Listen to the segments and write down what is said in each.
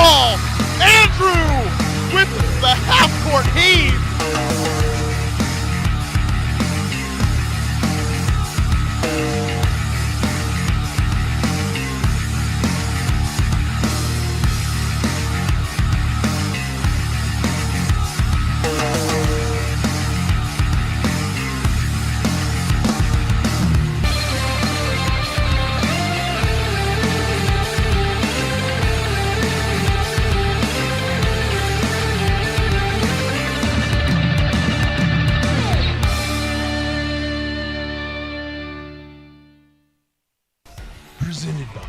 ball. Andrew with the half-court heave. Presented by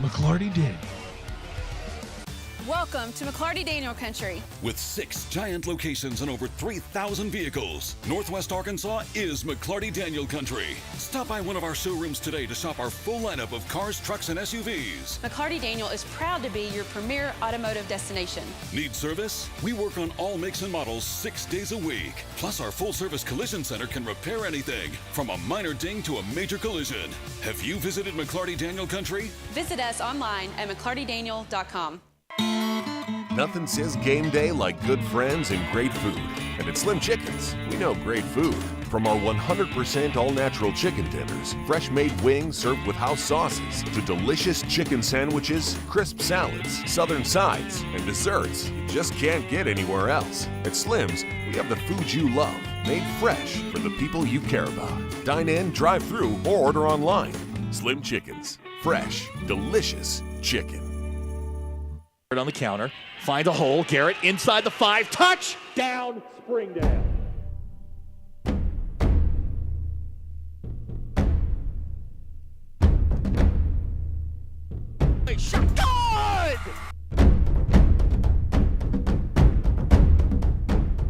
McLarty-Daniel. Welcome to McLarty-Daniel Country. With 6 giant locations and over 3,000 vehicles, Northwest Arkansas is McLarty-Daniel Country. Stop by one of our showrooms today to shop our full lineup of cars, trucks, and SUVs. McLarty-Daniel is proud to be your premier automotive destination. Need service? We work on all makes and models 6 days a week. Plus, our full-service collision center can repair anything, from a minor ding to a major collision. Have you visited McLarty-Daniel Country? Visit us online at McLartyDaniel.com. Nothing says game day like good friends and great food. And at Slim Chickens, we know great food. From our 100% all-natural chicken tenders, fresh-made wings served with house sauces, to delicious chicken sandwiches, crisp salads, southern sides, and desserts you just can't get anywhere else. At Slim's, we have the food you love, made fresh for the people you care about. Dine in, drive through, or order online. Slim Chickens. Fresh, delicious chicken. On the counter, find a hole, Garrett inside the 5, touchdown Springdale. Shot good!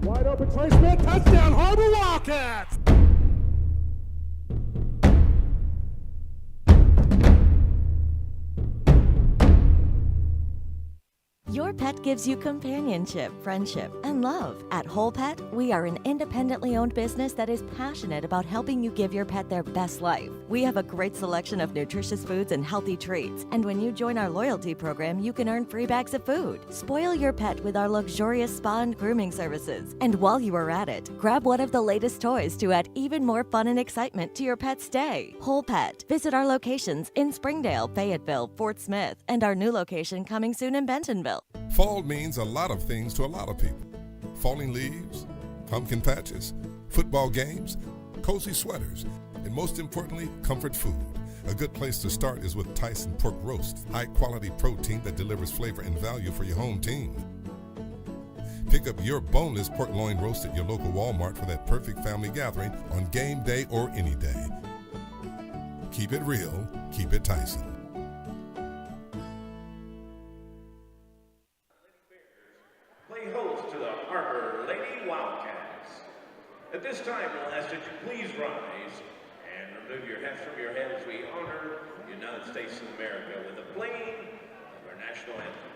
Wide open Trey Smith, touchdown Har-Ber Wildcats! Your pet gives you companionship, friendship, and love. At Whole Pet, we are an independently owned business that is passionate about helping you give your pet their best life. We have a great selection of nutritious foods and healthy treats, and when you join our loyalty program, you can earn free bags of food. Spoil your pet with our luxurious spa and grooming services. And while you are at it, grab one of the latest toys to add even more fun and excitement to your pet's day. Whole Pet. Visit our locations in Springdale, Fayetteville, Fort Smith, and our new location coming soon in Bentonville. Fall means a lot of things to a lot of people. Falling leaves, pumpkin patches, football games, cozy sweaters, and most importantly, comfort food. A good place to start is with Tyson Pork Roast, high-quality protein that delivers flavor and value for your home team. Pick up your boneless pork loin roast at your local Walmart for that perfect family gathering on game day or any day. Keep it real, keep it Tyson. Host to the Har-Ber Lady Wildcats. At this time, we'll ask that you please rise and remove your hats from your head as we honor the United States of America with the playing of our national anthem.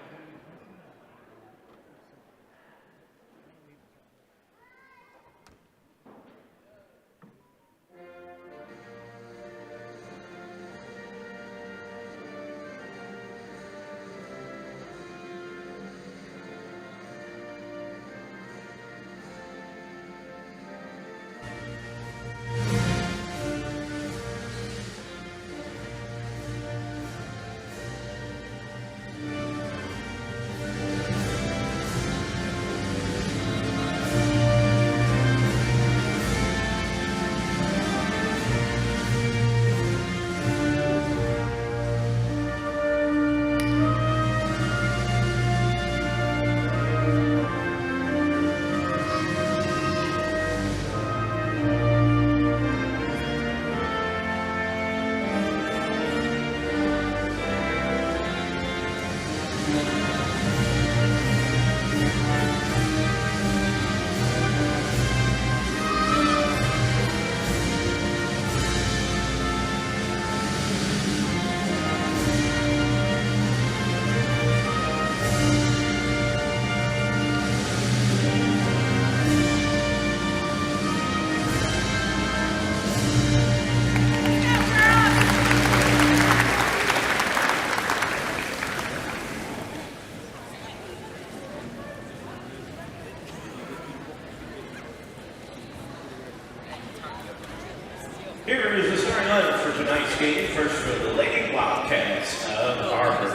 Here is the starting lineup for tonight's game. First for the Lady Wildcats of Har-Ber.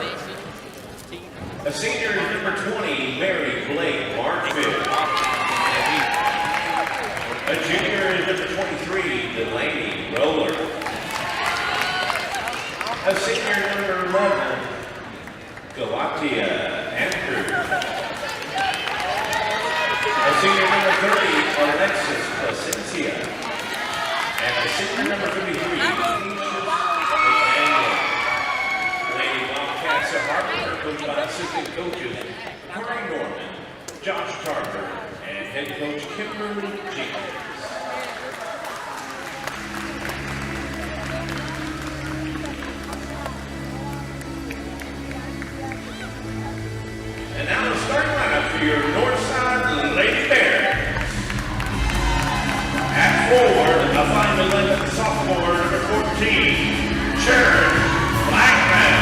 A senior is number 20, Mary Blake Marchfield. A junior is number 23, Delaney Roller. A senior number 11, Galatia Andrew. A senior number 30, Alexis Placencia. And a senior number 53, McDaniel. Lady Wildcats of Har-Ber are coached by assistant coaches Corey Norman, Josh Tarver, and head coach Kimberly Jenkins. And now the starting lineup for your Northside Lady Bears. At forward, a fine 11th sophomore, number 14, Sharon Blackman.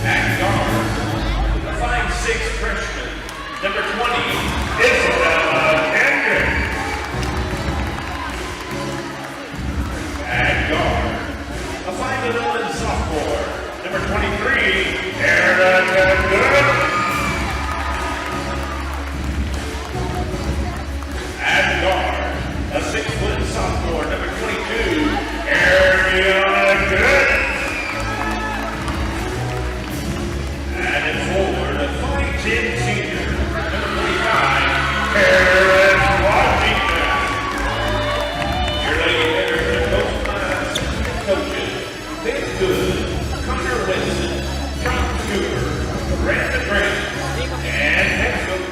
At guard, a fine 6th freshman, number 20, Isabella Kendrick. At guard, a fine 11th sophomore, number 23, Erica Good. At guard, a 6-foot sophomore, number 22, Ariana Good. And in forward, a 5'10" senior, number 25, Paris Washington. Your Lady Bears are coached by coaches Ben Good, Connor Winston, Tom Cooper, Brandon Grant, and head coach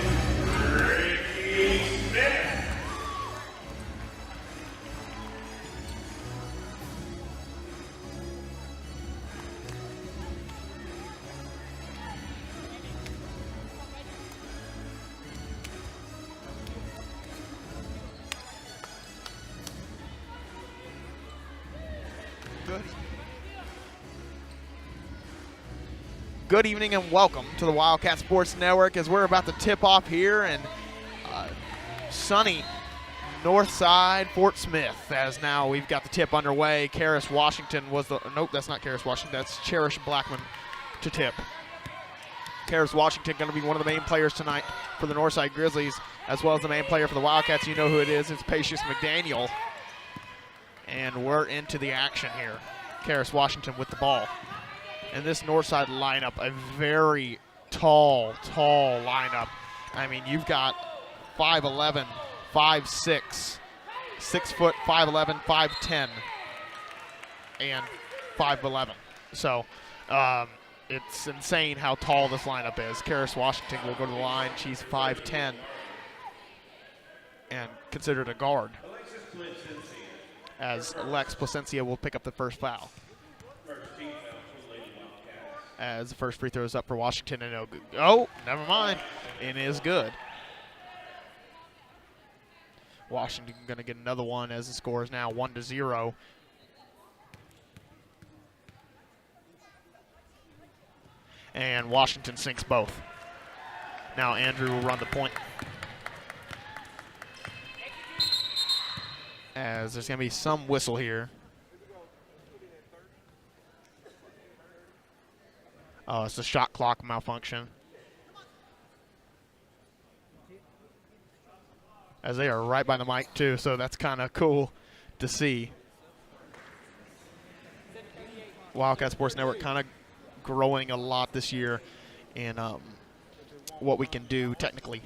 Ricky Smith. Good evening and welcome to the Wildcat Sports Network as we're about to tip off here in sunny Northside, Fort Smith, as now we've got the tip underway. Karis Washington was the, nope, that's not Karis Washington, that's Cherish Blackman to tip. Karis Washington going to be one of the main players tonight for the Northside Grizzlies, as well as the main player for the Wildcats. You know who it is, it's Patience McDaniel. And we're into the action here. Karis Washington with the ball. And this Northside lineup, a very tall lineup. I mean, you've got 5'11", 5'6", 6 foot, 5'11", 5'10", and 5'11". So it's insane how tall this lineup is. Karis Washington will go to the line. She's 5'10", and considered a guard, as Lex Placencia will pick up the first foul. As the first free throw is up for Washington, and oh, never mind, it is good. Washington going to get another one as the score is now 1-0. And Washington sinks both. Now Andrew will run the point. As there's going to be some whistle here. Oh, it's a shot clock malfunction. As they are right by the mic too, so that's kind of cool to see. Wildcat Sports Network kind of growing a lot this year in what we can do technically.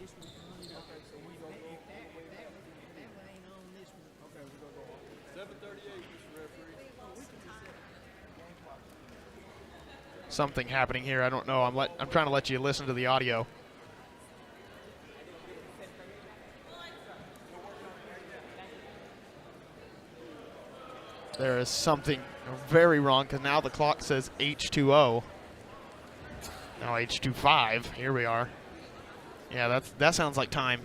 Something happening here. I don't know. I'm trying to let you listen to the audio. There is something very wrong because now the clock says H2O. Now H25. Here we are. Yeah, that sounds like time.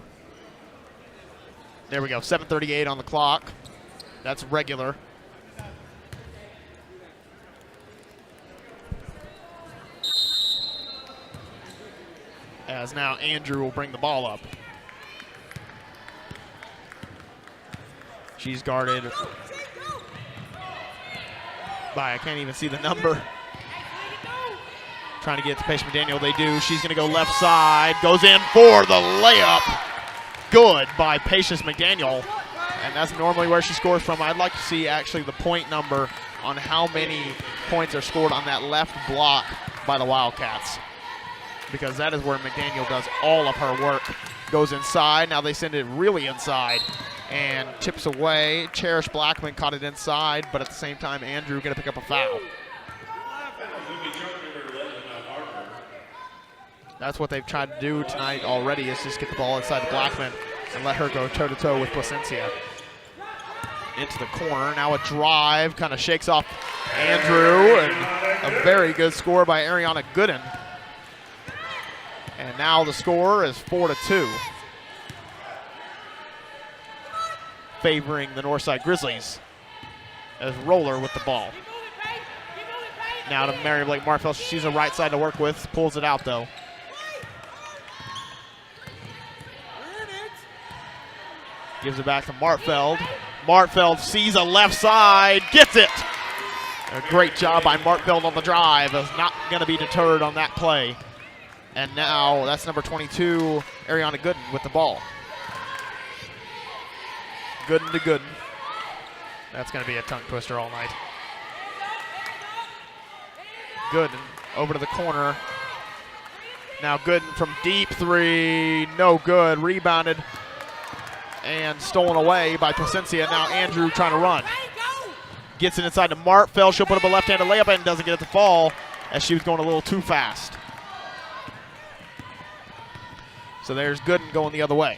There we go. 7:38 on the clock. That's regular. As now Andrew will bring the ball up. She's guarded by, I can't even see the number. Trying to get to Patience McDaniel. They do. She's going to go left side. Goes in for the layup. Good by Patience McDaniel. And that's normally where she scores from. I'd like to see actually the point number on how many points are scored on that left block by the Wildcats, because that is where McDaniel does all of her work. Goes inside. Now they send it really inside and tips away. Cherish Blackman caught it inside, but at the same time, Andrew going to pick up a foul. That's what they've tried to do tonight already, is just get the ball inside the Blackman and let her go toe-to-toe with Placencia. Into the corner. Now a drive, kind of shakes off Andrew, and a very good score by Ariana Gooden. And now the score is 4-2. Favoring the Northside Grizzlies as Roller with the ball. Now to Mary Blake Marfeld. She's a right side to work with. Pulls it out though. Gives it back to Martfeld. Martfeld sees a left side, gets it. A great job by Martfeld on the drive. Is not going to be deterred on that play. And now that's number 22, Ariana Gooden with the ball. Gooden to Gooden. That's going to be a tongue twister all night. Gooden over to the corner. Now Gooden from deep three, no good. Rebounded and stolen away by Placencia. Now Andrew trying to run. Gets it inside to Martfeld. She'll put up a left-handed layup and doesn't get it to fall as she was going a little too fast. So there's Gooden going the other way.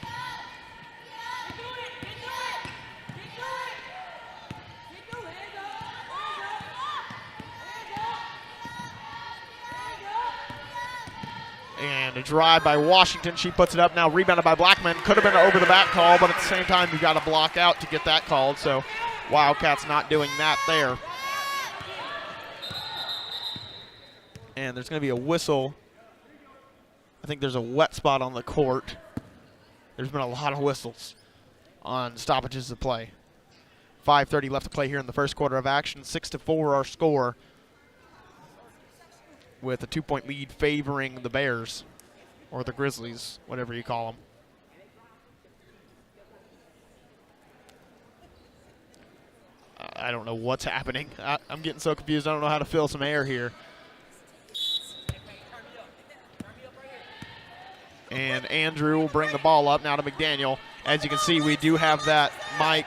And a drive by Washington. She puts it up now, rebounded by Blackman. Could have been an over-the-back call, but at the same time, you've got to block out to get that called. So Wildcats not doing that there. And there's going to be a whistle. I think there's a wet spot on the court. There's been a lot of whistles on stoppages of play. 5:30 left to play here in the first quarter of action. 6-4 our score, with a 2-point lead favoring the Bears, or the Grizzlies, whatever you call them. I don't know what's happening. I'm getting so confused. I don't know how to fill some air here. And Andrew will bring the ball up now to McDaniel. As you can see, we do have that mic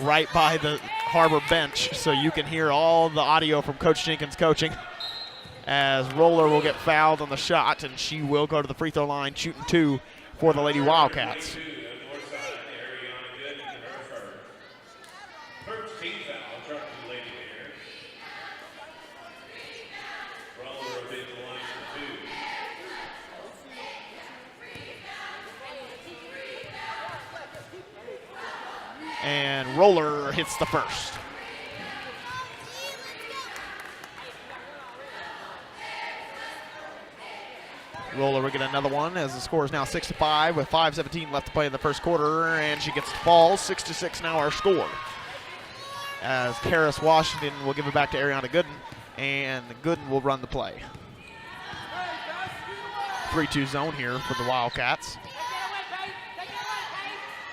right by the Har-Ber bench, so you can hear all the audio from Coach Jenkins coaching. As Roller will get fouled on the shot, and she will go to the free throw line, shooting 2 for the Lady Wildcats. And Roller hits the first. Roller will get another one as the score is now 6-5 with 5:17 left to play in the first quarter, and she gets the ball. 6-6 now our score. As Karis Washington will give it back to Ariana Gooden, and Gooden will run the play. 3-2 zone here for the Wildcats.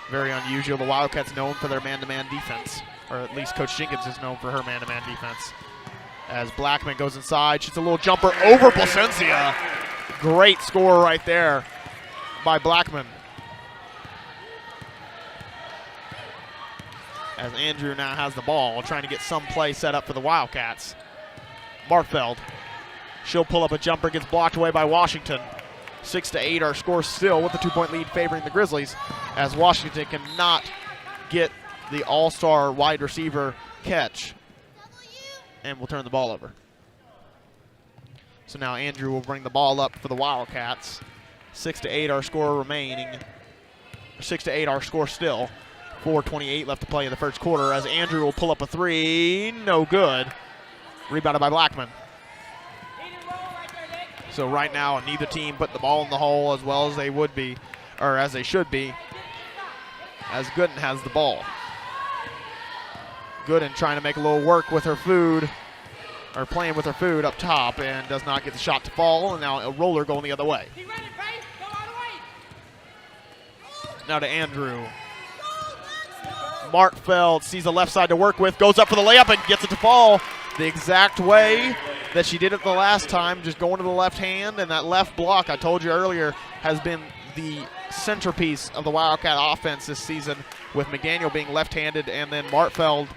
Very unusual. The Wildcats known for their man-to-man defense, or at least Coach Jenkins is known for her man-to-man defense. As Blackman goes inside, shoots a little jumper over Placencia. Great score right there by Blackman. As Andrew now has the ball, trying to get some play set up for the Wildcats. Martfeld, she'll pull up a jumper, gets blocked away by Washington. 6-8 our score still, with the 2-point lead favoring the Grizzlies, as Washington cannot get the all-star wide receiver catch and will turn the ball over. So now Andrew will bring the ball up for the Wildcats. 6-8 our score remaining. 6-8 our score still. 4:28 left to play in the first quarter, as Andrew will pull up a three. No good. Rebounded by Blackman. So right now, neither team put the ball in the hole as well as they would be, or as they should be, as Gooden has the ball. Gooden trying to make a little work with her food, or playing with her food up top, and does not get the shot to fall, and now a roller going the other way. Now to Andrew. Martfeld sees the left side to work with, goes up for the layup and gets it to fall the exact way that she did it the last time, just going to the left hand, and that left block, I told you earlier, has been the centerpiece of the Wildcat offense this season, with McDaniel being left-handed and then Martfeld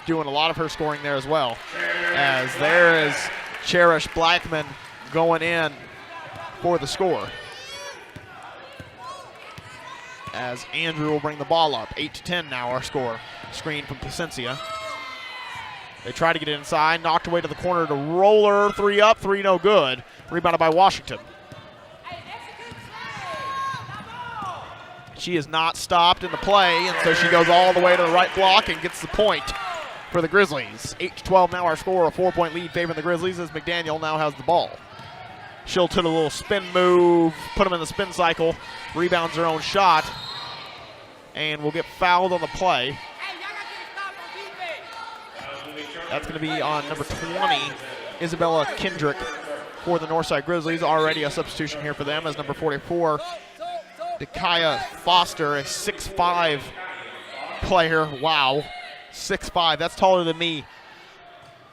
doing a lot of her scoring there as well. As there is Cherish Blackman going in for the score. As Andrew will bring the ball up. 8-10 now our score. Screen from Placencia. They try to get it inside, knocked away to the corner to Roller. 3 up, 3 no good. Rebounded by Washington. She is not stopped in the play, and so she goes all the way to the right block and gets the point for the Grizzlies. 8-12 now our score, a 4-point lead favoring the Grizzlies as McDaniel now has the ball. She'll do a little spin move, put him in the spin cycle, rebounds her own shot, and will get fouled on the play. That's going to be on number 20, Isabella Kendrick for the Northside Grizzlies. Already a substitution here for them as number 44, Dekaya Foster, a 6'5" player. Wow, 6'5", that's taller than me.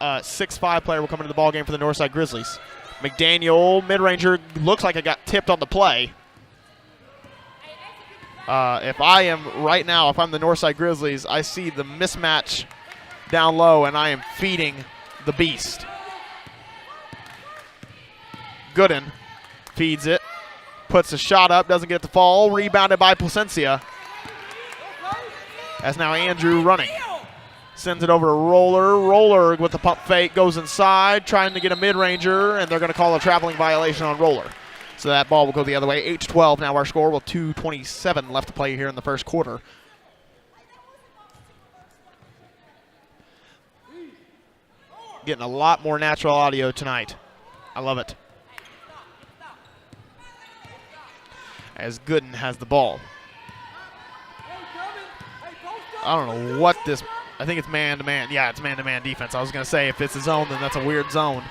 6'5" player will come into the ball game for the Northside Grizzlies. McDaniel, mid-ranger, looks like it got tipped on the play. If I am right now, if I'm the Northside Grizzlies, I see the mismatch down low, and I am feeding the beast. Gooden feeds it, puts a shot up, doesn't get it to fall, rebounded by Placencia. As now Andrew running. Sends it over to Roller. Roller with the pump fake goes inside, trying to get a mid-ranger, and they're going to call a traveling violation on Roller. So that ball will go the other way. 8-12 now our score with 2:27 left to play here in the first quarter. Getting a lot more natural audio tonight. I love it. As Gooden has the ball. I don't know what this, I think it's man-to-man. Yeah, it's man-to-man defense. I was going to say if it's a zone, then that's a weird zone.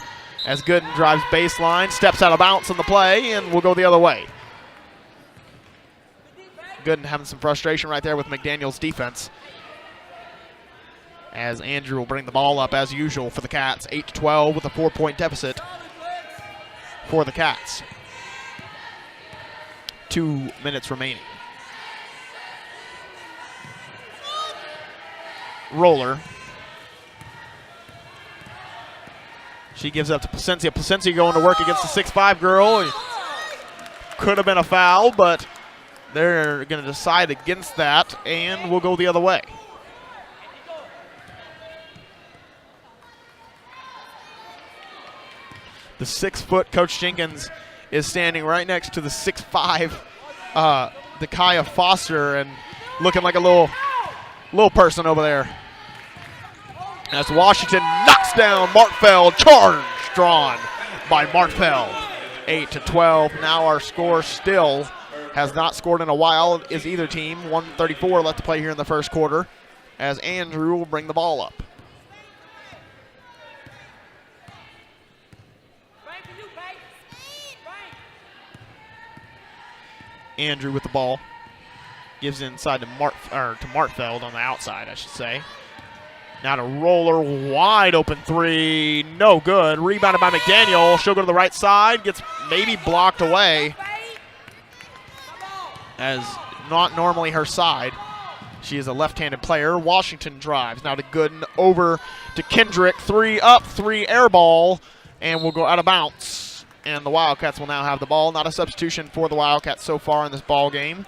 As Gooden drives baseline, steps out of bounds on the play, and will go the other way. Gooden having some frustration right there with McDaniel's defense. As Andrew will bring the ball up as usual for the Cats. 8-12 with a 4-point deficit for the Cats. 2 minutes remaining. Roller. She gives up to Placencia. Placencia going to work against the 6'5" girl. Could have been a foul, but they're going to decide against that, and we'll go the other way. The 6-foot Coach Jenkins is standing right next to the 6'5" Dekaya Foster, and looking like a little person over there. As Washington knocks down Martfeld, charge drawn by Martfeld. 8-12. Now our score still has not scored in a while is either team. 1:34 left to play here in the first quarter as Andrew will bring the ball up. Andrew with the ball. Gives it inside to Martfeld on the outside, I should say. Now to Roller, wide open 3, no good. Rebounded by McDaniel. She'll go to the right side, gets maybe blocked away. As not normally her side. She is a left-handed player. Washington drives. Now to Gooden, over to Kendrick. 3 up, 3 air ball, and will go out of bounds. And the Wildcats will now have the ball. Not a substitution for the Wildcats so far in this ball game.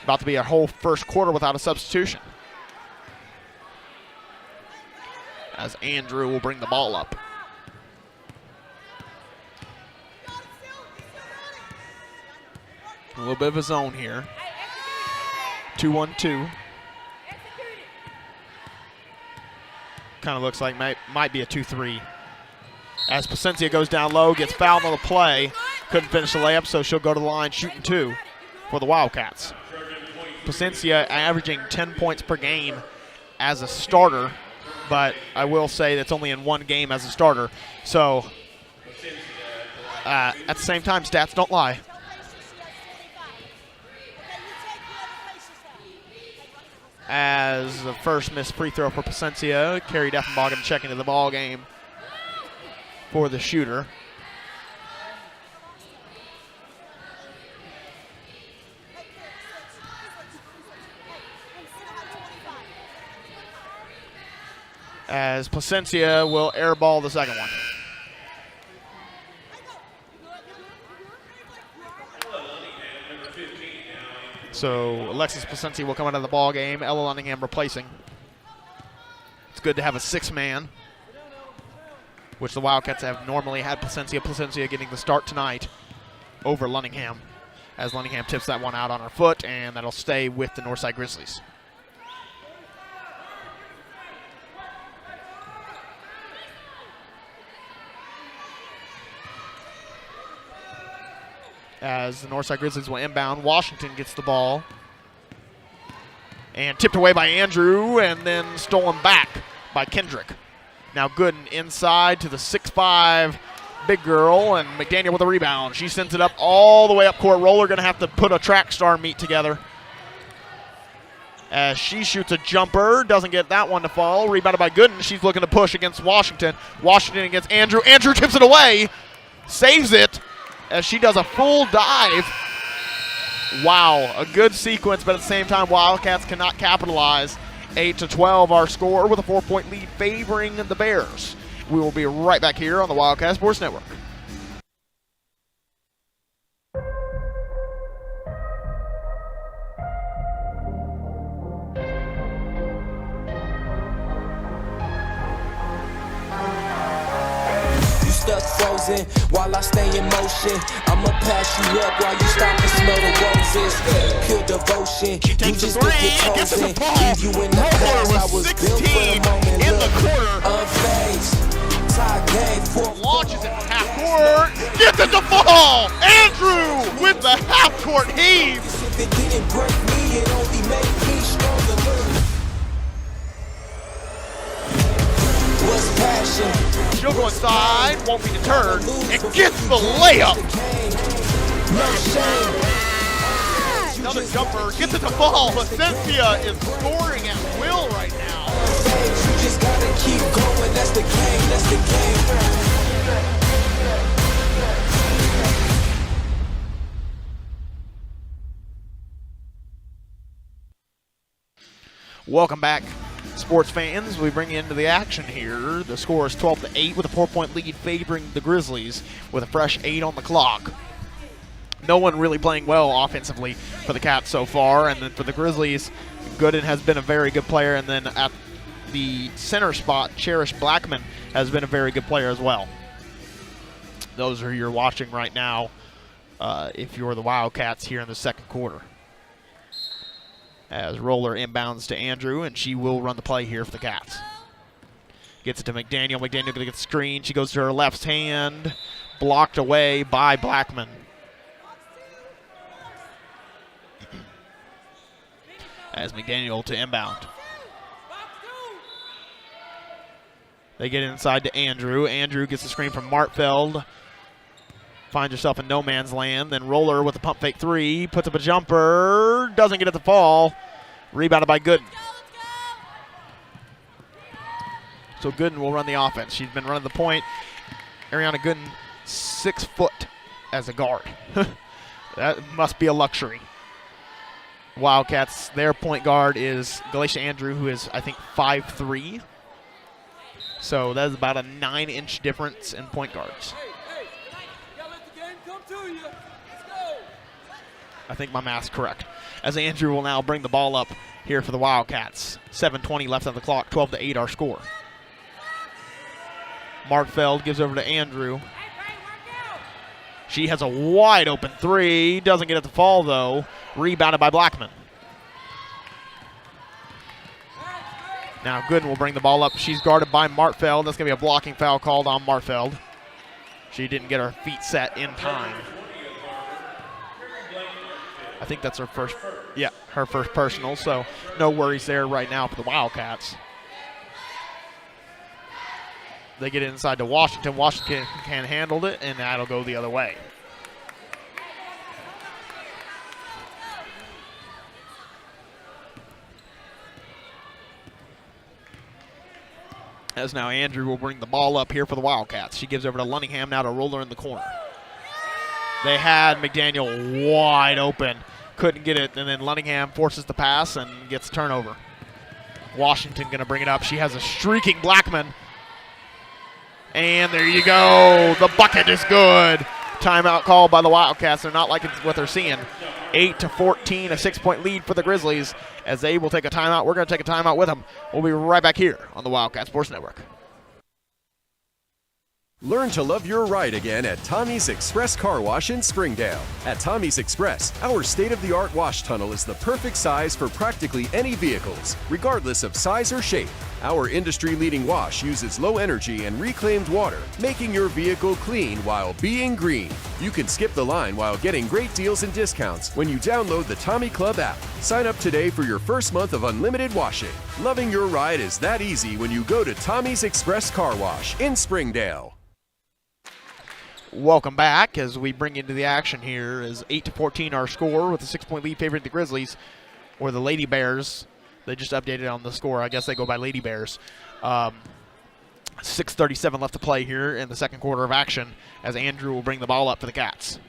About to be a whole first quarter without a substitution. As Andrew will bring the ball up. A little bit of a zone here. 2-1-2. Kind of looks like might be a 2-3. As Placencia goes down low, gets fouled on the play. Couldn't finish the layup, so she'll go to the line shooting 2 for the Wildcats. Placencia averaging 10 points per game as a starter but I will say that's only in one game as a starter. So at the same time, stats don't lie. As the first missed free throw for Placencia, Carrie Deffenbogen checking into the ball game for the shooter. As Placencia will airball the second one. So Alexis Placencia will come out of the ball game. Ella Lunningham replacing. It's good to have a six-man, which the Wildcats have normally had Placencia. Placencia getting the start tonight over Lunningham, as Lunningham tips that one out on her foot, and that'll stay with the Northside Grizzlies. As the Northside Grizzlies will inbound, Washington gets the ball. And tipped away by Andrew, and then stolen back by Kendrick. Now Gooden inside to the 6'5" big girl, and McDaniel with a rebound. She sends it up all the way up court. Roller going to have to put a track star meet together. As she shoots a jumper, doesn't get that one to fall. Rebounded by Gooden. She's looking to push against Washington. Washington against Andrew. Andrew tips it away, saves it, as she does a full dive. Wow, a good sequence, but at the same time, Wildcats cannot capitalize. 8-12 our score with a 4-point lead favoring the Bears. We will be right back here on the Wildcat Sports Network. Stuck frozen while I stay in motion. I'ma pass you up while you stop and smell the roses. Pure devotion. You just dip your toes in. Leave you in the past. I was built for the moment. In the corner. Unfazed. Tie game for launches it half court. Gets it to fall. Andrew with the half court heave. If it didn't break me, it only made me stronger. What's passion? She'll go inside, won't be deterred, and gets the layup. Another jumper, gets it to fall. Placencia is scoring at will right now. You just gotta keep going, that's the game, that's the game. Welcome back, sports fans. We bring you into the action here. The score is 12-8 with a 4-point lead favoring the Grizzlies with a fresh 8 on the clock. No one really playing well offensively for the Cats so far, and then for the Grizzlies, Gooden has been a very good player, and then at the center spot, Cherish Blackman has been a very good player as well. Those are you're watching right now if you're the Wildcats here in the second quarter. As Roller inbounds to Andrew, and she will run the play here for the Cats. Gets it to McDaniel. McDaniel going to get the screen. She goes to her left hand. Blocked away by Blackman. As McDaniel to inbound. They get inside to Andrew. Andrew gets the screen from Martfeld. Finds herself in no man's land. Then Roller with a pump fake three. Puts up a jumper. Doesn't get it to fall. Rebounded by Gooden. So Gooden will run the offense. She's been running the point. Ariana Gooden, 6 foot as a guard. That must be a luxury. Wildcats, their point guard is Galatia Andrew, who is, I think, 5'3". So that is about a 9-inch difference in point guards. I think my math's correct. As Andrew will now bring the ball up here for the Wildcats. 7:20 left on the clock, 12-8 our score. Martfeld gives over to Andrew. She has a wide open three. Doesn't get it to fall, though. Rebounded by Blackman. Now Gooden will bring the ball up. She's guarded by Martfeld. That's going to be a blocking foul called on Martfeld. She didn't get her feet set in time. I think that's her first, her first personal, so no worries there right now for the Wildcats. They get it inside to Washington. Washington can handle it, and that'll go the other way. As now Andrew will bring the ball up here for the Wildcats. She gives over to Lunningham, now to Roller in the corner. They had McDaniel wide open. Couldn't get it, and then Lunningham forces the pass and gets turnover. Washington going to bring it up. She has a streaking Blackman. And there you go. The bucket is good. Timeout called by the Wildcats. They're not liking what they're seeing. 8-14, a 6-point lead for the Grizzlies as they will take a timeout. We're going to take a timeout with them. We'll be right back here on the Wildcat Sports Network. Learn to love your ride again at Tommy's Express Car Wash in Springdale. At Tommy's Express, our state-of-the-art wash tunnel is the perfect size for practically any vehicles, regardless of size or shape. Our industry-leading wash uses low energy and reclaimed water, making your vehicle clean while being green. You can skip the line while getting great deals and discounts when you download the Tommy Club app. Sign up today for your first month of unlimited washing. Loving your ride is that easy when you go to Tommy's Express Car Wash in Springdale. Welcome back as we bring into the action here is 8-14 our score with a 6-point lead favoring the Grizzlies, or the Lady Bears. They just updated on the score. I guess they go by Lady Bears. 6:37 left to play here in the second quarter of action as Andrew will bring the ball up for the Cats.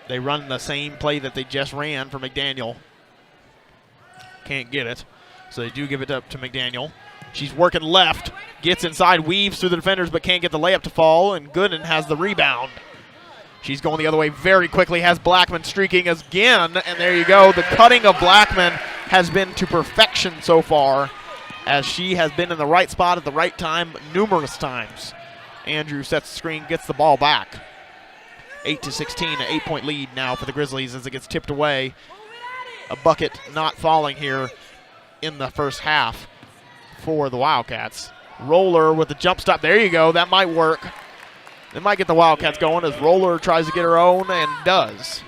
They run the same play that they just ran for McDaniel. Can't get it, so they do give it up to McDaniel. She's working left, gets inside, weaves through the defenders, but can't get the layup to fall, and Gooden has the rebound. She's going the other way very quickly, has Blackman streaking again, and there you go. The cutting of Blackman has been to perfection so far, as she has been in the right spot at the right time numerous times. Andrew sets the screen, gets the ball back. 8-16, an 8-point lead now for the Grizzlies as it gets tipped away. A bucket not falling here in the first half for the Wildcats. Roller with the jump stop. There you go. That might work. They might get the Wildcats going as Roller tries to get her own and does.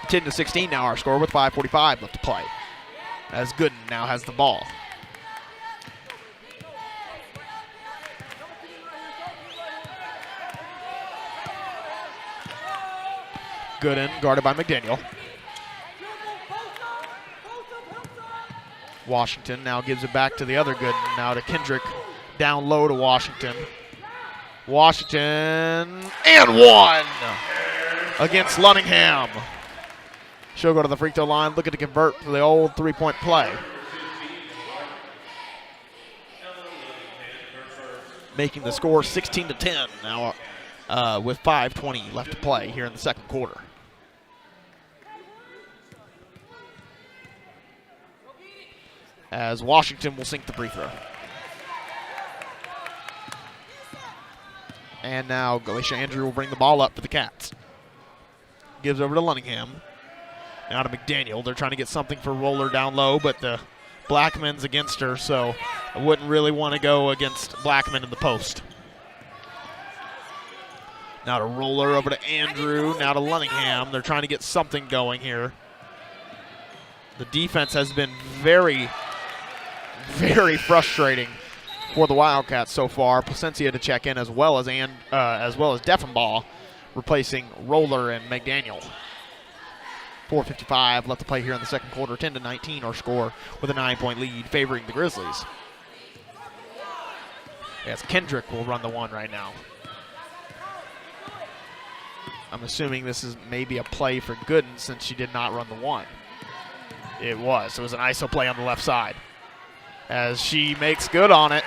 10-16 now our score with 5:45 left to play. As Gooden now has the ball. Gooden guarded by McDaniel. Washington now gives it back to the other Gooden. Now to Kendrick. Down low to Washington. Washington, and one against Lunningham. She'll go to the free throw line, looking to convert for the old three-point play. Making the score 16-10 now with 5:20 left to play here in the second quarter. As Washington will sink the free throw. And now Galicia Andrew will bring the ball up for the Cats. Gives over to Lunningham. Now to McDaniel. They're trying to get something for Roller down low, but the Blackman's against her, so I wouldn't really want to go against Blackman in the post. Now to Roller over to Andrew. Now to Lunningham. They're trying to get something going here. The defense has been very, very frustrating for the Wildcats so far. Placencia to check in as well as Deffenbaugh replacing Roller and McDaniel. 4:55 left to play here in the second quarter. 10-19 our score with a 9-point lead favoring the Grizzlies. Yes, Kendrick will run the one right now. I'm assuming this is maybe a play for Gooden since she did not run the one. It was. It was an ISO play on the left side. As she makes good on it.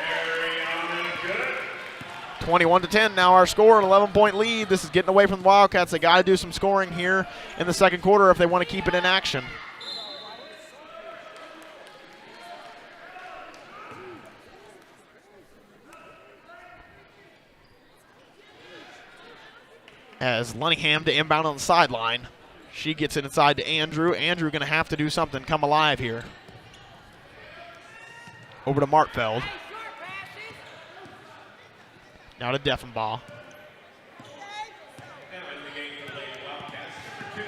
21-10 now our score, an 11-point lead. This is getting away from the Wildcats. They got to do some scoring here in the second quarter if they want to keep it in action. As Lunningham to inbound on the sideline. She gets it inside to Andrew. Andrew going to have to do something, come alive here. Over to Martfeld. Now to Deffenbaugh.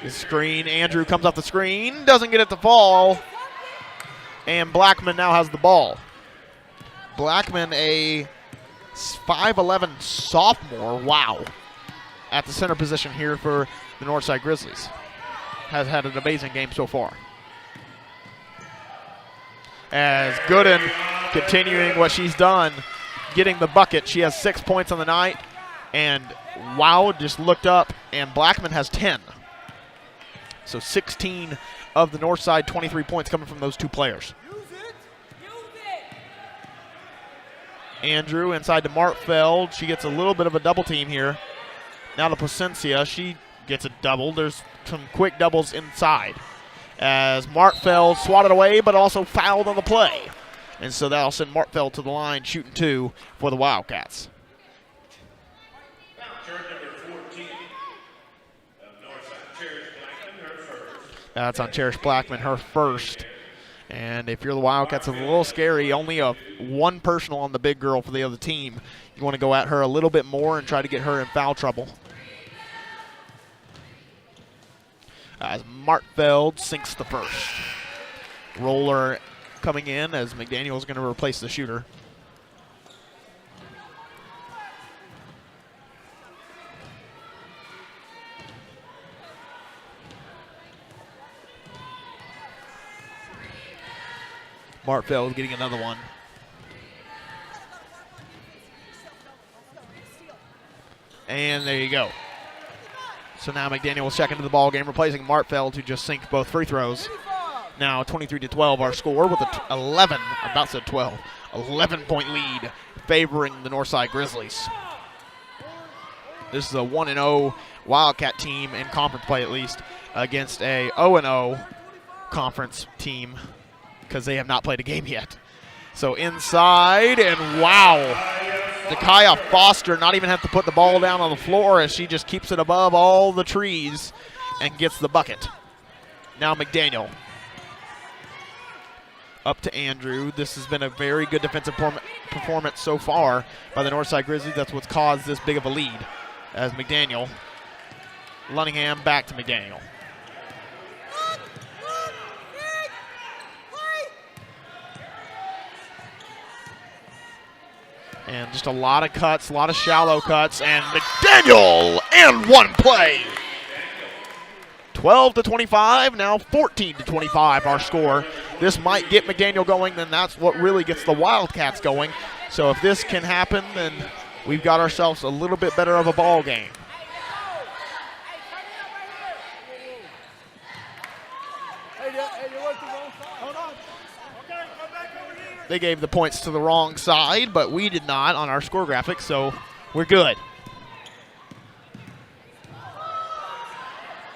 The screen, Andrew comes off the screen, doesn't get it to fall. And Blackman now has the ball. Blackman, a 5'11 sophomore, wow, at the center position here for the Northside Grizzlies. Has had an amazing game so far. As Gooden continuing what she's done, getting the bucket. She has 6 points on the night, and wow, just looked up, and Blackman has 10. So 16 of the Northside 23 points coming from those two players. Andrew inside to Martfeld. She gets a little bit of a double team here. Now to Placencia. She gets a double. There's some quick doubles inside as Martfeld swatted away, but also fouled on the play. And so that'll send Martfeld to the line, shooting 2 for the Wildcats. That's on Cherish Blackman, her first. And if you're the Wildcats, it's a little scary. Only one personal on the big girl for the other team. You want to go at her a little bit more and try to get her in foul trouble. As Martfeld sinks the first. Roller coming in as McDaniel is going to replace the shooter. Martfeld getting another one. And there you go. So now McDaniel will check into the ball game, replacing Martfeld, who just sinked both free throws. Now 23-12 our score with a 11-point lead favoring the Northside Grizzlies. This is a 1-0 Wildcat team in conference play, at least, against a 0-0 conference team, because they have not played a game yet. So inside, and wow, Dakaya Foster not even have to put the ball down on the floor as she just keeps it above all the trees and gets the bucket. Now McDaniel. Up to Andrew. This has been a very good defensive performance so far by the Northside Grizzlies. That's what's caused this big of a lead. As McDaniel. Lunningham back to McDaniel. And just a lot of cuts, a lot of shallow cuts, and McDaniel and one play. 12-25, now 14-25 our score. This might get McDaniel going, then that's what really gets the Wildcats going. So if this can happen, then we've got ourselves a little bit better of a ball game. They gave the points to the wrong side, but we did not on our score graphic, so we're good.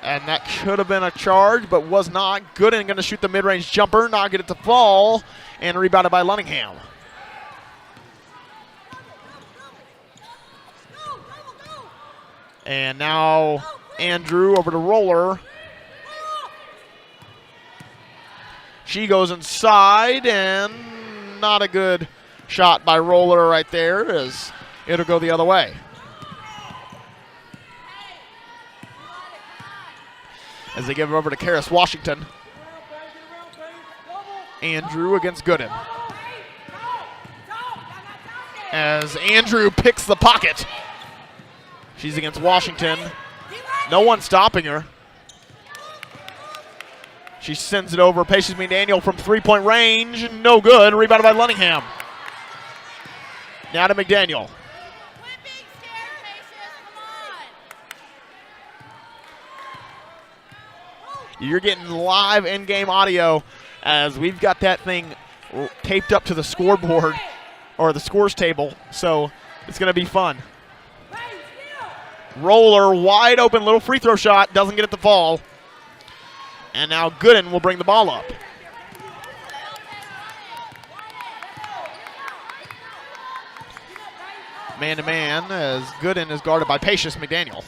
And that should have been a charge, but was not. Gooden going to shoot the mid-range jumper, not get it to fall, and rebounded by Lunningham. And now Andrew over to Roller. She goes inside, and not a good shot by Roller right there, as it'll go the other way. As they give it over to Karis Washington. Andrew against Gooden. As Andrew picks the pocket. She's against Washington. No one stopping her. She sends it over. Patience McDaniel from three-point range. No good. Rebounded by Lunningham. Now to McDaniel. You're getting live in-game audio as we've got that thing taped up to the scoreboard or the scores table. So it's going to be fun. Roller, wide open, little free throw shot. Doesn't get it to fall. And now Gooden will bring the ball up. Man-to-man as Gooden is guarded by Patience McDaniel.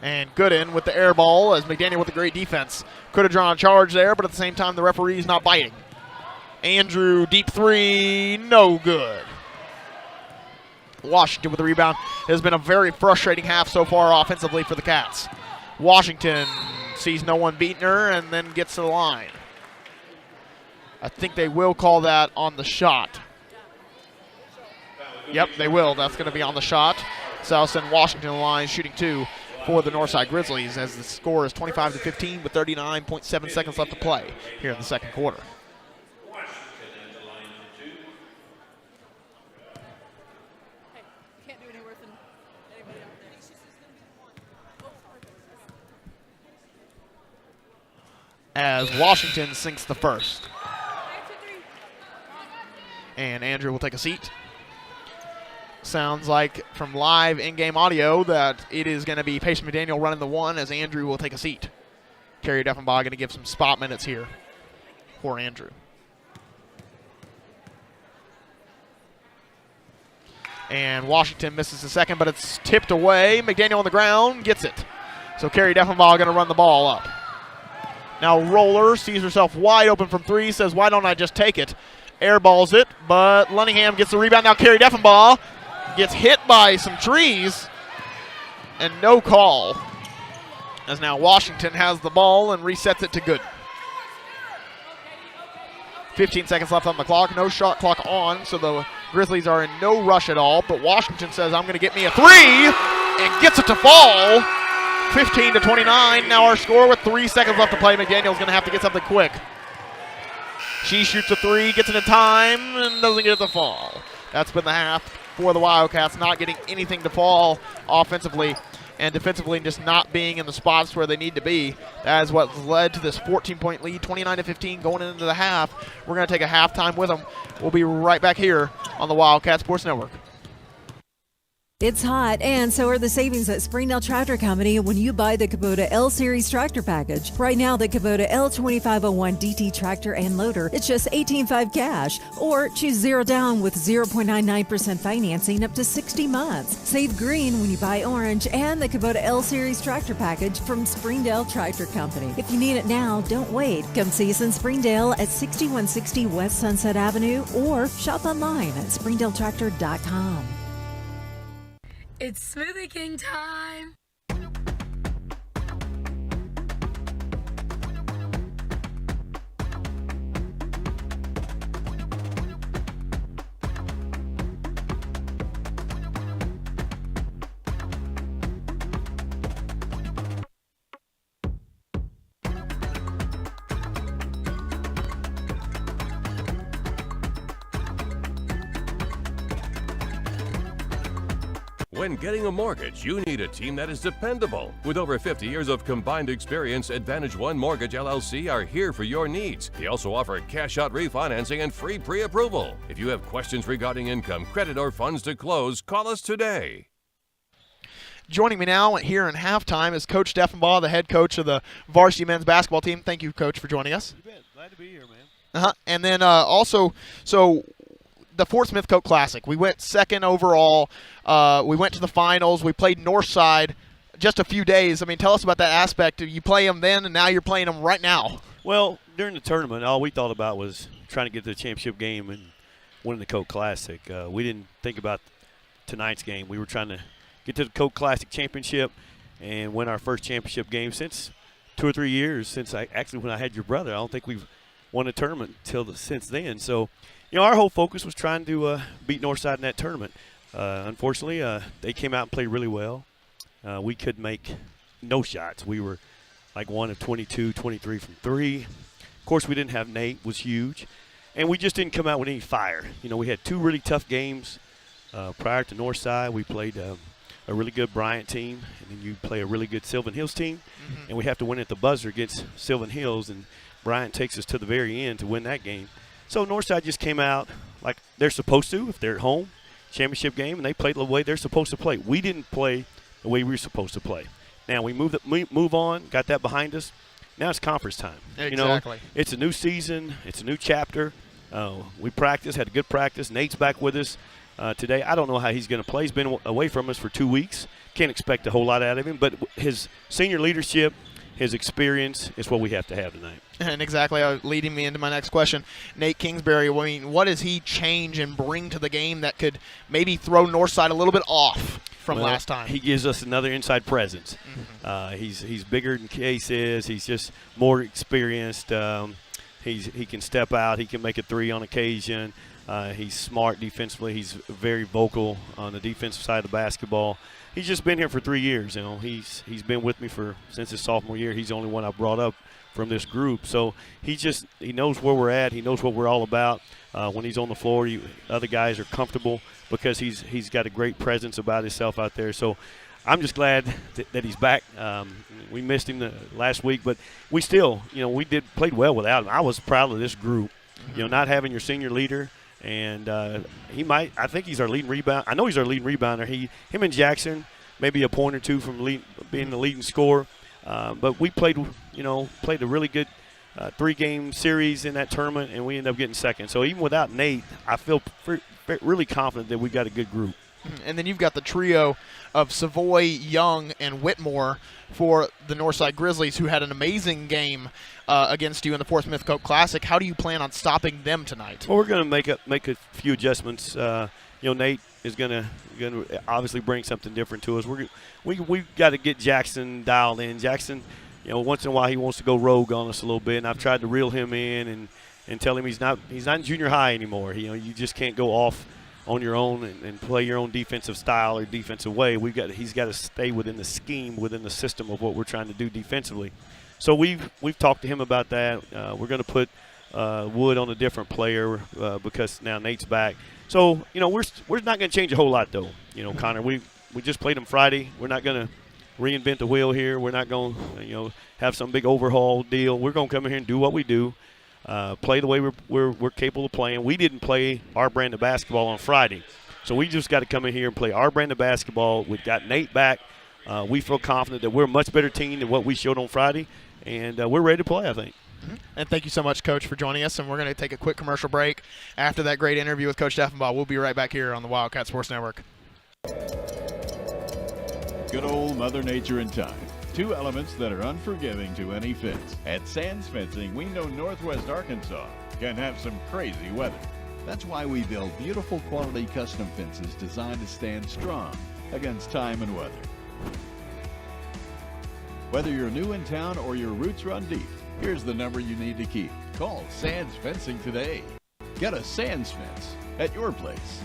And Gooden with the air ball as McDaniel with a great defense. Could have drawn a charge there, but at the same time the referee's not biting. Andrew, deep three, no good. Washington with the rebound. It has been a very frustrating half so far offensively for the Cats. Washington sees no one beating her and then gets to the line. I think they will call that on the shot. Yep, they will. That's going to be on the shot. South Send Washington line shooting 2 for the Northside Grizzlies as the score is 25-15 with 39.7 seconds left to play here in the second quarter. As Washington sinks the first. And Andrew will take a seat. Sounds like from live in-game audio that it is going to be Pace McDaniel running the 1 as Andrew will take a seat. Kerry Deffenbaugh going to give some spot minutes here for Andrew. And Washington misses the second, but it's tipped away. McDaniel on the ground gets it. So Kerry Deffenbaugh going to run the ball up. Now Roller sees herself wide open from 3, says, why don't I just take it? Airballs it, but Lunningham gets the rebound. Now Kerry Deffenbaugh gets hit by some trees, and no call. As now Washington has the ball and resets it to good. 15 seconds left on the clock, no shot clock on, so the Grizzlies are in no rush at all, but Washington says, I'm going to get me a 3, and gets it to fall. 15-29, now our score with 3 seconds left to play. McDaniel's going to have to get something quick. She shoots a 3, gets it in time, and doesn't get it to fall. That's been the half for the Wildcats, not getting anything to fall offensively and defensively, just not being in the spots where they need to be. That is what led to this 14-point lead, 29-15 going into the half. We're going to take a halftime with them. We'll be right back here on the Wildcat Sports Network. It's hot, and so are the savings at Springdale Tractor Company when you buy the Kubota L-Series tractor package. Right now, the Kubota L2501 DT tractor and loader, it's just $18,500 cash. Or choose 0 down with 0.99% financing up to 60 months. Save green when you buy orange and the Kubota L-Series tractor package from Springdale Tractor Company. If you need it now, don't wait. Come see us in Springdale at 6160 West Sunset Avenue or shop online at springdaletractor.com. It's Smoothie King time! When getting a mortgage, you need a team that is dependable. With over 50 years of combined experience, Advantage One Mortgage LLC are here for your needs. They also offer cash-out refinancing and free pre-approval. If you have questions regarding income, credit, or funds to close, call us today. Joining me now here in halftime is Coach Deffenbaugh, the head coach of the varsity men's basketball team. Thank you, Coach, for joining us. You bet. Glad to be here, man. And then also, so the Fort Smith Coat Classic. We went second overall. We went to the finals. We played Northside just a few days. I mean, tell us about that aspect. You play them then, and now you're playing them right now. Well, during the tournament, all we thought about was trying to get to the championship game and winning the Coat Classic. We didn't think about tonight's game. We were trying to get to the Coat Classic championship and win our first championship game since 2 or 3 years. Since when I had your brother, I don't think we've won a tournament since then. So, you know, our whole focus was trying to beat Northside in that tournament. Unfortunately, they came out and played really well. We could make no shots. We were like 1 of 22, 23 from 3. Of course, we didn't have Nate, was huge. And we just didn't come out with any fire. You know, we had 2 really tough games prior to Northside. We played a really good Bryant team, and then you play a really good Sylvan Hills team. Mm-hmm. And we have to win at the buzzer against Sylvan Hills, and Bryant takes us to the very end to win that game. So Northside just came out like they're supposed to if they're at home, championship game, and they played the way they're supposed to play. We didn't play the way we were supposed to play. Now we move on, got that behind us. Now it's conference time. Exactly. You know, it's a new season. It's a new chapter. We practiced, had a good practice. Nate's back with us today. I don't know how he's going to play. He's been away from us for 2 weeks. Can't expect a whole lot out of him, but his senior leadership, his experience is what we have to have tonight. And exactly, leading me into my next question. Nate Kingsbury, I mean, what does he change and bring to the game that could maybe throw Northside a little bit off from last time? He gives us another inside presence. Mm-hmm. He's bigger than Case is. He's just more experienced. He can step out. He can make a three on occasion. He's smart defensively. He's very vocal on the defensive side of the basketball. He's just been here for 3 years. You know, he's been with me since his sophomore year. He's the only one I brought up from this group. So he knows where we're at. He knows what we're all about. When he's on the floor, other guys are comfortable because he's got a great presence about himself out there. So I'm just glad that he's back. We missed him last week, but we still, we played well without him. I was proud of this group, not having your senior leader. And I think he's our leading rebounder. I know he's our leading rebounder. Him and Jackson, maybe a point or two from being the leading scorer. But we played a really good 3-game series in that tournament, and we ended up getting second. So even without Nate, I feel really confident that we got a good group. And then you've got the trio of Savoy, Young, and Whitmore for the Northside Grizzlies, who had an amazing game against you in the Fort Smith Coke Classic. How do you plan on stopping them tonight? Well, we're going to make a few adjustments. Nate is going to obviously bring something different to us. We've got to get Jackson dialed in. Jackson, once in a while he wants to go rogue on us a little bit, and I've tried to reel him in and tell him he's not in junior high anymore. You just can't go off on your own and play your own defensive style or defensive way. He's got to stay within the scheme, within the system of what we're trying to do defensively. So we've talked to him about that. We're going to put Wood on a different player because now Nate's back. So we're not going to change a whole lot though. Connor, we just played him Friday. We're not going to reinvent the wheel here. We're not going to have some big overhaul deal. We're going to come in here and do what we do. Play the way we're capable of playing. We didn't play our brand of basketball on Friday, so we just got to come in here and play our brand of basketball. We've got Nate back. We feel confident that we're a much better team than what we showed on Friday, and we're ready to play, I think. And thank you so much, Coach, for joining us. And we're going to take a quick commercial break. After that great interview with Coach Steffenbaugh, we'll be right back here on the Wildcat Sports Network. Good old Mother Nature and time. Two elements that are unforgiving to any fence. At Sands Fencing, we know Northwest Arkansas can have some crazy weather. That's why we build beautiful quality custom fences designed to stand strong against time and weather. Whether you're new in town or your roots run deep, here's the number you need to keep. Call Sands Fencing today. Get a Sands fence at your place.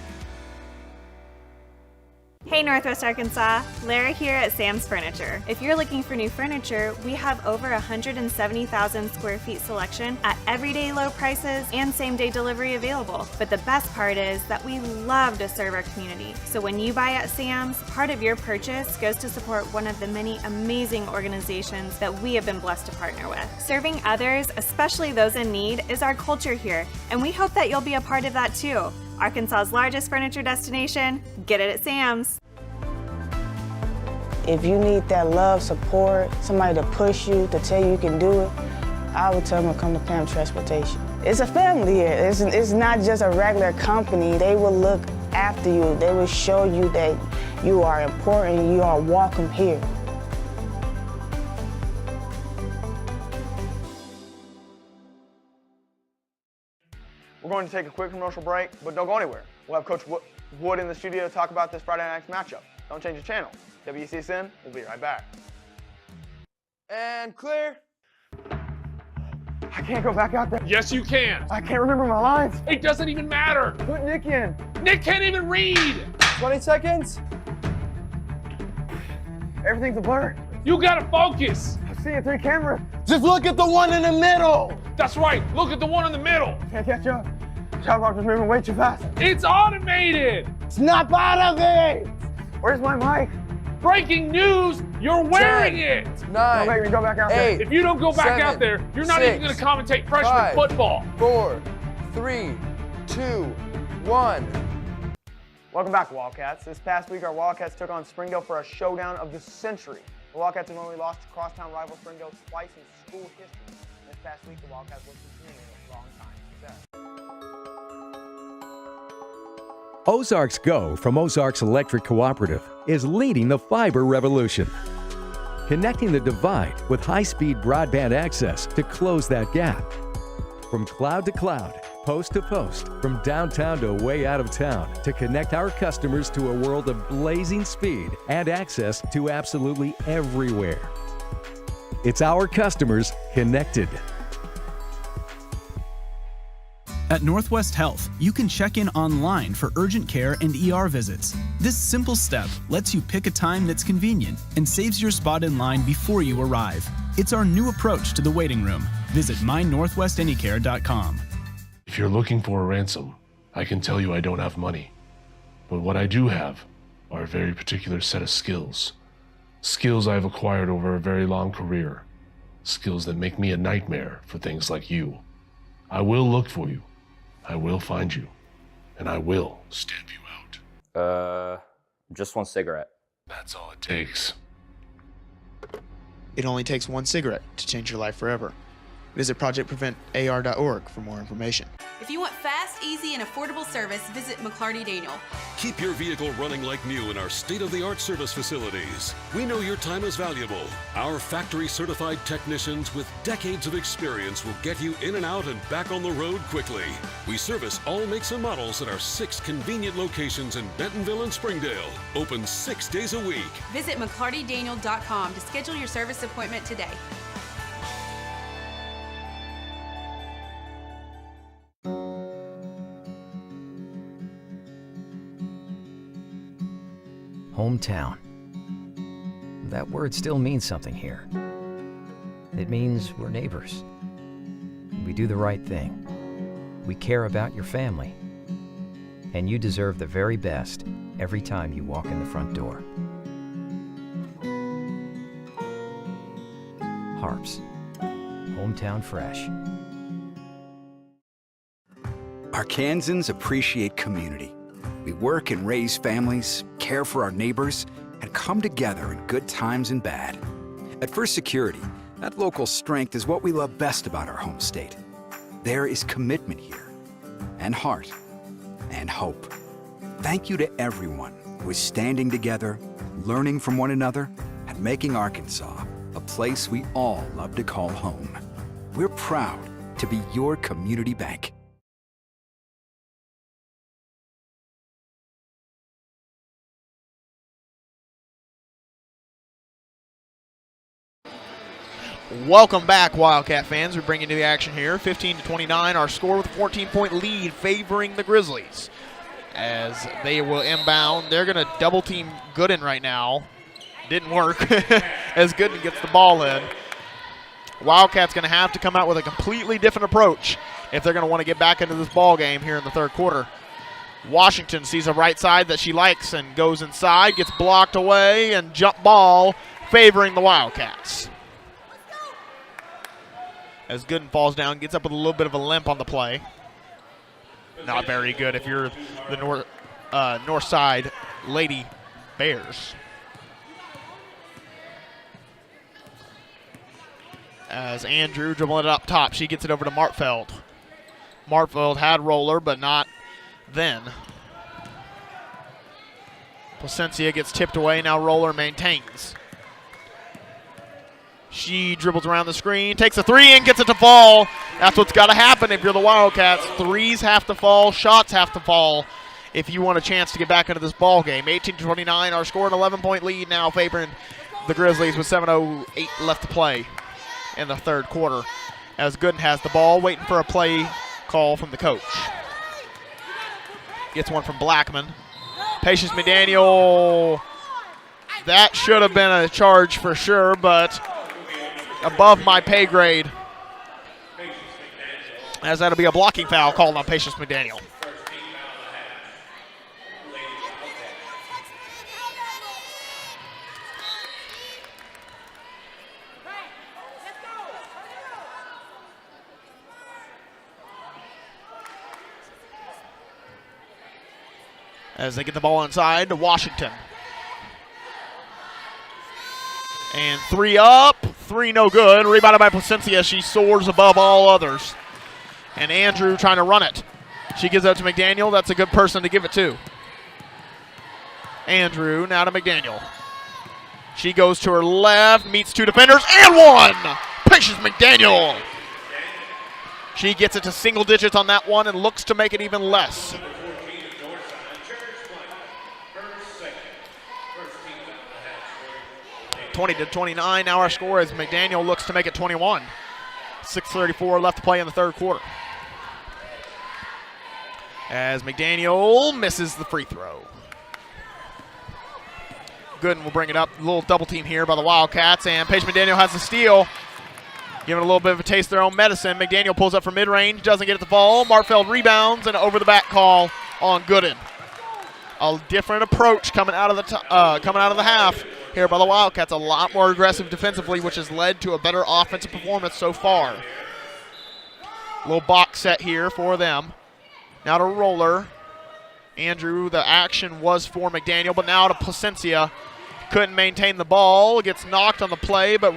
Hey Northwest Arkansas, Lara here at Sam's Furniture. If you're looking for new furniture, we have over 170,000 square feet selection at everyday low prices and same-day delivery available. But the best part is that we love to serve our community. So when you buy at Sam's, part of your purchase goes to support one of the many amazing organizations that we have been blessed to partner with. Serving others, especially those in need, is our culture here, and we hope that you'll be a part of that too. Arkansas's largest furniture destination, get it at Sam's. If you need that love, support, somebody to push you, to tell you can do it, I would tell them to come to Pam Transportation. It's a family here. It's not just a regular company. They will look after you. They will show you that you are important, you are welcome here. We're going to take a quick commercial break, but don't go anywhere. We'll have Coach Wood in the studio to talk about this Friday night's matchup. Don't change the channel. WCSN, we'll be right back. And clear. I can't go back out there. Yes, you can. I can't remember my lines. It doesn't even matter. Put Nick in. Nick can't even read. 20 seconds. Everything's a blur. You gotta focus. I'm seeing 3 cameras. Just look at the one in the middle. That's right. Look at the one in the middle. Can't catch up. Shot clock is moving way too fast. It's automated. Snap out of it. Where's my mic? Breaking news, you're wearing 10, it. 9, don't make me go back out 8, there. if you don't go back 7, out there, you're not 6, even going to commentate freshman 5, football. 4, 3, 2, 1. Welcome back, Wildcats. This past week, our Wildcats took on Springdale for a showdown of the century. The Wildcats have only lost to crosstown rival Springdale twice in school history. This past week, the Wildcats looked continuing a long time success. Ozarks Go from Ozarks Electric Cooperative is leading the fiber revolution, connecting the divide with high-speed broadband access to close that gap. From cloud to cloud, post to post, from downtown to way out of town, to connect our customers to a world of blazing speed and access to absolutely everywhere. It's our customers connected. At Northwest Health, you can check in online for urgent care and ER visits. This simple step lets you pick a time that's convenient and saves your spot in line before you arrive. It's our new approach to the waiting room. Visit mynorthwestanycare.com. If you're looking for a ransom, I can tell you I don't have money. But what I do have are a very particular set of skills. Skills I've acquired over a very long career. Skills that make me a nightmare for things like you. I will look for you. I will find you. And I will stamp you out. Just one cigarette. That's all it takes. It only takes one cigarette to change your life forever. Visit projectpreventar.org for more information. If you want fast, easy, and affordable service, visit McClarty Daniel. Keep your vehicle running like new in our state-of-the-art service facilities. We know your time is valuable. Our factory-certified technicians with decades of experience will get you in and out and back on the road quickly. We service all makes and models at our 6 convenient locations in Bentonville and Springdale. Open 6 days a week. Visit McClartyDaniel.com to schedule your service appointment today. Hometown. That word still means something here. It means we're neighbors. We do the right thing. We care about your family. And you deserve the very best every time you walk in the front door. Harps. Hometown fresh. Arkansans appreciate community. We work and raise families, care for our neighbors, and come together in good times and bad. At First Security, that local strength is what we love best about our home state. There is commitment here, and heart, and hope. Thank you to everyone who is standing together, learning from one another, and making Arkansas a place we all love to call home. We're proud to be your community bank. Welcome back, Wildcat fans. We bring you to the action here. 15-29, our score with a 14-point lead favoring the Grizzlies. As they will inbound, they're going to double team Gooden right now. Didn't work as Gooden gets the ball in. Wildcats going to have to come out with a completely different approach if they're going to want to get back into this ball game here in the third quarter. Washington sees a right side that she likes and goes inside, gets blocked away, and jump ball favoring the Wildcats. As Gooden falls down, gets up with a little bit of a limp on the play. Not very good if you're the Northside Lady Bears. As Andrew dribbling it up top, she gets it over to Martfeld. Martfeld had roller, but not then. Placencia gets tipped away, now roller maintains. She dribbles around the screen, takes a three and gets it to fall. That's what's got to happen if you're the Wildcats. Threes have to fall, shots have to fall if you want a chance to get back into this ball game. 18-29, our score, an 11-point lead now favoring the Grizzlies with 7:08 left to play in the third quarter. As Gooden has the ball, waiting for a play call from the coach. Gets one from Blackman. Patience McDaniel. That should have been a charge for sure, but above my pay grade, as that'll be a blocking foul called on Patience McDaniel. As they get the ball inside to Washington. And three up, three no good. Rebounded by Placencia. She soars above all others. And Andrew trying to run it. She gives it to McDaniel. That's a good person to give it to. Andrew now to McDaniel. She goes to her left, meets two defenders, and one! Patience McDaniel. She gets it to single digits on that one and looks to make it even less. 20-29, now our score as McDaniel looks to make it 21. 6:34 left to play in the third quarter. as McDaniel misses the free throw. Gooden will bring it up. A little double team here by the Wildcats, and Paige McDaniel has the steal. Giving a little bit of a taste of their own medicine. McDaniel pulls up from mid-range, doesn't get it to fall. Martfeld rebounds, and over-the-back call on Gooden. A different approach coming out of the half here by the Wildcats. A lot more aggressive defensively, which has led to a better offensive performance so far. Little box set here for them. Now to Roller. Andrew, the action was for McDaniel, but now to Placencia. Couldn't maintain the ball. Gets knocked on the play, but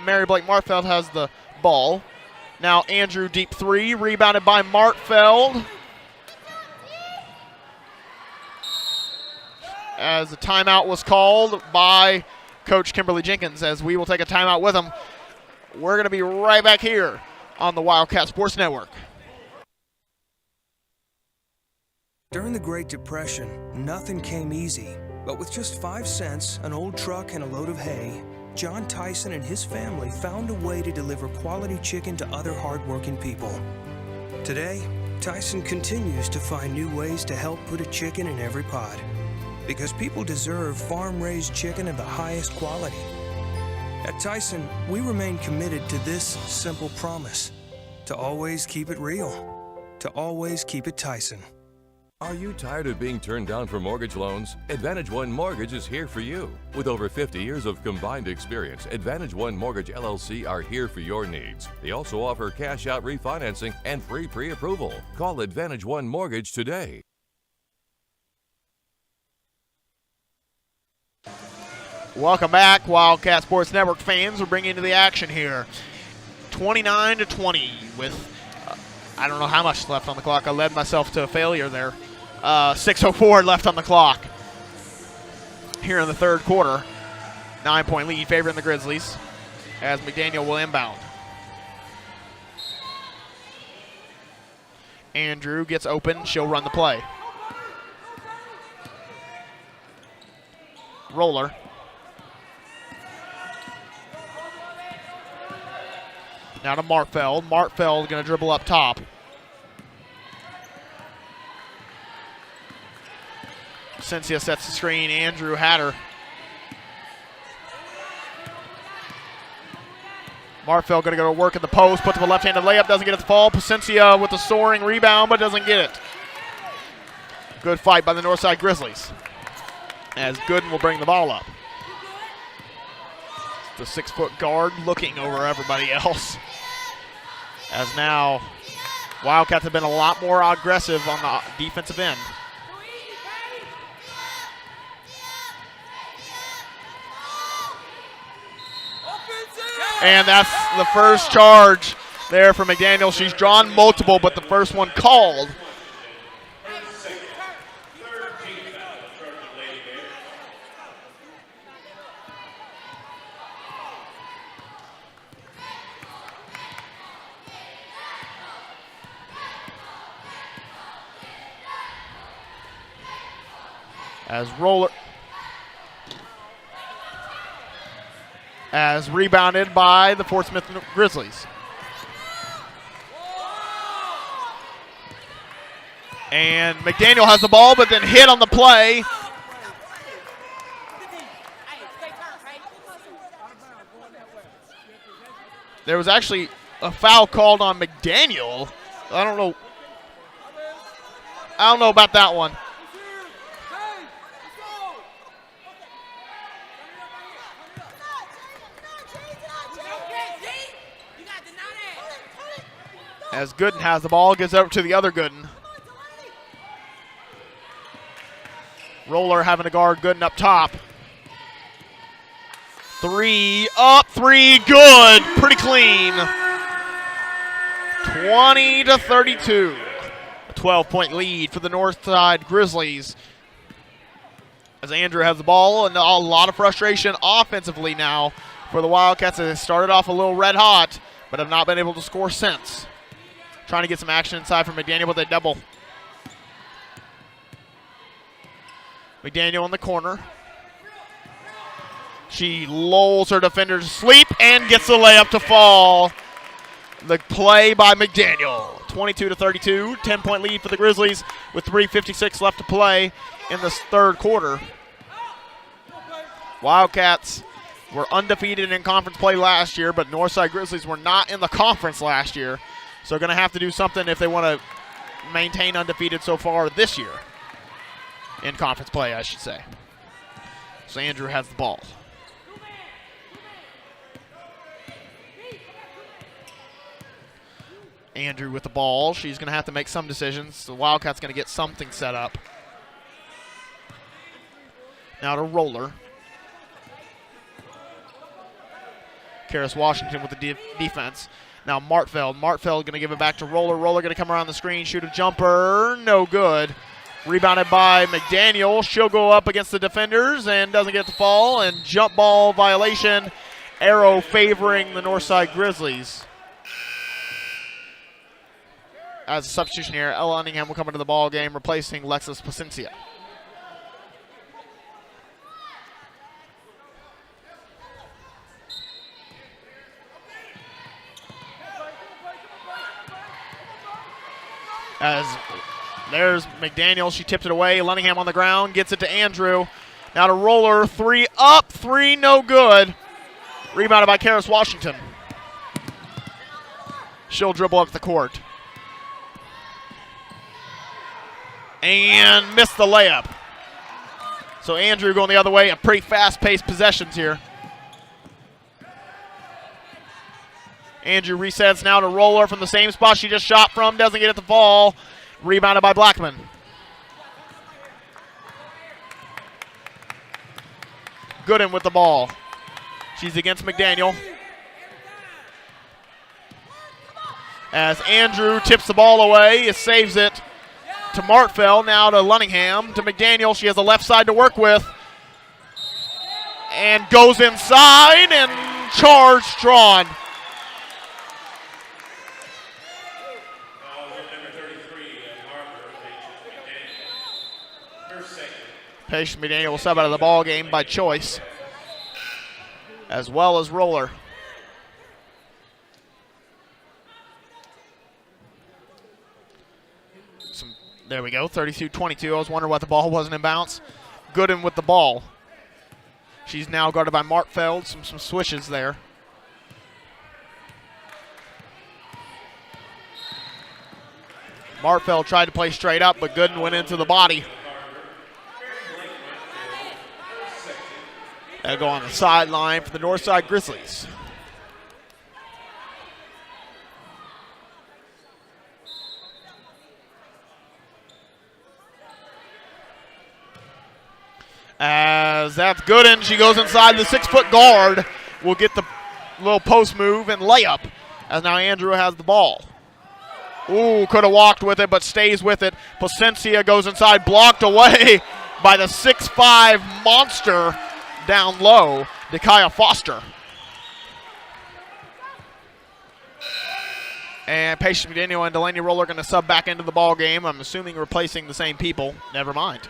Mary Blake Martfeld has the ball. Now Andrew, deep three, rebounded by Martfeld. As a timeout was called by Coach Kimberly Jenkins, as we will take a timeout with him. We're going to be right back here on the Wildcat Sports Network. During the Great Depression, nothing came easy. But with just 5 cents, an old truck, and a load of hay, John Tyson and his family found a way to deliver quality chicken to other hardworking people. Today, Tyson continues to find new ways to help put a chicken in every pot. Because people deserve farm-raised chicken of the highest quality. At Tyson, we remain committed to this simple promise: to always keep it real, to always keep it Tyson. Are you tired of being turned down for mortgage loans? Advantage One Mortgage is here for you. With over 50 years of combined experience, Advantage One Mortgage LLC are here for your needs. They also offer cash-out refinancing and free pre-approval. Call Advantage One Mortgage today. Welcome back, Wildcat Sports Network fans. We're bringing you into the action here. 29-20 with, I don't know how much left on the clock. I led myself to a failure there. 6:04 left on the clock here in the third quarter. 9-point lead favoring the Grizzlies as McDaniel will inbound. Andrew gets open. She'll run the play. Roller. Now to Martfeld. Martfeld going to dribble up top. Cencia sets the screen. Andrew had her. Martfeld going to go to work in the post. Puts up a left-handed layup. Doesn't get it to fall. Placencia with a soaring rebound, but doesn't get it. Good fight by the Northside Grizzlies, as Gooden will bring the ball up. The 6-foot guard looking over everybody else. As now, Wildcats have been a lot more aggressive on the defensive end. And that's the first charge there for McDaniel. She's drawn multiple, but the first one called. As rebounded by the Fort Smith Grizzlies. And McDaniel has the ball, but then hit on the play. There was actually a foul called on McDaniel. I don't know about that one. As Gooden has the ball, gets over to the other Gooden. Roller having to guard Gooden up top. Three, up, three, good, pretty clean. 20-32. A 12-point lead for the Northside Grizzlies. As Andrew has the ball, and a lot of frustration offensively now for the Wildcats. They started off a little red hot, but have not been able to score since. Trying to get some action inside from McDaniel, but they double. McDaniel in the corner. She lulls her defender to sleep and gets the layup to fall. The play by McDaniel 22-32, 10-point lead for the Grizzlies with 3:56 left to play in this third quarter. Wildcats were undefeated in conference play last year, but Northside Grizzlies were not in the conference last year. So going to have to do something if they want to maintain undefeated so far this year. In conference play, I should say. So Andrew has the ball. Andrew with the ball. She's going to have to make some decisions. The Wildcats going to get something set up. Now to Roller. Karis Washington with the defense. Now Martfeld. Martfeld going to give it back to Roller. Roller going to come around the screen, shoot a jumper. No good. Rebounded by McDaniel. She'll go up against the defenders and doesn't get the fall. And jump ball violation. Arrow favoring the Northside Grizzlies. As a substitution here, Ella Cunningham will come into the ball game, replacing Lexus Placencia. As there's McDaniel, she tipped it away. Cunningham on the ground, gets it to Andrew. Now to Roller, 3 up, 3 no good. Rebounded by Karis Washington. She'll dribble up the court. And missed the layup. So Andrew going the other way. A pretty fast-paced possessions here. Andrew resets now to Roller from the same spot she just shot from. Doesn't get it to fall. Rebounded by Blackman. Gooden with the ball. She's against McDaniel. As Andrew tips the ball away, it saves it to Martfeld, now to Cunningham, to McDaniel. She has the left side to work with. And goes inside, and charge drawn. Patience McDaniel will sub out of the ball game by choice, as well as Roller. There we go, 32-22. I was wondering why the ball wasn't in bounds. Gooden with the ball. She's now guarded by Martfeld. Some swishes there. Martfeld tried to play straight up, but Gooden went into the body. That'll go on the sideline for the Northside Grizzlies. As that's Gooden, she goes inside. The 6-foot guard will get the little post move and layup, as now Andrew has the ball. Ooh, could have walked with it, but stays with it. Placencia goes inside, blocked away by the 6'5" monster down low, Dekaya Foster. And Patience McDaniel and Delaney Roller going to sub back into the ball game. I'm assuming replacing the same people. Never mind.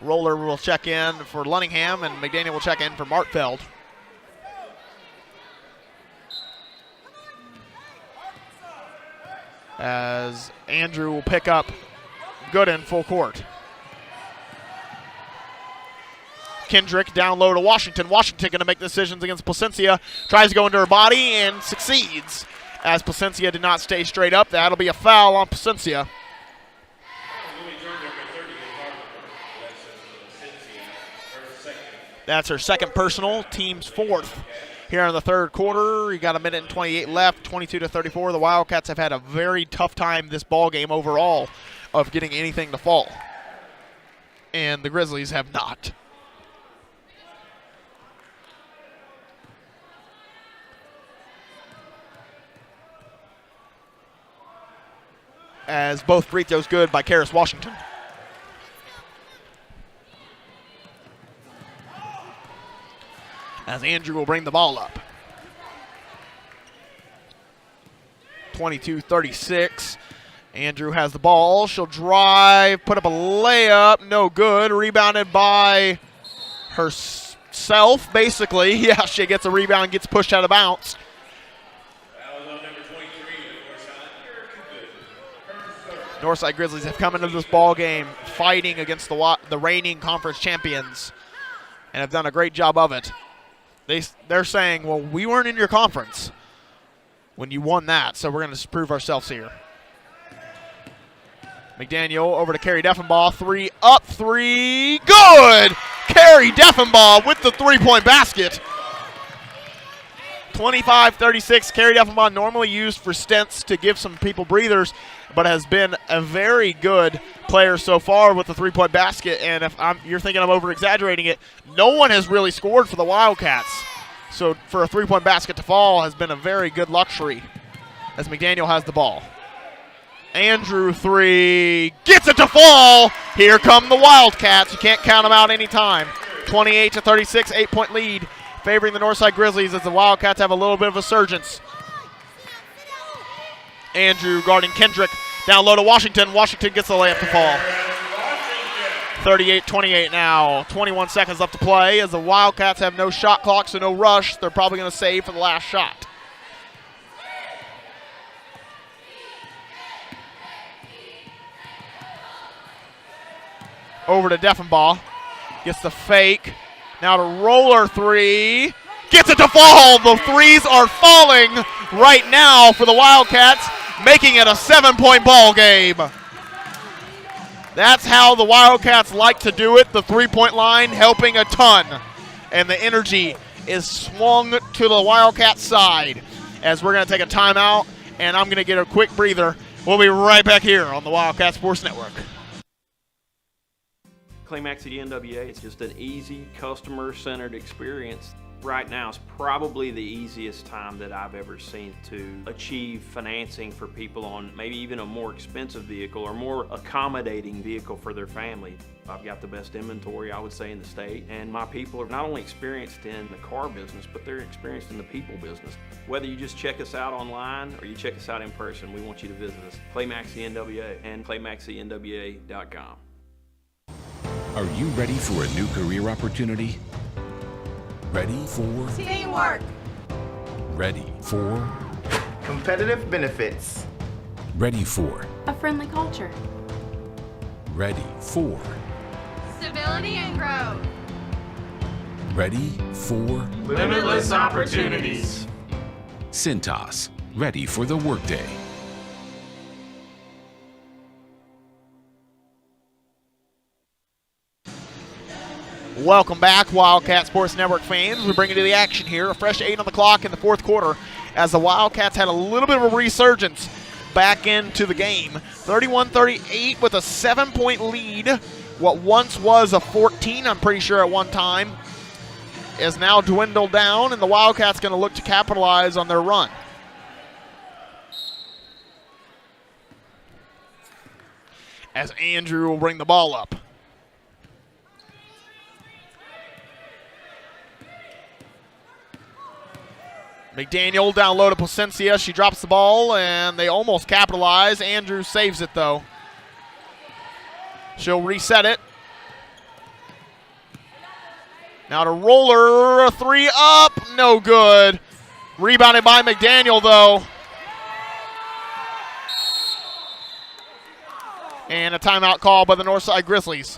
Roller will check in for Cunningham, and McDaniel will check in for Martfeld. As Andrew will pick up Gooden full court. Kendrick down low to Washington. Washington going to make decisions against Placencia. Tries to go into her body and succeeds. As Placencia did not stay straight up, that'll be a foul on Placencia. That's her second personal, team's fourth. Here in the third quarter, you got a minute and 28 left, 22-34. The Wildcats have had a very tough time this ball game overall of getting anything to fall. And the Grizzlies have not. As both free throws good by Karis Washington. As Andrew will bring the ball up. 22-36. Andrew has the ball. She'll drive, put up a layup. No good. Rebounded by herself, basically. Yeah, she gets a rebound, gets pushed out of bounds. Northside Grizzlies have come into this ball game fighting against the reigning conference champions and have done a great job of it. They're saying, well, we weren't in your conference when you won that, so we're going to prove ourselves here. McDaniel over to Kerry Deffenbaugh. 3 up, 3. Good! Kerry Deffenbaugh with the three-point basket. 25-36. Kerry Deffenbaugh normally used for stints to give some people breathers, but has been a very good player so far with the three-point basket. And if you're thinking I'm over-exaggerating it, no one has really scored for the Wildcats. So for a three-point basket to fall has been a very good luxury as McDaniel has the ball. Andrew 3, gets it to fall. Here come the Wildcats. You can't count them out anytime. 28-36, 8-point lead favoring the Northside Grizzlies as the Wildcats have a little bit of a surgence. Andrew guarding Kendrick. Down low to Washington. Washington gets the layup to fall. 38-28 now. 21 seconds left to play as the Wildcats have no shot clock, so no rush. They're probably going to save for the last shot. Over to Deffenbaugh. Gets the fake. Now to Roller 3. Gets it to fall. The threes are falling right now for the Wildcats, making it a 7-point ball game. That's how the Wildcats like to do it. The three-point line helping a ton. And the energy is swung to the Wildcat side as we're going to take a timeout, and I'm going to get a quick breather. We'll be right back here on the Wildcat Sports Network. Climax at the NWA, it's just an easy, customer-centered experience. Right now is probably the easiest time that I've ever seen to achieve financing for people on maybe even a more expensive vehicle or more accommodating vehicle for their family. I've got the best inventory, I would say, in the state, and my people are not only experienced in the car business, but they're experienced in the people business. Whether you just check us out online or you check us out in person, we want you to visit us. Climax the NWA and climaxthenwa.com. Are you ready for a new career opportunity? Ready for teamwork? Ready for competitive benefits? Ready for A friendly culture? Ready for Stability and growth? Ready for limitless opportunities? Cintas, ready for the workday. Welcome back, Wildcat Sports Network fans. We bring you to the action here. A fresh 8 on the clock in the fourth quarter as the Wildcats had a little bit of a resurgence back into the game. 31-38 with a 7-point lead. What once was a 14, I'm pretty sure at one time, is now dwindled down, and the Wildcats going to look to capitalize on their run. As Andrew will bring the ball up. McDaniel down low to Placencia. She drops the ball, and they almost capitalize. Andrew saves it, though. She'll reset it. Now to Roller. A 3 up. No good. Rebounded by McDaniel, though. And a timeout call by the Northside Grizzlies,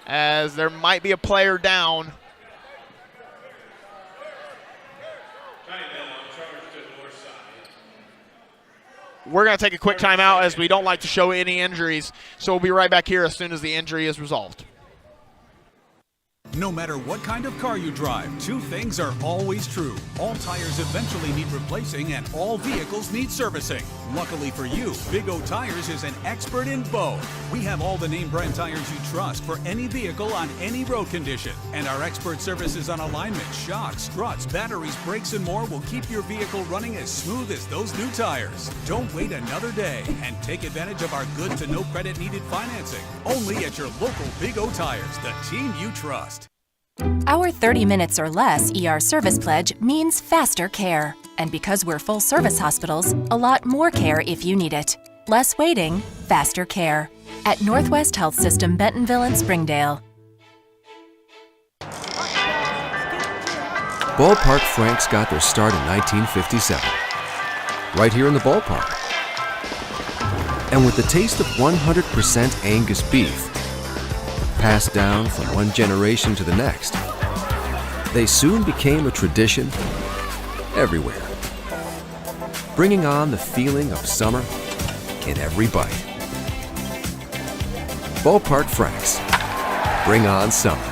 as there might be a player down. We're going to take a quick timeout as we don't like to show any injuries, so we'll be right back here as soon as the injury is resolved. No matter what kind of car you drive, two things are always true. All tires eventually need replacing and all vehicles need servicing. Luckily for you, Big O Tires is an expert in both. We have all the name brand tires you trust for any vehicle on any road condition. And our expert services on alignment, shocks, struts, batteries, brakes, and more will keep your vehicle running as smooth as those new tires. Don't wait another day and take advantage of our good to no credit needed financing. Only at your local Big O Tires, the team you trust. Our 30 minutes or less ER service pledge means faster care. And because we're full service hospitals, a lot more care if you need it. Less waiting, faster care. At Northwest Health System, Bentonville and Springdale. Ballpark Franks got their start in 1957. Right here in the ballpark. And with the taste of 100% Angus beef, passed down from one generation to the next, they soon became a tradition everywhere, bringing on the feeling of summer in every bite. Ballpark Franks, bring on summer.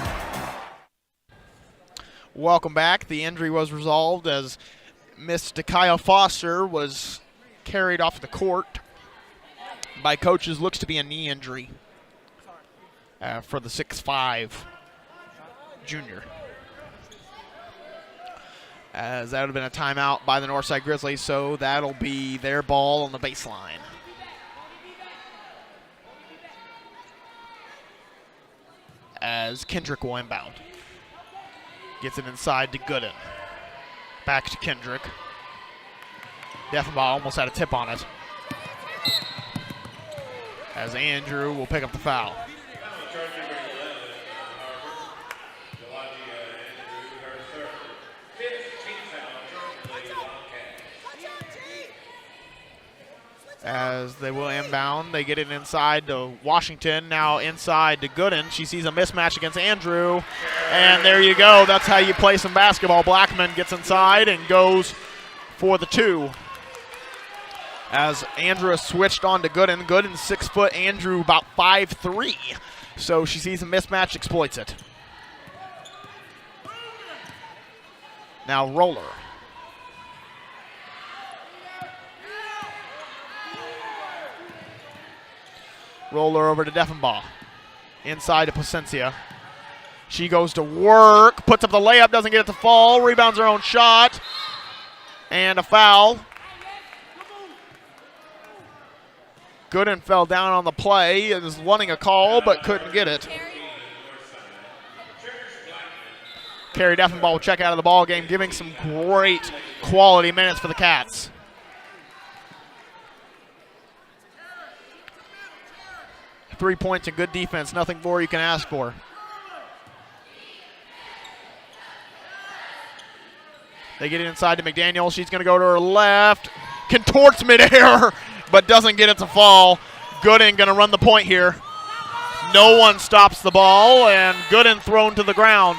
Welcome back. The injury was resolved as Miss Dakaya Foster was carried off the court by coaches. Looks to be a knee injury for the 6'5" junior. As that would have been a timeout by the Northside Grizzlies, so that'll be their ball on the baseline. As Kendrick will inbound. Gets it inside to Gooden. Back to Kendrick. Deffenbaugh almost had a tip on it. As Andrew will pick up the foul. As they will inbound, they get it inside to Washington, now inside to Gooden. She sees a mismatch against Andrew, and there you go. That's how you play some basketball. Blackman gets inside and goes for the 2. As Andrew has switched on to Gooden. Gooden's 6 foot, Andrew about 5'3". So she sees a mismatch, exploits it. Now Roller. Roller over to Deffenbaugh. Inside to Placencia. She goes to work, puts up the layup, doesn't get it to fall, rebounds her own shot, and a foul. Gooden fell down on the play and is wanting a call, but couldn't get it. Carrie Deffenbaugh will check out of the ball game, giving some great quality minutes for the Cats. Three points and good defense, nothing more you can ask for. They get it inside to McDaniel. She's going to go to her left, contorts midair, but doesn't get it to fall. Gooden going to run the point here. No one stops the ball, and Gooden thrown to the ground.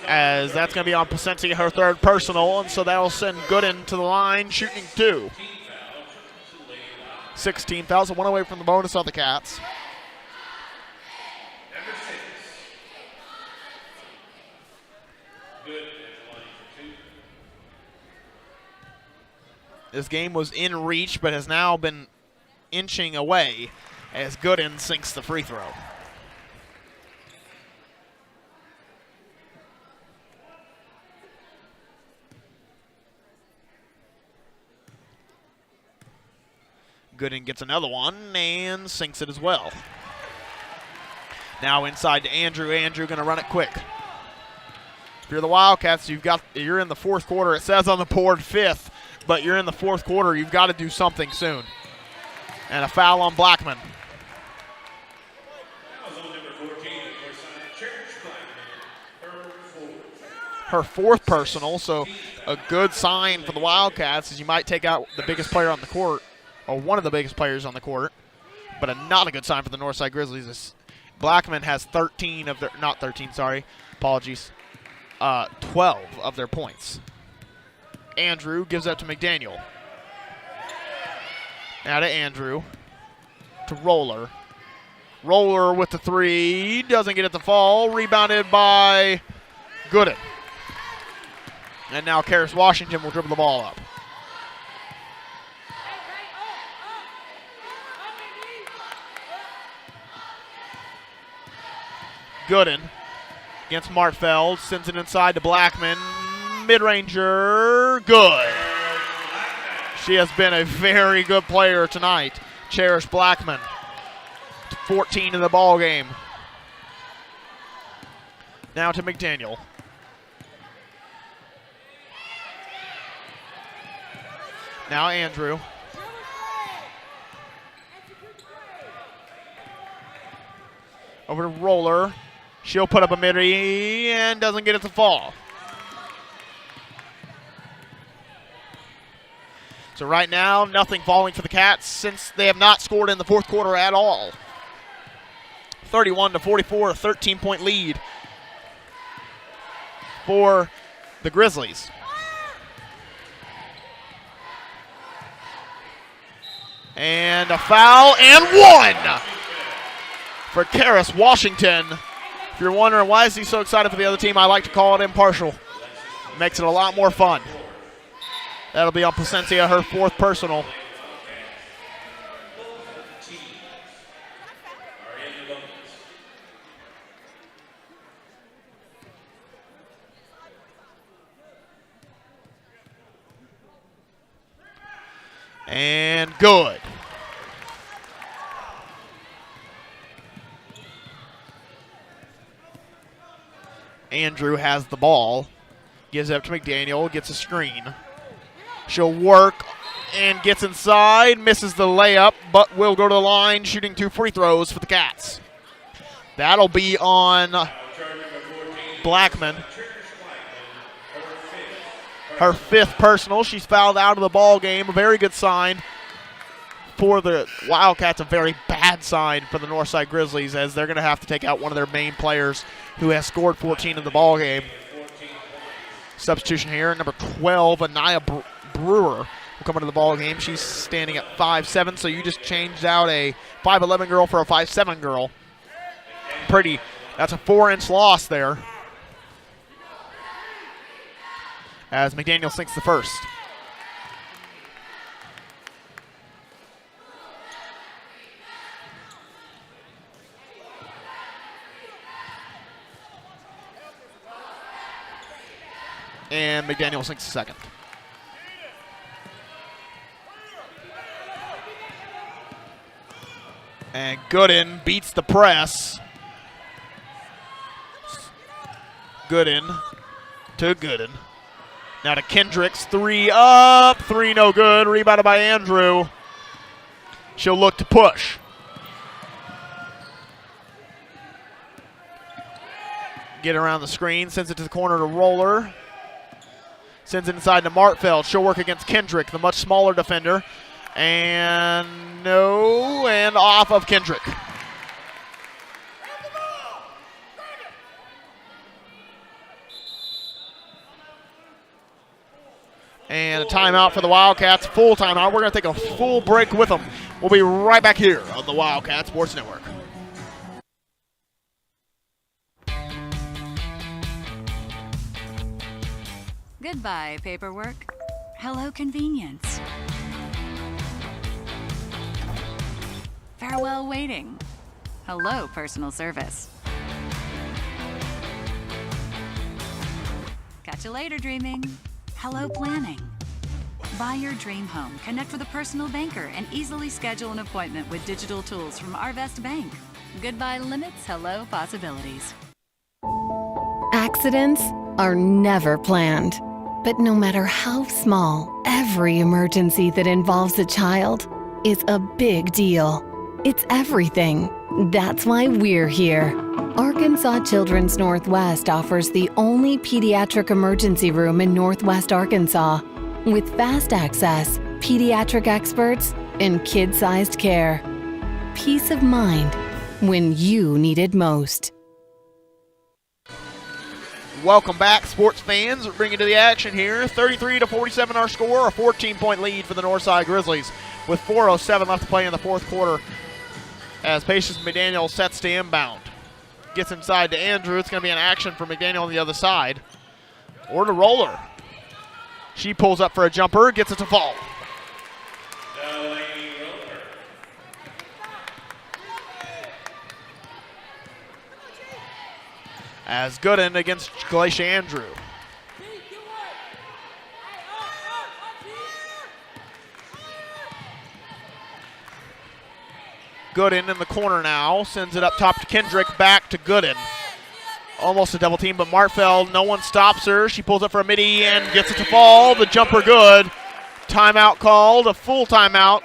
As that's going to be on Placencia, her 3rd personal, and so that will send Gooden to the line, shooting 2. 16 fouls, 1 away from the bonus on the Cats. This game was in reach, but has now been inching away as Gooden sinks the free throw. Gooden gets another one and sinks it as well. Now inside to Andrew. Andrew going to run it quick. If you're the Wildcats, you're in the 4th quarter. It says on the board 5th, but you're in the 4th quarter. You've got to do something soon. And a foul on Blackman. Her 4th personal, so a good sign for the Wildcats is you might take out the biggest player on the court, or one of the biggest players on the court, but not a good sign for the Northside Grizzlies. Blackman has 12 of their points. Andrew gives up to McDaniel. Now to Andrew, to Roller. Roller with the 3, doesn't get it to fall, rebounded by Gooden. And now Karis Washington will dribble the ball up. Gooden against Martfeld, sends it inside to Blackman. Mid-ranger, good. She has been a very good player tonight. Cherish Blackman, 14 in the ball game. Now to McDaniel. Now Andrew. Over to Roller. She'll put up a mid-range and doesn't get it to fall. So right now, nothing falling for the Cats since they have not scored in the fourth quarter at all. 31-44, a 13-point lead for the Grizzlies. And a foul and one for Karis Washington. If you're wondering why is he so excited for the other team, I like to call it impartial. Makes it a lot more fun. That'll be on Placencia, her fourth personal. And good. Andrew has the ball. Gives it up to McDaniel, gets a screen. She'll work and gets inside, misses the layup, but will go to the line, shooting 2 free throws for the Cats. That'll be on Blackman. Her 5th personal. She's fouled out of the ball game. A very good sign for the Wildcats, a very bad sign for the Northside Grizzlies, as they're going to have to take out one of their main players who has scored 14 in the ball game. Substitution here, number 12, Anaya Brewer will come into the ball game. She's standing at 5'7", so you just changed out a 5'11" girl for a 5'7" girl. Pretty. That's a 4-inch loss there, as McDaniel sinks the first. And McDaniel sinks the second. And Gooden beats the press. Gooden to Gooden. Now to Kendricks, 3 up, 3 no good, rebounded by Andrew. She'll look to push. Get around the screen, sends it to the corner to Roller. Sends it inside to Martfeld. She'll work against Kendrick, the much smaller defender. And no, and off of Kendrick. And a timeout for the Wildcats, full timeout. We're going to take a full break with them. We'll be right back here on the Wildcat Sports Network. Goodbye, paperwork. Hello, convenience. Farewell, waiting. Hello, personal service. Catch you later, dreaming. Hello, planning. Buy your dream home, connect with a personal banker, and easily schedule an appointment with digital tools from Arvest Bank. Goodbye limits, hello possibilities. Accidents are never planned. But no matter how small, every emergency that involves a child is a big deal. It's everything. That's why we're here. Arkansas Children's Northwest offers the only pediatric emergency room in Northwest Arkansas, with fast access, pediatric experts, and kid-sized care. Peace of mind when you need it most. Welcome back, sports fans. We're bringing to the action here. 33-47 our score, a 14-point lead for the Northside Grizzlies with 4:07 left to play in the fourth quarter as Patience McDaniel sets to inbound. Gets inside to Andrew. It's going to be an action for McDaniel on the other side. Or to Roller. She pulls up for a jumper, gets it to fall. As Gooden against Glacier Andrew. Gooden in the corner now, sends it up top to Kendrick, back to Gooden. Almost a double team, but Martfeld, no one stops her. She pulls up for a midi and gets it to fall. The jumper good. Timeout called, a full timeout.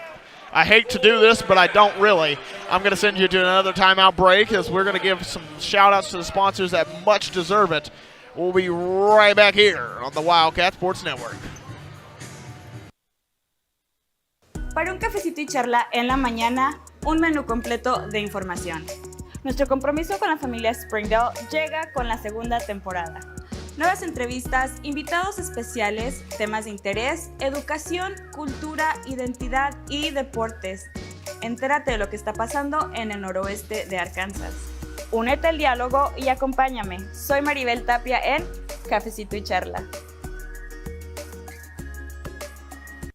I hate to do this, but I don't really. I'm going to send you to another timeout break as we're going to give some shout-outs to the sponsors that much deserve it. We'll be right back here on the Wildcat Sports Network. Para un cafecito y charla en la mañana, un menú completo de información. Nuestro compromiso con la familia Springdale llega con la segunda temporada. Nuevas entrevistas, invitados especiales, temas de interés, educación, cultura, identidad y deportes. Entérate de lo que está pasando en el noroeste de Arkansas. Únete al diálogo y acompáñame. Soy Maribel Tapia en Cafecito y Charla.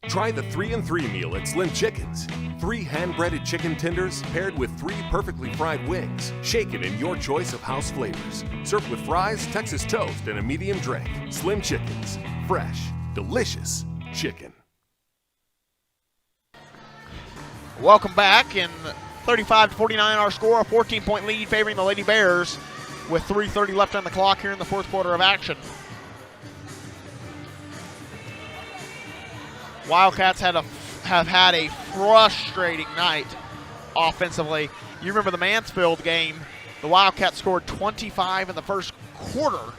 Try the 3-and-3 meal at Slim Chickens. 3 hand-breaded chicken tenders paired with 3 perfectly fried wings, shaken in your choice of house flavors. Served with fries, Texas toast, and a medium drink. Slim Chickens. Fresh, delicious chicken. Welcome back. In 35-49 our score, a 14-point lead favoring the Lady Bears with 3:30 left on the clock here in the fourth quarter of action. Wildcats have had a frustrating night offensively. You remember the Mansfield game, the Wildcats scored 25 in the first quarter.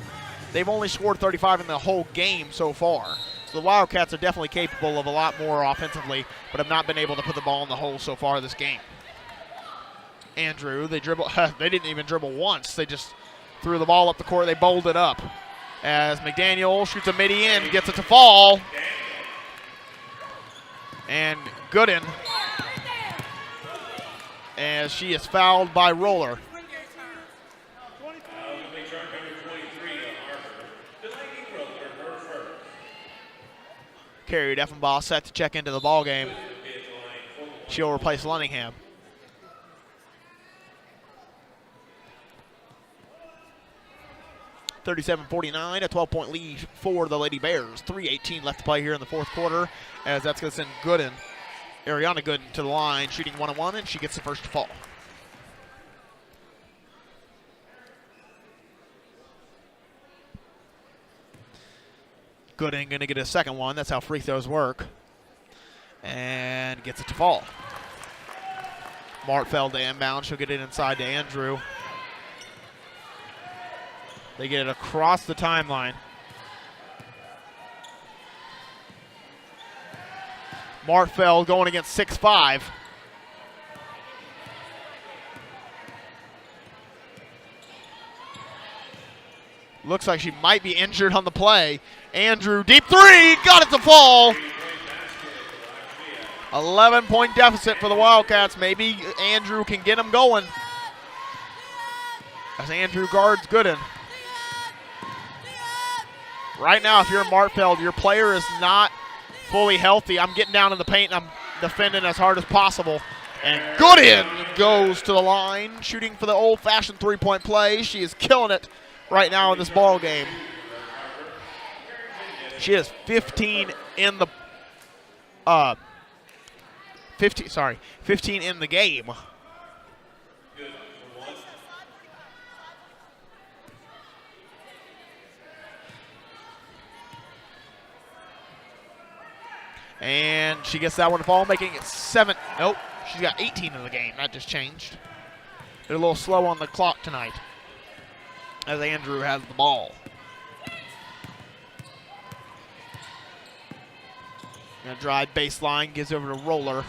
They've only scored 35 in the whole game so far. So the Wildcats are definitely capable of a lot more offensively, but have not been able to put the ball in the hole so far this game. Andrew, they didn't even dribble once. They just threw the ball up the court. They bowled it up. As McDaniel shoots a midi-in, gets it to fall. And Gooden, as she is fouled by Roller. Carrie Deffenbaugh set to check into the ball game. She'll replace Lunningham. (37-49), a 12-point lead for the Lady Bears. 3:18 left to play here in the fourth quarter, as that's going to send Gooden, Ariana Gooden, to the line, shooting 1-1, and she gets the first to fall. Gooden going to get a second one. That's how free throws work. And gets it to fall. Martfeld to inbound. She'll get it inside to Andrew. They get it across the timeline. Martfeld going against 6'5". Looks like she might be injured on the play. Andrew, deep three, got it to fall. 11-point deficit for the Wildcats. Maybe Andrew can get them going. As Andrew guards Gooden. Right now, if you're Martfeld, your player is not fully healthy. I'm getting down in the paint and I'm defending as hard as possible. And Gooden goes to the line, shooting for the old-fashioned three-point play. She is killing it right now in this ball game. She has 15 in the 15 in the game. And she gets that one to fall, making it 7. Nope, she's got 18 in the game. That just changed. They're a little slow on the clock tonight as Andrew has the ball. Gonna drive baseline, gives over to Roller.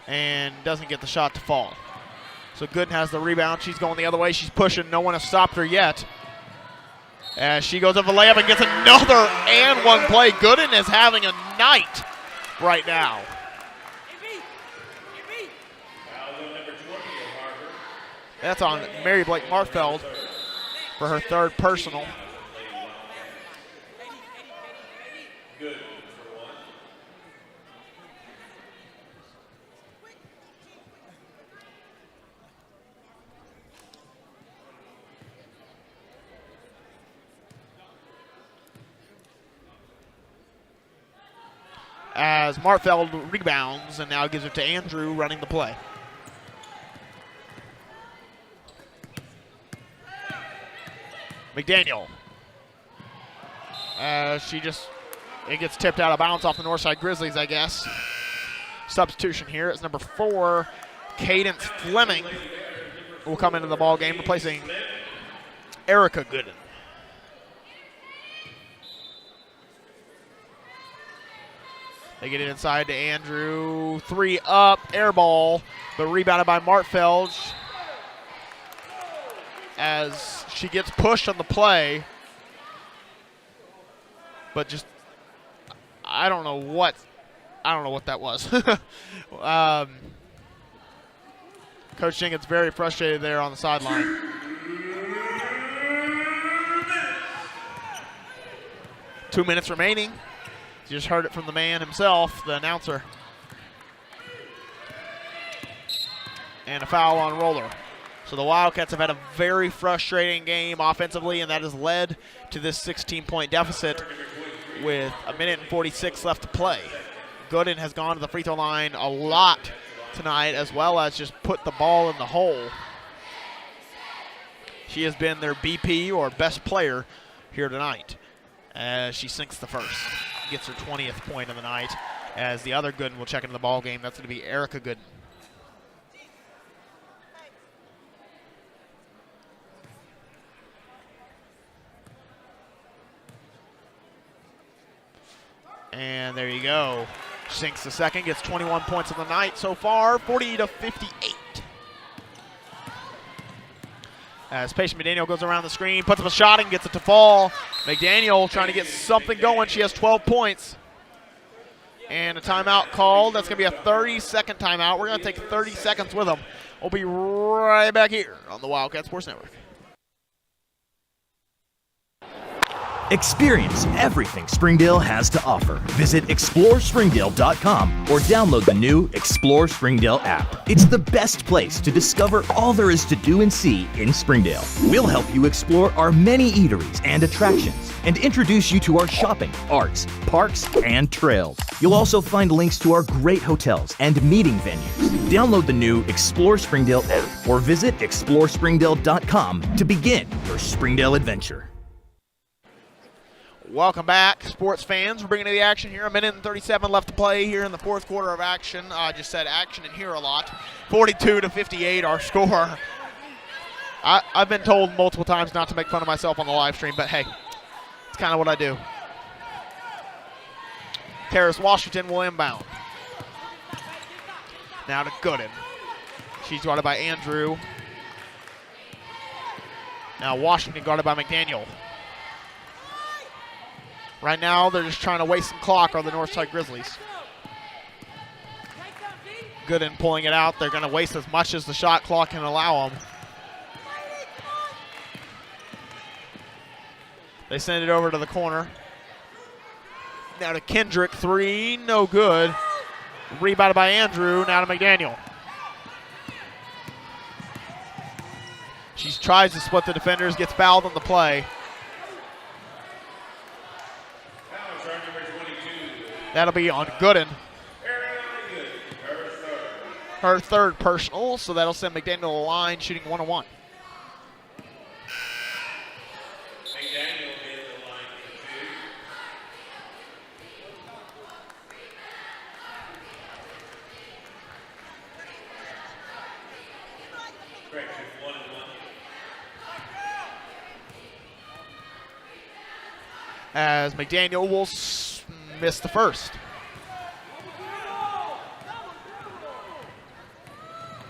And doesn't get the shot to fall. So Gooden has the rebound. She's going the other way. She's pushing. No one has stopped her yet. As she goes up the layup and gets another and one play. Gooden is having a night right now. That's on Mary Blake Martfeld for her third personal. As Martfeld rebounds and now gives it to Andrew running the play. McDaniel. It gets tipped out of bounds off the Northside Grizzlies, I guess. Substitution here. It's number 4, Cadence Fleming, will come into the ball game, replacing Erica Gooden. They get it inside to Andrew. 3 up, air ball, but rebounded by Martfeld as she gets pushed on the play. But just, I don't know what that was. Coach Jenkins very frustrated there on the sideline. Two minutes remaining. You just heard it from the man himself, the announcer. And a foul on Roller. So the Wildcats have had a very frustrating game offensively, and that has led to this 16-point deficit with 1:46 left to play. Gooden has gone to the free throw line a lot tonight, as well as just put the ball in the hole. She has been their BP, or best player, here tonight, as she sinks the first. Gets her 20th point of the night, as the other Gooden will check into the ball game. That's going to be Erica Gooden. And there you go. Sinks the second, gets 21 points of the night so far, 40-58. As Patient McDaniel goes around the screen, puts up a shot and gets it to fall. McDaniel trying to get something going. She has 12 points. And a timeout called. That's going to be a 30-second timeout. We're going to take 30 seconds with them. We'll be right back here on the Wildcat Sports Network. Experience everything Springdale has to offer. Visit ExploreSpringdale.com or download the new Explore Springdale app. It's the best place to discover all there is to do and see in Springdale. We'll help you explore our many eateries and attractions and introduce you to our shopping, arts, parks, and trails. You'll also find links to our great hotels and meeting venues. Download the new Explore Springdale app or visit ExploreSpringdale.com to begin your Springdale adventure. Welcome back, sports fans. We're bringing you the action here. 1:37 left to play here in the fourth quarter of action. I just said action and here a lot. 42-58 our score. I've been told multiple times not to make fun of myself on the live stream, but hey, it's kind of what I do. Karis Washington will inbound. Now to Gooden. She's guarded by Andrew. Now Washington guarded by McDaniel. Right now, they're just trying to waste some clock on the Northside Grizzlies. Gooden pulling it out. They're going to waste as much as the shot clock can allow them. They send it over to the corner. Now to Kendrick, 3, no good. Rebounded by Andrew, now to McDaniel. She tries to split the defenders, gets fouled on the play. That'll be on Gooden. Her third personal, so that'll send McDaniel to the line shooting 1-on-1. As McDaniel will miss the first.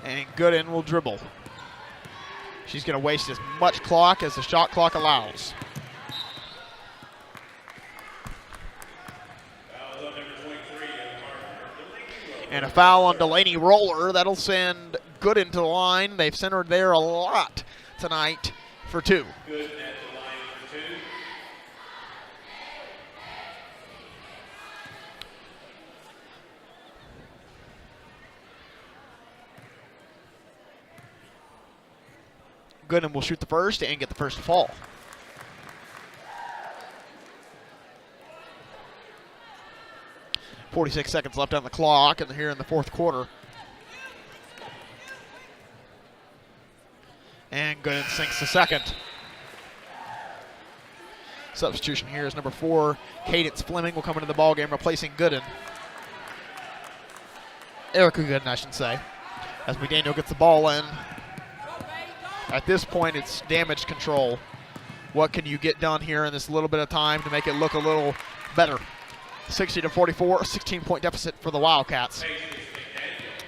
And Gooden will dribble. She's going to waste as much clock as the shot clock allows. And a foul on Delaney Roller. That'll send Gooden to the line. They've sent her there a lot tonight for 2. Gooden will shoot the first and get the first to fall. .46 seconds left on the clock and here in the fourth quarter. And Gooden sinks the second. Substitution here is number 4, Cadence Fleming will come into the ballgame, replacing Gooden. Erica Gooden, I should say. As McDaniel gets the ball in. At this point, it's damage control. What can you get done here in this little bit of time to make it look a little better? 60-44, a 16-point deficit for the Wildcats.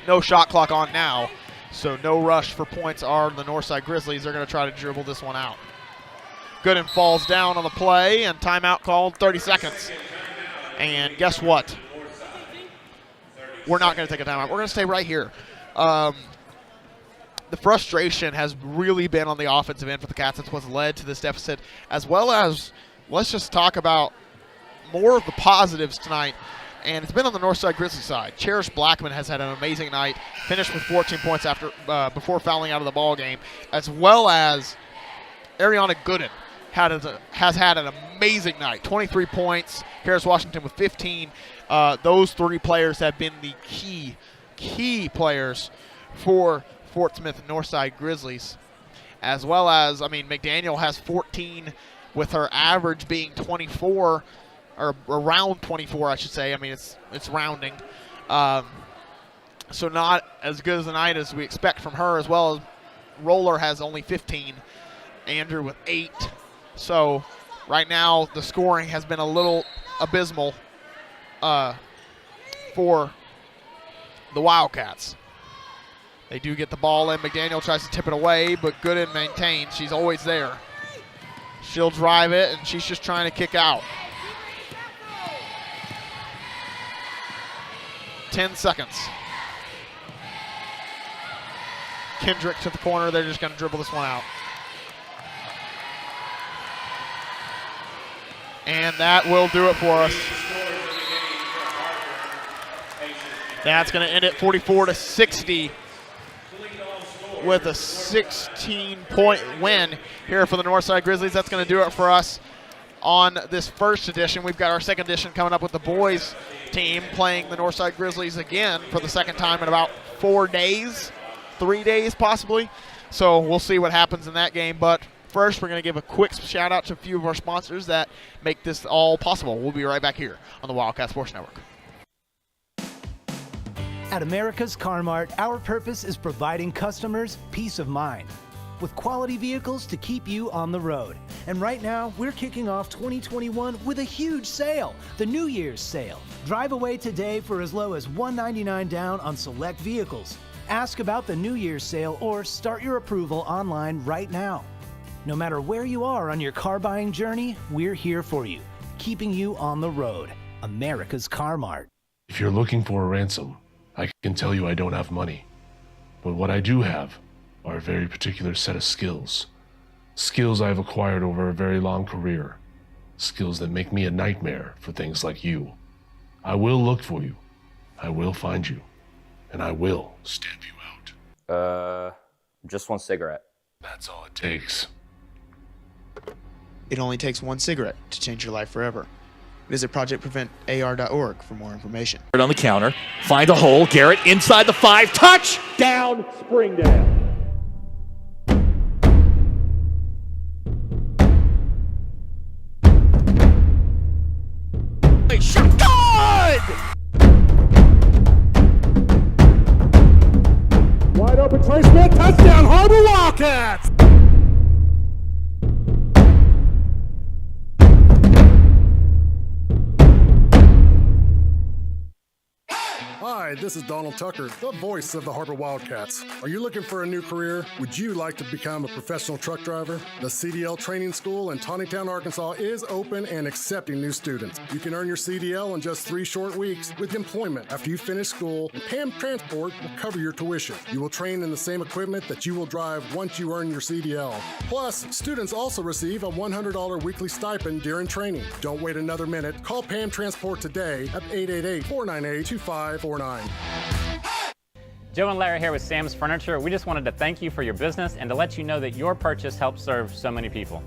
No shot clock on now, so no rush for points are the Northside Grizzlies. They're going to try to dribble this one out. Gooden falls down on the play, and timeout called, 30 seconds. And guess what? We're not going to take a timeout. We're going to stay right here. The frustration has really been on the offensive end for the Cats. That's what's led to this deficit, as well as let's just talk about more of the positives tonight. And it's been on the Northside Grizzlies side. Cherish Blackman has had an amazing night, finished with 14 points after before fouling out of the ball game, as well as Ariana Gooden has had an amazing night, 23 points. Harris Washington with 15. Those three players have been the key players for Fort Smith and Northside Grizzlies, as well as, McDaniel has 14 with her average being 24, or around 24, I should say. It's rounding. So not as good as a night as we expect from her, as well as Roller has only 15, Andrew with 8. So right now the scoring has been a little abysmal for the Wildcats. They do get the ball in. McDaniel tries to tip it away, but Gooden maintains. She's always there. She'll drive it, and she's just trying to kick out. 10 seconds. Kendrick to the corner. They're just going to dribble this one out. And that will do it for us. That's going to end it 44-60 with a 16-point win here for the Northside Grizzlies. That's going to do it for us on this first edition. We've got our second edition coming up with the boys team playing the Northside Grizzlies again for the second time in about 4 days, 3 days possibly. So we'll see what happens in that game. But first, we're going to give a quick shout out to a few of our sponsors that make this all possible. We'll be right back here on the Wildcat Sports Network. At America's Car Mart, our purpose is providing customers peace of mind with quality vehicles to keep you on the road. And right now, we're kicking off 2021 with a huge sale, the New Year's sale. Drive away today for as low as $199 down on select vehicles. Ask about the New Year's sale or start your approval online right now. No matter where you are on your car buying journey, we're here for you, keeping you on the road. America's Car Mart. If you're looking for a ransom, I can tell you I don't have money. But what I do have are a very particular set of skills. Skills I've acquired over a very long career. Skills that make me a nightmare for things like you. I will look for you. I will find you. And I will stamp you out. Just one cigarette. That's all it takes. It only takes one cigarette to change your life forever. Visit projectpreventar.org for more information. On the counter, find a hole, Garrett inside the 5, touchdown Springdale. Shot, good! Wide open Trey Smith, touchdown Har-Ber Wildcats! Hi, this is Donald Tucker, the voice of the Har-Ber Wildcats. Are you looking for a new career? Would you like to become a professional truck driver? The CDL Training School in Taneytown, Arkansas is open and accepting new students. You can earn your CDL in just 3 short weeks with employment after you finish school, and PAM Transport will cover your tuition. You will train in the same equipment that you will drive once you earn your CDL. Plus, students also receive a $100 weekly stipend during training. Don't wait another minute. Call PAM Transport today at 888-498-2549. Joe and Larry here with Sam's Furniture. We just wanted to thank you for your business and to let you know that your purchase helps serve so many people.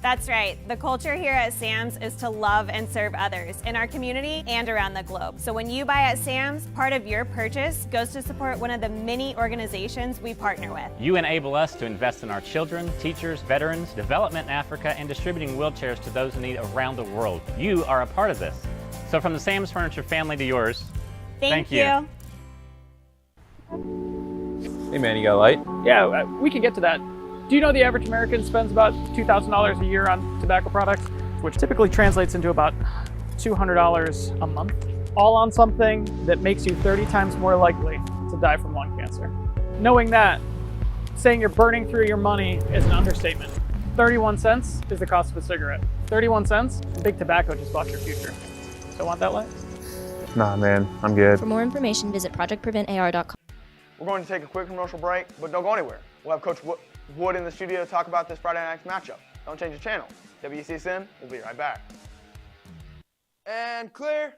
That's right. The culture here at Sam's is to love and serve others in our community and around the globe. So when you buy at Sam's, part of your purchase goes to support one of the many organizations we partner with. You enable us to invest in our children, teachers, veterans, development in Africa, and distributing wheelchairs to those in need around the world. You are a part of this. So from the Sam's Furniture family to yours, thank you. Hey man, you got a light? Yeah, we can get to that. Do you know the average American spends about $2,000 a year on tobacco products, which typically translates into about $200 a month, all on something that makes you 30 times more likely to die from lung cancer. Knowing that, saying you're burning through your money is an understatement. 31 cents is the cost of a cigarette. 31 cents, big tobacco just bought your future. So want that light? Nah, man, I'm good. For more information, visit projectpreventar.com. We're going to take a quick commercial break, but don't go anywhere. We'll have Coach Wood in the studio to talk about this Friday night's matchup. Don't change the channel. WCSN, we'll be right back. And clear.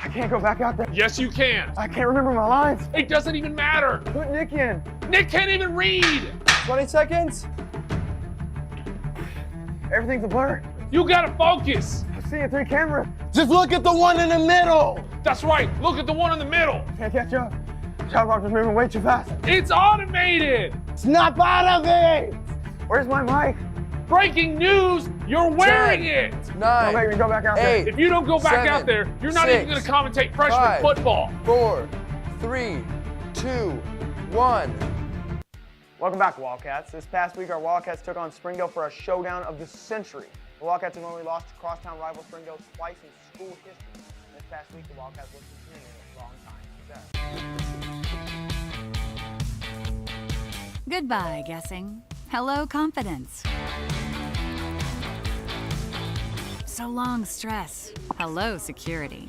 I can't go back out there. Yes, you can. I can't remember my lines. It doesn't even matter. Put Nick in. Nick can't even read. 20 seconds. Everything's a blur. You gotta focus. I'm seeing 3 cameras. Just look at the one in the middle. That's right. Look at the one in the middle. Can't catch up. Shot rock is moving way too fast. It's automated. Snap out of it. Where's my mic? Breaking news, you're wearing 10, it. 9, don't make me go back out there. If you don't go back 7, out there, you're not 6, even going to commentate freshman 5, football. 4, 3, 2, 1. Welcome back, Wildcats. This past week, our Wildcats took on Springdale for a showdown of the century. The Wildcats have only lost to crosstown rival Springdale twice in school history. This past week, the Wildcats looked to continue a long time success. Goodbye, guessing. Hello, confidence. So long, stress. Hello, security.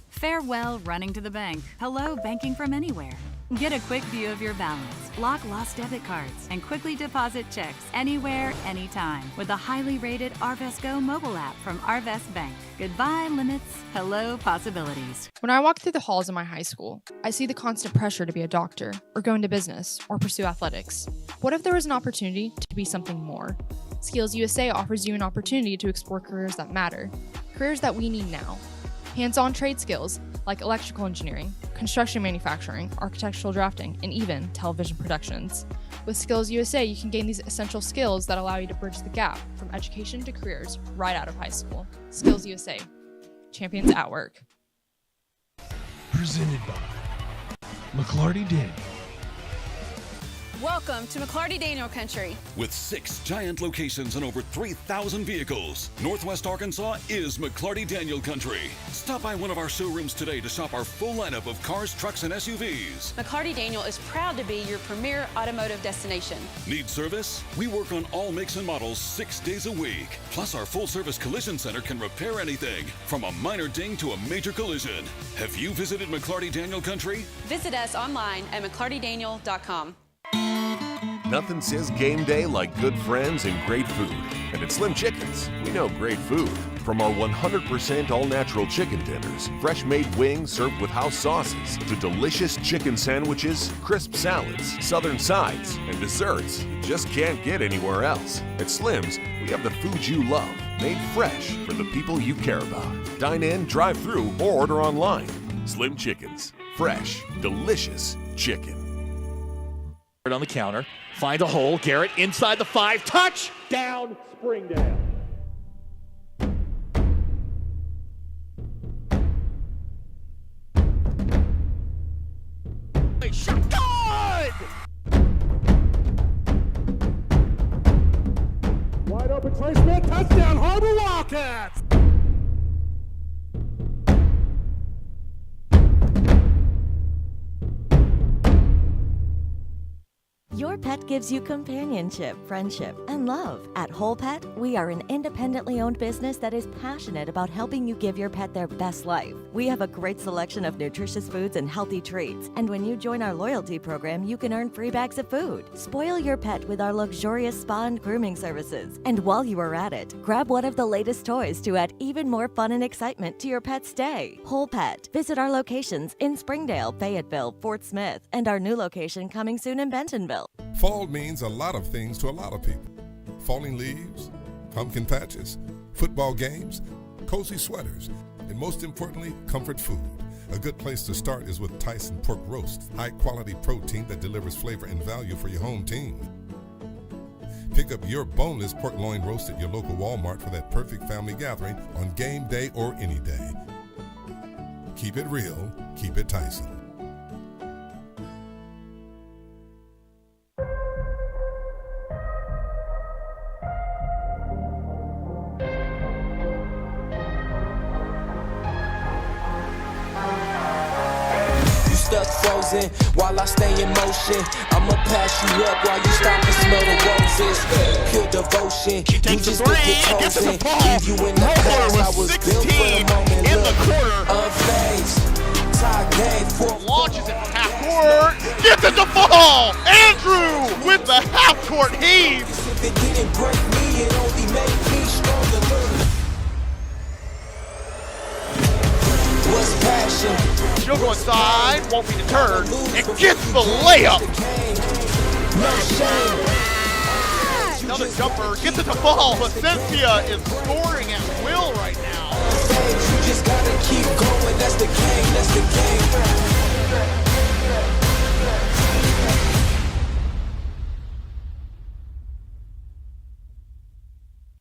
Farewell, running to the bank. Hello, banking from anywhere. Get a quick view of your balance, block lost debit cards, and quickly deposit checks anywhere, anytime with the highly rated Arvest Go mobile app from Arvest Bank. Goodbye, limits. Hello, possibilities. When I walk through the halls of my high school, I see the constant pressure to be a doctor, or go into business, or pursue athletics. What if there was an opportunity to be something more? Skills USA offers you an opportunity to explore careers that matter, careers that we need now. Hands-on trade skills like electrical engineering, construction manufacturing, architectural drafting, and even television productions. With Skills USA, you can gain these essential skills that allow you to bridge the gap from education to careers right out of high school. Skills USA. Champions at work. Presented by McClarty Daniel. Welcome to McClarty Daniel Country. With 6 giant locations and over 3,000 vehicles, Northwest Arkansas is McClarty Daniel Country. Stop by one of our showrooms today to shop our full lineup of cars, trucks, and SUVs. McClarty Daniel is proud to be your premier automotive destination. Need service? We work on all makes and models 6 days a week. Plus, our full-service collision center can repair anything, from a minor ding to a major collision. Have you visited McClarty Daniel Country? Visit us online at McClartyDaniel.com. Nothing says game day like good friends and great food. And at Slim Chickens, we know great food. From our 100% all-natural chicken tenders, fresh-made wings served with house sauces, to delicious chicken sandwiches, crisp salads, southern sides, and desserts you just can't get anywhere else. At Slim's, we have the food you love, made fresh for the people you care about. Dine in, drive through, or order online. Slim Chickens. Fresh, delicious chicken. On the counter, find a hole. Garrett inside the 5. Touchdown, Springdale. Shot good! Wide open placement, touchdown, Har-Ber Wildcats! Your pet gives you companionship, friendship, and love. At Whole Pet, we are an independently owned business that is passionate about helping you give your pet their best life. We have a great selection of nutritious foods and healthy treats, and when you join our loyalty program, you can earn free bags of food. Spoil your pet with our luxurious spa and grooming services. And while you are at it, grab one of the latest toys to add even more fun and excitement to your pet's day. Whole Pet. Visit our locations in Springdale, Fayetteville, Fort Smith, and our new location coming soon in Bentonville. Fall means a lot of things to a lot of people. Falling leaves, pumpkin patches, football games, cozy sweaters, and most importantly, comfort food. A good place to start is with Tyson Pork Roast, high-quality protein that delivers flavor and value for your home team. Pick up your boneless pork loin roast at your local Walmart for that perfect family gathering on game day or any day. Keep it real, keep it Tyson. frozen while I stay in motion. I'ma pass you up while you stop and smell the roses. Pure devotion, you just dip your toes in. Leave you in the past, I was built for the moment. In the corner. Unfazed, tie game for launches it from half court. Gets it to fall. Andrew with the half court heave. If it didn't break me, it only made me stronger. What's passion? She'll go inside, won't be deterred, and gets the layup. No shame. Another jumper, gets it to fall. Cynthia is scoring at will right now. You just gotta keep going, that's the game, that's the game.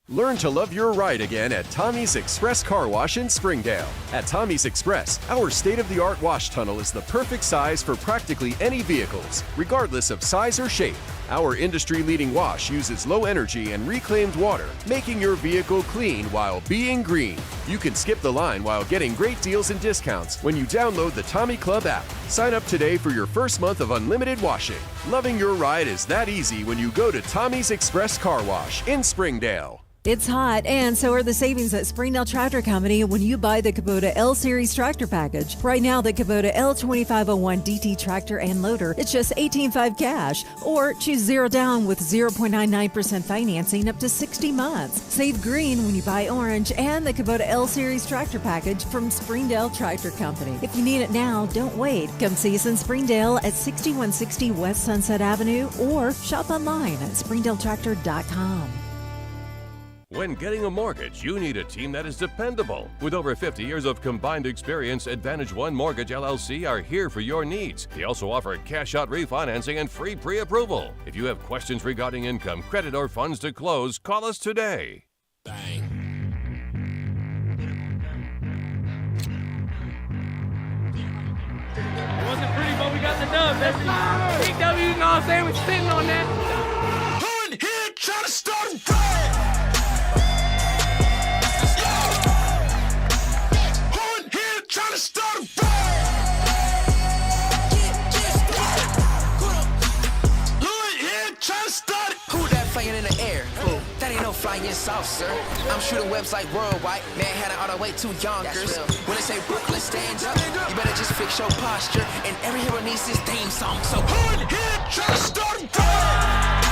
Learn to love your ride again at Tommy's Express Car Wash in Springdale. At Tommy's Express, our state-of-the-art wash tunnel is the perfect size for practically any vehicles, regardless of size or shape. Our industry-leading wash uses low energy and reclaimed water, making your vehicle clean while being green. You can skip the line while getting great deals and discounts when you download the Tommy Club app. Sign up today for your first month of unlimited washing. Loving your ride is that easy when you go to Tommy's Express Car Wash in Springdale. It's hot, and so are the savings at Springdale Tractor Company when you buy the Kubota L-Series tractor package. Right now, the Kubota L2501 DT tractor and loader, it's just $18,500 cash. Or choose 0 down with 0.99% financing up to 60 months. Save green when you buy orange and the Kubota L-Series tractor package from Springdale Tractor Company. If you need it now, don't wait. Come see us in Springdale at 6160 West Sunset Avenue or shop online at springdaletractor.com. When getting a mortgage, you need a team that is dependable. With over 50 years of combined experience, Advantage One Mortgage LLC are here for your needs. They also offer cash-out refinancing and free pre-approval. If you have questions regarding income, credit, or funds to close, call us today. Bang. It wasn't pretty, but we got the dub, baby. Big W, you know what I'm saying? We're sitting on that. Who in here trying to start a fight? Trying to start a fight. Trying to start it. Who that flying in the air? Who? That ain't no flying saucer. I'm shooting webs like worldwide. Manhattan all the way to Yonkers. When they say Brooklyn stands up, you better just fix your posture. And every hero needs his theme song. So who in here trying to start a fight?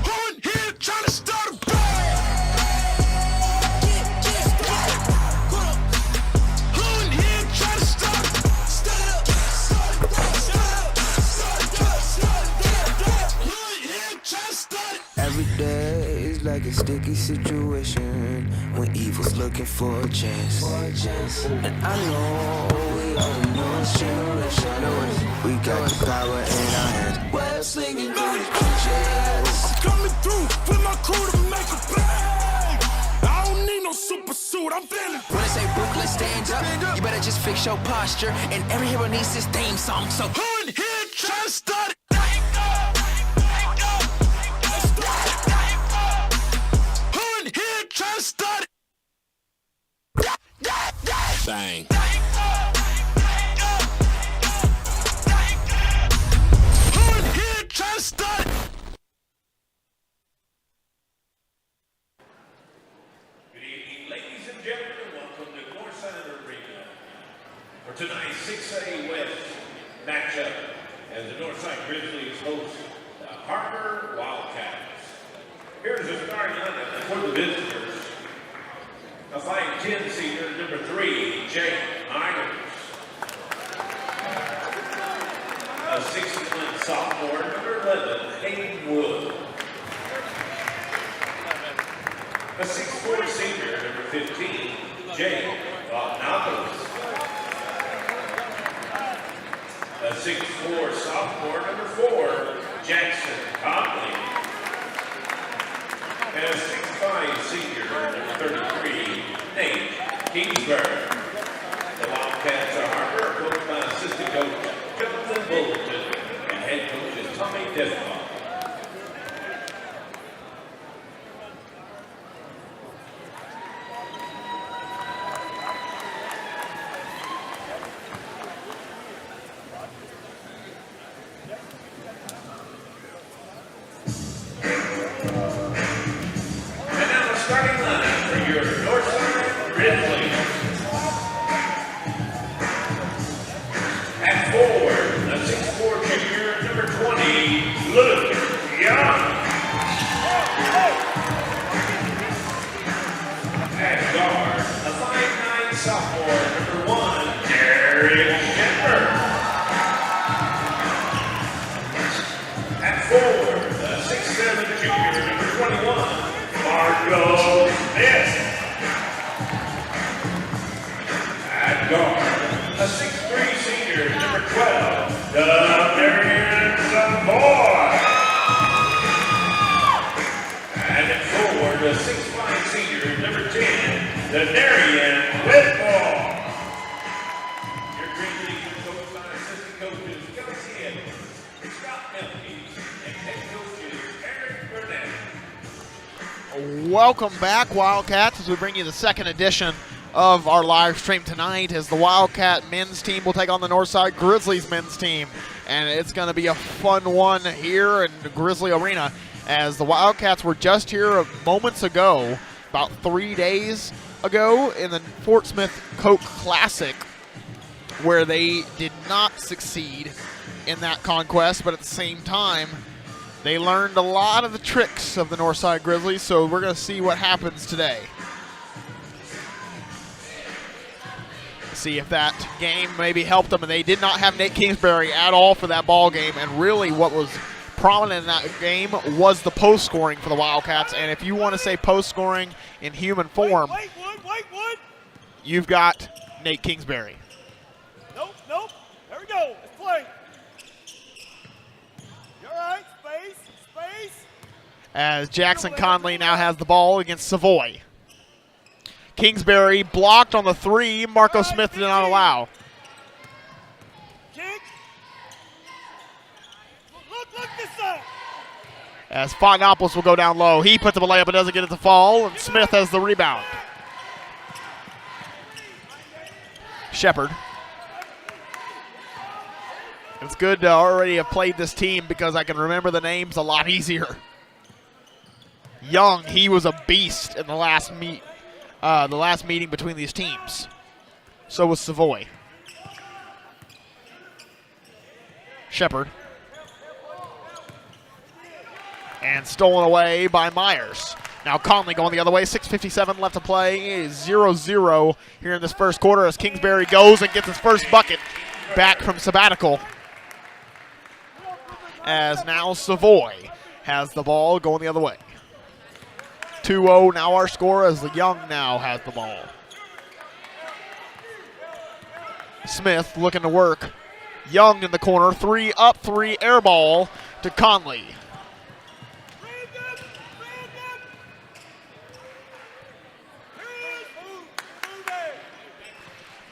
Who in here trying to start a fight? Every day is like a sticky situation when evil's looking for a chance. And I know we are the newest generation. We got the power in our hands. Web slinging through the trenches. I'm coming through with my crew to make a play. I don't need no super suit, I'm feeling. When they say Brooklyn stands up, you better just fix your posture. And every hero needs his theme song. So who in here trying to start it? Trying to start it. Bang. Who in here trying to start it? Good evening, ladies and gentlemen. Welcome to Northside Arena for tonight's 6A West matchup as the Northside Grizzlies host the Har-Ber Wildcats. Here's the starting lineup for the visitors. A 5'10" senior, number 3, Jake Myers. A 6'1" sophomore, number 11, Hayden Wood. A 6'4" senior, number 15, Jake Vanopoulos. A 6'4" sophomore, number 4, Jackson Conley. And a 6'5" senior, number 33, Nate Kingsbury. The Wildcats are Har-Ber, coached by assistant coach Jonathan Bulletin, and head coach is Tommy Desmond. your Northside Grizzlies. At forward, the 6'4" junior, number 20, Luke Young. At guard, a 5'9" sophomore, number 1, Derek Shepard. At forward, the 6'7" junior, number 21, Marco Smith. At guard, a 6'3" senior, number 12, Darian Savoy. And at forward, a 6'5" senior, number 10, Darian Whitmore. Your Grizzlies are coached by assistant coaches Kelsey Evans, Scott Melke, and head coaches Eric Burnett. Welcome back, Wildcats, as we bring you the second edition of our live stream tonight, as the Wildcat men's team will take on the Northside Grizzlies men's team. And it's going to be a fun one here in the Grizzly Arena, as the Wildcats were just here moments ago, about 3 days ago, in the Fort Smith Coke Classic, where they did not succeed in that conquest, but at the same time, they learned a lot of the tricks of the Northside Grizzlies, so we're going to see what happens today. See if that game maybe helped them, and they did not have Nate Kingsbury at all for that ball game, and really what was prominent in that game was the post scoring for the Wildcats. And if you want to say post scoring in human form, you've got Nate Kingsbury. Nope. There we go. Let's play. You're all right. Space. As Jackson Conley now has the ball against Savoy. Kingsbury blocked on the 3. Marco Smith did not allow. Kick. Look this side. As Fognopoulos will go down low. He puts up a layup but doesn't get it to fall, and Smith has the rebound. Shepard. It's good to already have played this team because I can remember the names a lot easier. Young, he was a beast in the last meeting between these teams. So was Savoy. Shepard. And stolen away by Myers. Now Conley going the other way. 6:57 left to play. 0-0 here in this first quarter as Kingsbury goes and gets his first bucket back from sabbatical. As now Savoy has the ball going the other way. 2-0 now our score as the Young now has the ball. Smith looking to work. Young in the corner. 3 up, 3 air ball to Conley.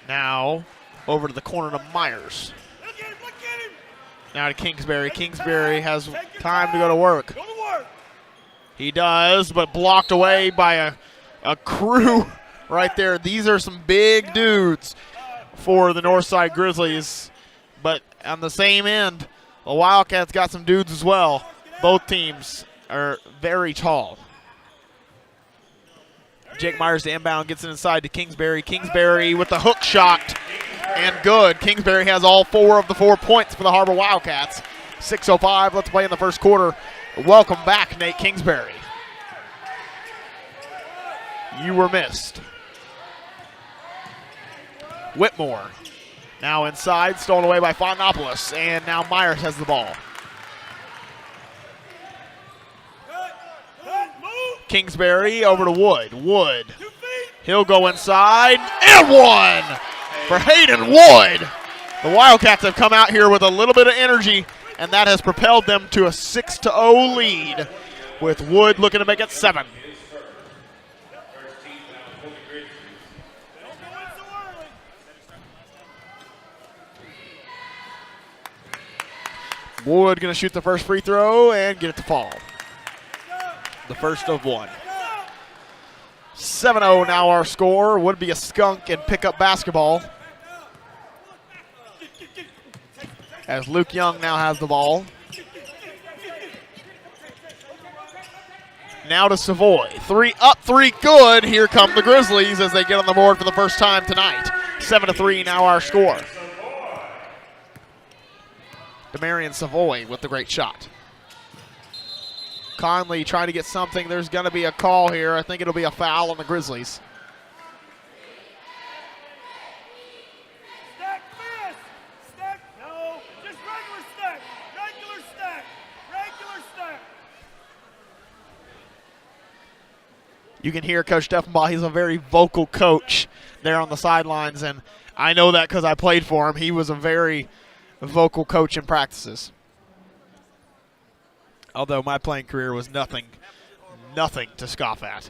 Now over to the corner to Myers. Now to Kingsbury. Kingsbury has time to go to work. He does, but blocked away by a crew right there. These are some big dudes for the Northside Grizzlies. But on the same end, the Wildcats got some dudes as well. Both teams are very tall. Jake Myers to inbound, gets it inside to Kingsbury. Kingsbury with the hook shot, and good. Kingsbury has all 4 of the 4 points for the Har-Ber Wildcats. 6:05 left to play in the first quarter. Welcome back, Nate Kingsbury. You were missed. Whitmore now inside, stolen away by Fognopoulos, and now Myers has the ball. Kingsbury over to Wood. Wood. He'll go inside, and one for Hayden Wood. The Wildcats have come out here with a little bit of energy, and that has propelled them to a 6-0 lead, with Wood looking to make it 7. Wood going to shoot the first free throw and get it to fall. The first of 1. 7-0 now our score. Would be a skunk and pick up basketball. As Luke Young now has the ball. Now to Savoy. 3 up, 3 good. Here come the Grizzlies as they get on the board for the first time tonight. 7-3 now our score. Demarion Savoy with the great shot. Conley trying to get something. There's going to be a call here. I think it'll be a foul on the Grizzlies. Stack fist! Stack, no, just regular stack. Regular stack. Regular stack. You can hear Coach Steffenbaugh. He's a very vocal coach there on the sidelines, and I know that because I played for him. He was a very vocal coach in practices. Although my playing career was nothing to scoff at.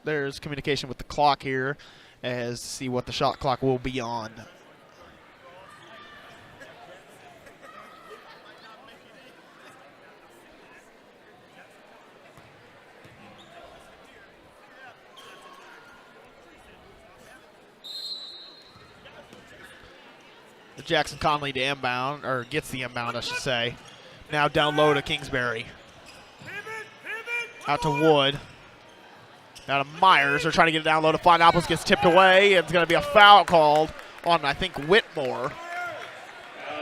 There's communication with the clock here as to see what the shot clock will be on. Jackson Conley to inbound, or gets the inbound, I should say. Now down low to Kingsbury. Out to Wood. Now to Myers. They're trying to get it down low to Flagnopolis. Gets tipped away. It's going to be a foul called on, I think, Whitmore.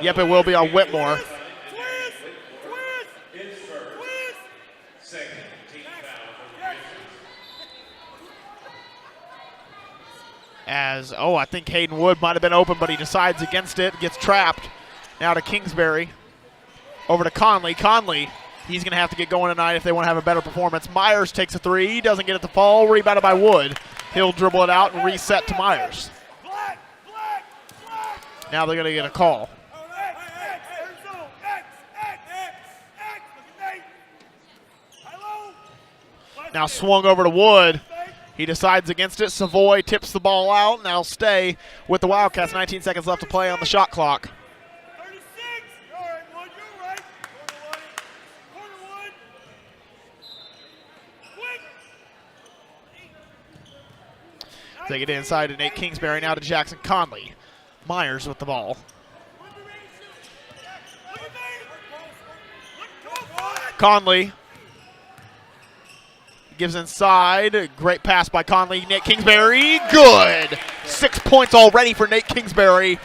Yep, it will be on Whitmore. As, I think Hayden Wood might have been open, but he decides against it, gets trapped. Now to Kingsbury. Over to Conley. Conley, he's going to have to get going tonight if they want to have a better performance. Myers takes a three. He doesn't get it to fall. Rebounded by Wood. He'll dribble it out and reset to Myers. Now they're going to get a call. Now swung over to Wood. He decides against it. Savoy tips the ball out, and that'll stay with the Wildcats. 19 seconds left to play on the shot clock. 36. All right, Wood, you're right. Corner one. Quick. Take it inside to Nate Kingsbury. Now to Jackson Conley. Myers with the ball. Conley gives inside. Great pass by Conley. Nate Kingsbury, good. 6 points already for Nate Kingsbury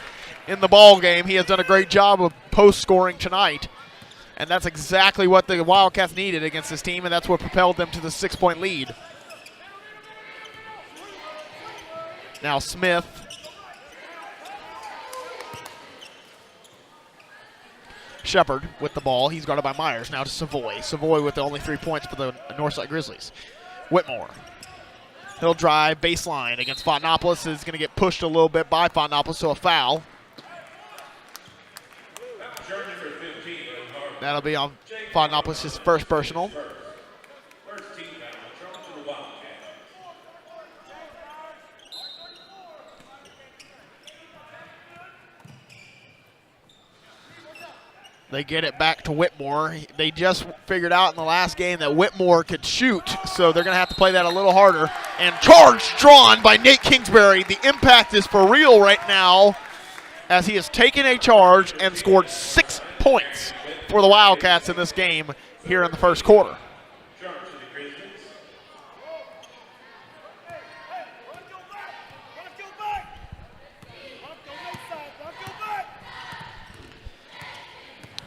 in the ball game. He has done a great job of post scoring tonight. And that's exactly what the Wildcats needed against this team, and that's what propelled them to the 6-point lead. Now Smith. Shepard with the ball. He's guarded by Myers. Now to Savoy. Savoy with the only 3 points for the Northside Grizzlies. Whitmore. He'll drive baseline against Fontanopolis. Is going to get pushed a little bit by Fontanopolis, so a foul. That'll be on Fontanopolis' his first personal. They get it back to Whitmore. They just figured out in the last game that Whitmore could shoot, so they're going to have to play that a little harder. And charge drawn by Nate Kingsbury. The impact is for real right now as he has taken a charge and scored 6 points for the Wildcats in this game here in the first quarter.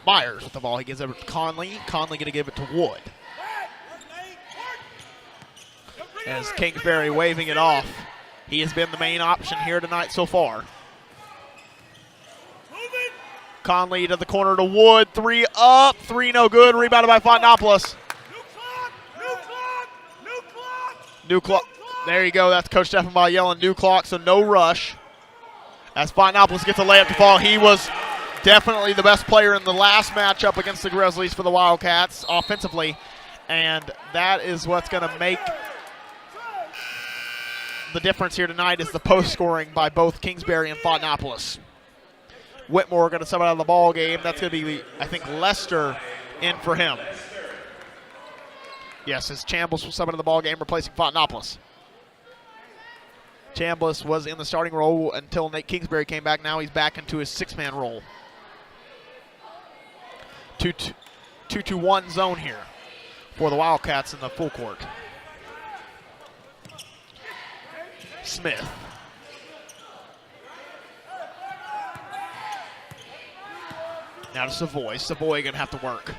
Myers with the ball. He gives it to Conley. Conley going to give it to Wood. As Kingsbury waving it off. He has been the main option here tonight so far. Conley to the corner to Wood. 3 up. 3 no good. Rebounded by Fontanopolis. New clock. There you go. That's Coach Steffenbaugh yelling new clock, so no rush. As Fontanopolis gets a layup to fall. He was definitely the best player in the last matchup against the Grizzlies for the Wildcats offensively, and that is what's going to make the difference here tonight is the post scoring by both Kingsbury and Fontanopolis. Whitmore going to sub out of the ball game. That's going to be, I think, Lester in for him. Yes, as Chambliss will sub into the ball game, replacing Fontanopolis. Chambliss was in the starting role until Nate Kingsbury came back. Now he's back into his 6-man role. 2-2-1 zone here for the Wildcats in the full court. Smith. Now to Savoy. Savoy going to have to work.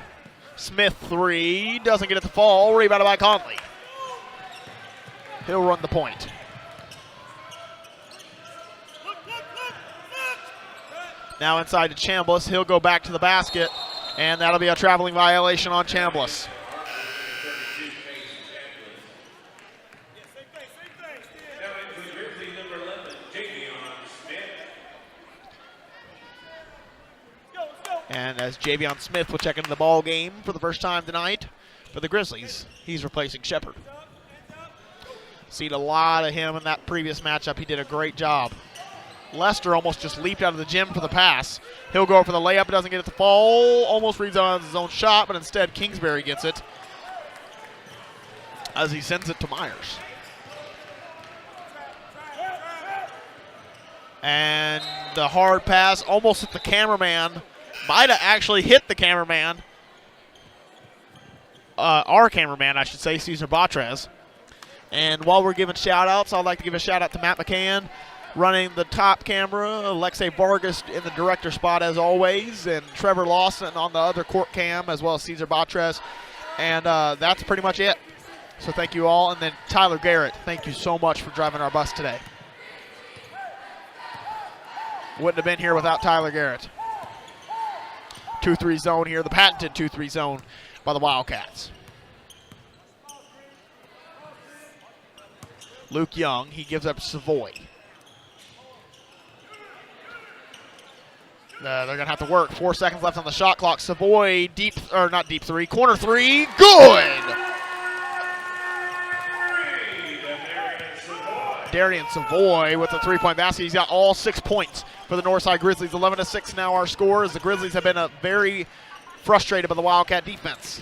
Smith 3, doesn't get it to fall. Rebounded by Conley. He'll run the point. Now inside to Chambliss. He'll go back to the basket, and that'll be a traveling violation on Chambliss. And as Javion Smith will check into the ball game for the first time tonight for the Grizzlies, he's replacing Shepard. Seen a lot of him in that previous matchup. He did a great job. Lester almost just leaped out of the gym for the pass. He'll go for the layup, doesn't get it to fall. Almost reads on his own shot, but instead Kingsbury gets it as he sends it to Myers. And the hard pass almost hit the cameraman. Might have actually hit the cameraman. Our cameraman, I should say, Cesar Batres. And while we're giving shout-outs, I'd like to give a shout-out to Matt McCann, running the top camera, Alexei Vargas in the director spot as always, and Trevor Lawson on the other court cam, as well as Cesar Batres. And that's pretty much it. So thank you all. And then Tyler Garrett, thank you so much for driving our bus today. Wouldn't have been here without Tyler Garrett. 2-3 zone here, the patented 2-3 zone by the Wildcats. Luke Young, he gives up Savoy. They're going to have to work. 4 seconds left on the shot clock. Savoy, not deep three, corner three, good! Darian Savoy with the three-point basket. He's got all 6 points for the Northside Grizzlies. 11-6 now our score, as the Grizzlies have been very frustrated by the Wildcat defense.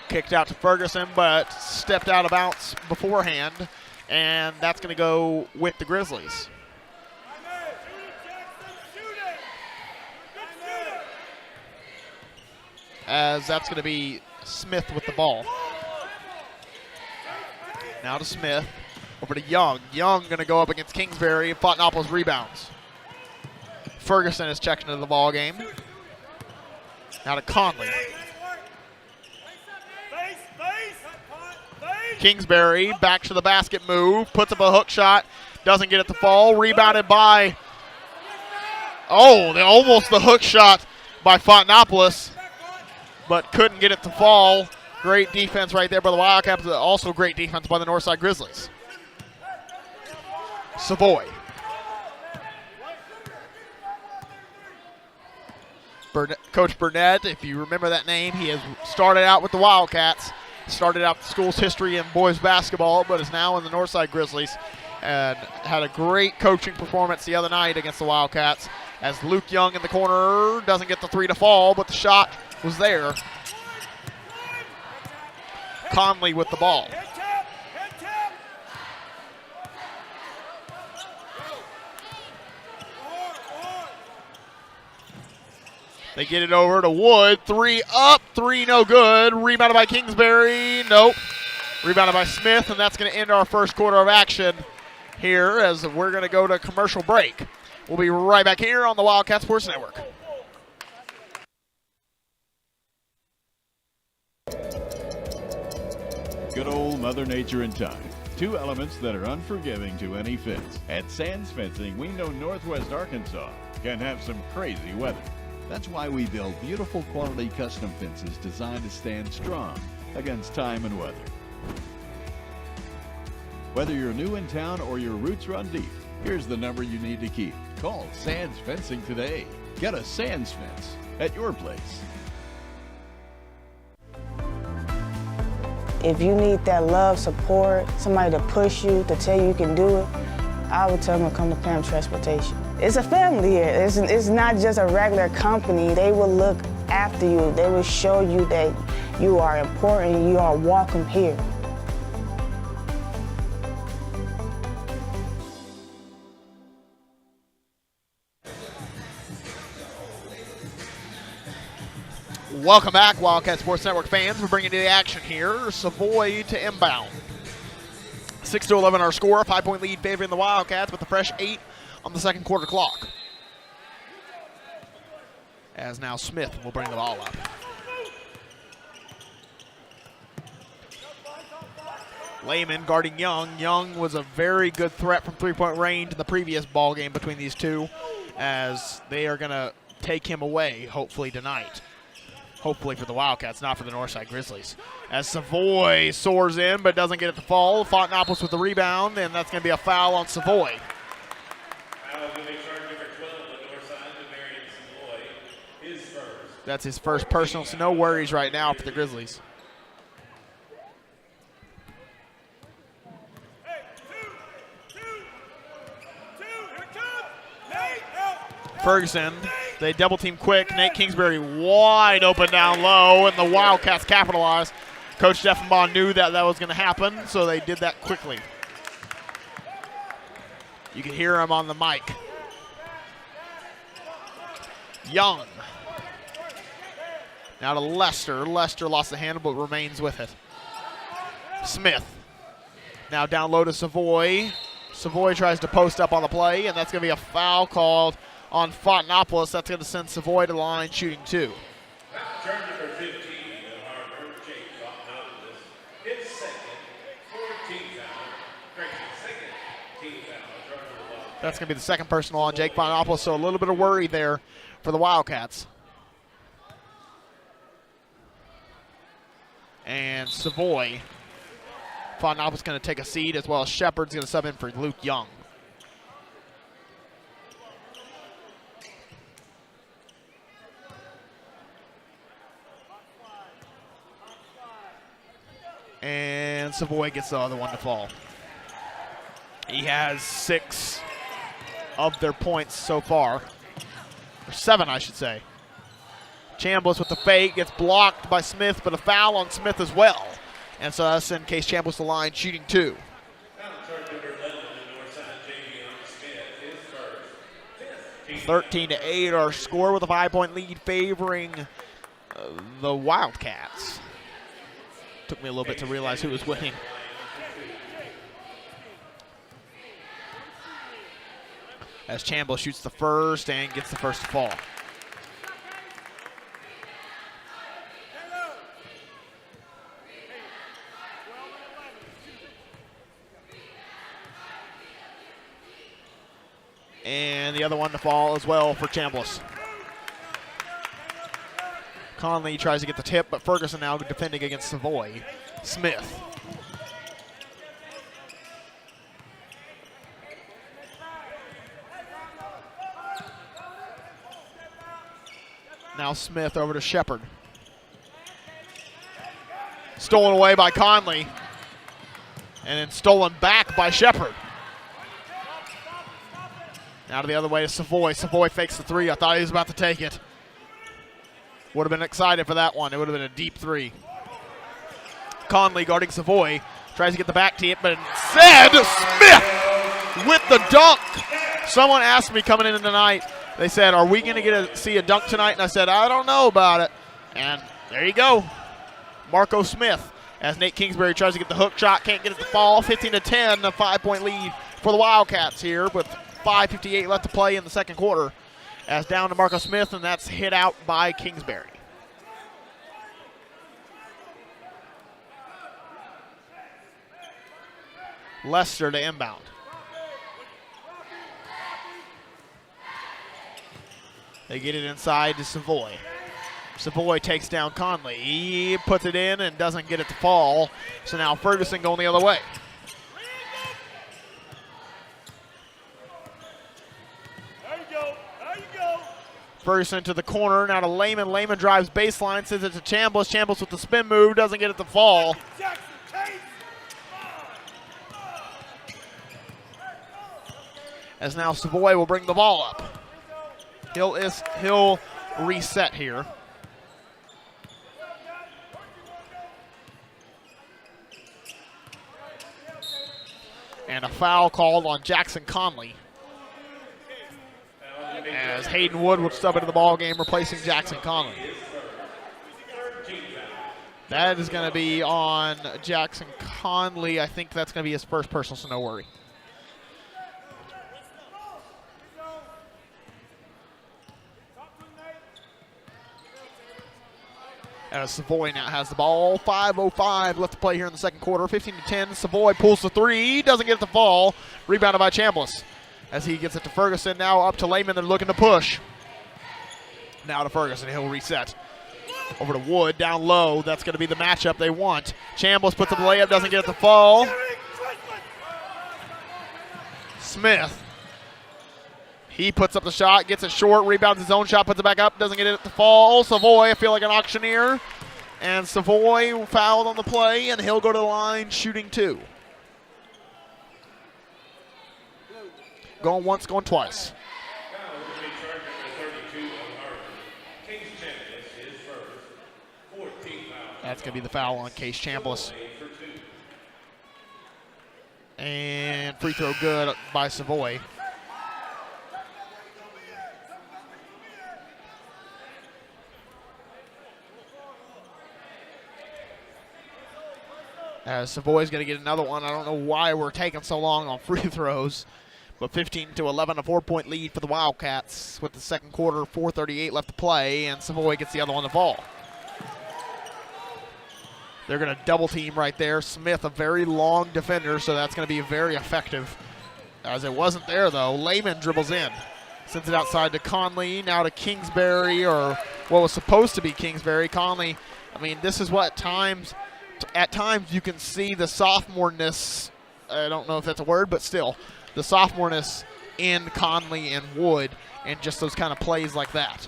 Kicked out to Ferguson, but stepped out of bounds beforehand, and that's going to go with the Grizzlies. As that's going to be Smith with the ball. Now to Smith, over to Young. Young going to go up against Kingsbury. Fontenopoulos rebounds. Ferguson is checking into the ball game. Now to Conley. Kingsbury back to the basket move, puts up a hook shot, doesn't get it to fall. Rebounded by, almost the hook shot by Fontenopoulos, but couldn't get it to fall. Great defense right there by the Wildcats, also great defense by the Northside Grizzlies. Savoy. Coach Burnett, if you remember that name, he has started out with the Wildcats, started out the school's history in boys basketball, but is now in the Northside Grizzlies, and had a great coaching performance the other night against the Wildcats, as Luke Young in the corner doesn't get the three to fall, but the shot was there. Conley with the ball. They get it over to Wood. 3 up, 3 no good. Rebounded by Kingsbury. Nope. Rebounded by Smith, and that's going to end our first quarter of action here as we're going to go to commercial break. We'll be right back here on the Wildcat Sports Network. Good old Mother Nature and time. Two elements that are unforgiving to any fence. At Sands Fencing, we know Northwest Arkansas can have some crazy weather. That's why we build beautiful quality custom fences designed to stand strong against time and weather. Whether you're new in town or your roots run deep, here's the number you need to keep. Call Sands Fencing today. Get a Sands fence at your place. If you need that love, support, somebody to push you, to tell you can do it, I would tell them to come to Pam Transportation. It's a family here. It's not just a regular company. They will look after you. They will show you that you are important, you are welcome here. Welcome back, Wildcat Sports Network fans. We're bringing you the action here. Savoy to inbound. 6-11 our score. 5-point lead favoring the Wildcats with a fresh 8 on the second quarter clock. As now Smith will bring the ball up. Lehman guarding Young. Young was a very good threat from three-point range in the previous ball game between these two, as they are going to take him away, hopefully, tonight. Hopefully for the Wildcats, not for the Northside Grizzlies. As Savoy soars in but doesn't get it to fall. Fontenopoulos with the rebound, and that's going to be a foul on Savoy. That's his first personal, so no worries right now for the Grizzlies. Ferguson, they double team quick. Nate Kingsbury wide open down low, and the Wildcats capitalize. Coach Deffenbaugh knew that was going to happen, so they did that quickly. You can hear him on the mic. Young. Now to Lester. Lester lost the handle but remains with it. Smith. Now down low to Savoy. Savoy tries to post up on the play, and that's going to be a foul called on Fontenopoulos. That's going to send Savoy to the line shooting 2. Turn number 15 at Har-Ber, Jake Fontenopoulos. His second, 14 foul. Correction, second team foul. That's going to be the second personal on Jake Fontenopoulos, so a little bit of worry there for the Wildcats. And Savoy. Fontenopoulos is going to take a seat, as well as Shepard's going to sub in for Luke Young. And Savoy gets the other one to fall. He has 6 of their points so far. Or 7, I should say. Chambliss with the fake, gets blocked by Smith, but a foul on Smith as well. And so that's in case Chambliss the line shooting 2. 13-8 our score with a 5-point lead favoring the Wildcats. Took me a little bit to realize who was winning. As Chambliss shoots the first and gets the first to fall. And the other one to fall as well for Chambliss. Conley tries to get the tip, but Ferguson now defending against Savoy. Smith. Now Smith over to Shepard. Stolen away by Conley. And then stolen back by Shepard. Now to the other way is Savoy. Savoy fakes the 3. I thought he was about to take it. Would have been excited for that one. It would have been a deep 3. Conley guarding Savoy. Tries to get the back tip, but instead Smith with the dunk. Someone asked me coming in tonight, they said, are we going to see a dunk tonight? And I said, I don't know about it. And there you go. Marco Smith, as Nate Kingsbury tries to get the hook shot, can't get it to fall. 15-10, a 5-point lead for the Wildcats here with 5:58 left to play in the second quarter. As down to Marco Smith, and that's hit out by Kingsbury. Lester to inbound. They get it inside to Savoy. Savoy takes down Conley. He puts it in and doesn't get it to fall. So now Ferguson going the other way. Ferguson to the corner, now to Lehman. Lehman drives baseline, sends it to Chambliss. Chambliss with the spin move, doesn't get it to fall. As now Savoy will bring the ball up. He'll reset here. And a foul called on Jackson Conley, as Hayden Wood will stub into the ball game, replacing Jackson Conley. That is going to be on Jackson Conley. I think that's going to be his first personal, so no worry. As Savoy now has the ball. 5:05 left to play here in the second quarter. 15-10. Savoy pulls the three. Doesn't get it to fall. Rebounded by Chambliss. As he gets it to Ferguson. Now up to Lehman. They're looking to push. Now to Ferguson. He'll reset. Over to Wood. Down low. That's going to be the matchup they want. Chambliss puts up the layup. Doesn't get it to fall. Smith. He puts up the shot, gets it short, rebounds his own shot, puts it back up, doesn't get it to fall. Savoy, I feel like an auctioneer. And Savoy fouled on the play, and he'll go to the line shooting 2. Going once, going twice. That's going to be the foul on Case Chambliss. And free throw good by Savoy. Savoy's going to get another one. I don't know why we're taking so long on free throws. But 15-11, a 4-point lead for the Wildcats with the second quarter, 4:38 left to play, and Savoy gets the other one to fall. They're going to double team right there. Smith, a very long defender, so that's going to be very effective. As it wasn't there, though. Lehman dribbles in. Sends it outside to Conley, now to Kingsbury, or what was supposed to be Kingsbury. Conley, I mean, this is what at times you can see the sophoreness, I don't know if that's a word, but still, the sophoreness in Conley and Wood and just those kind of plays like that.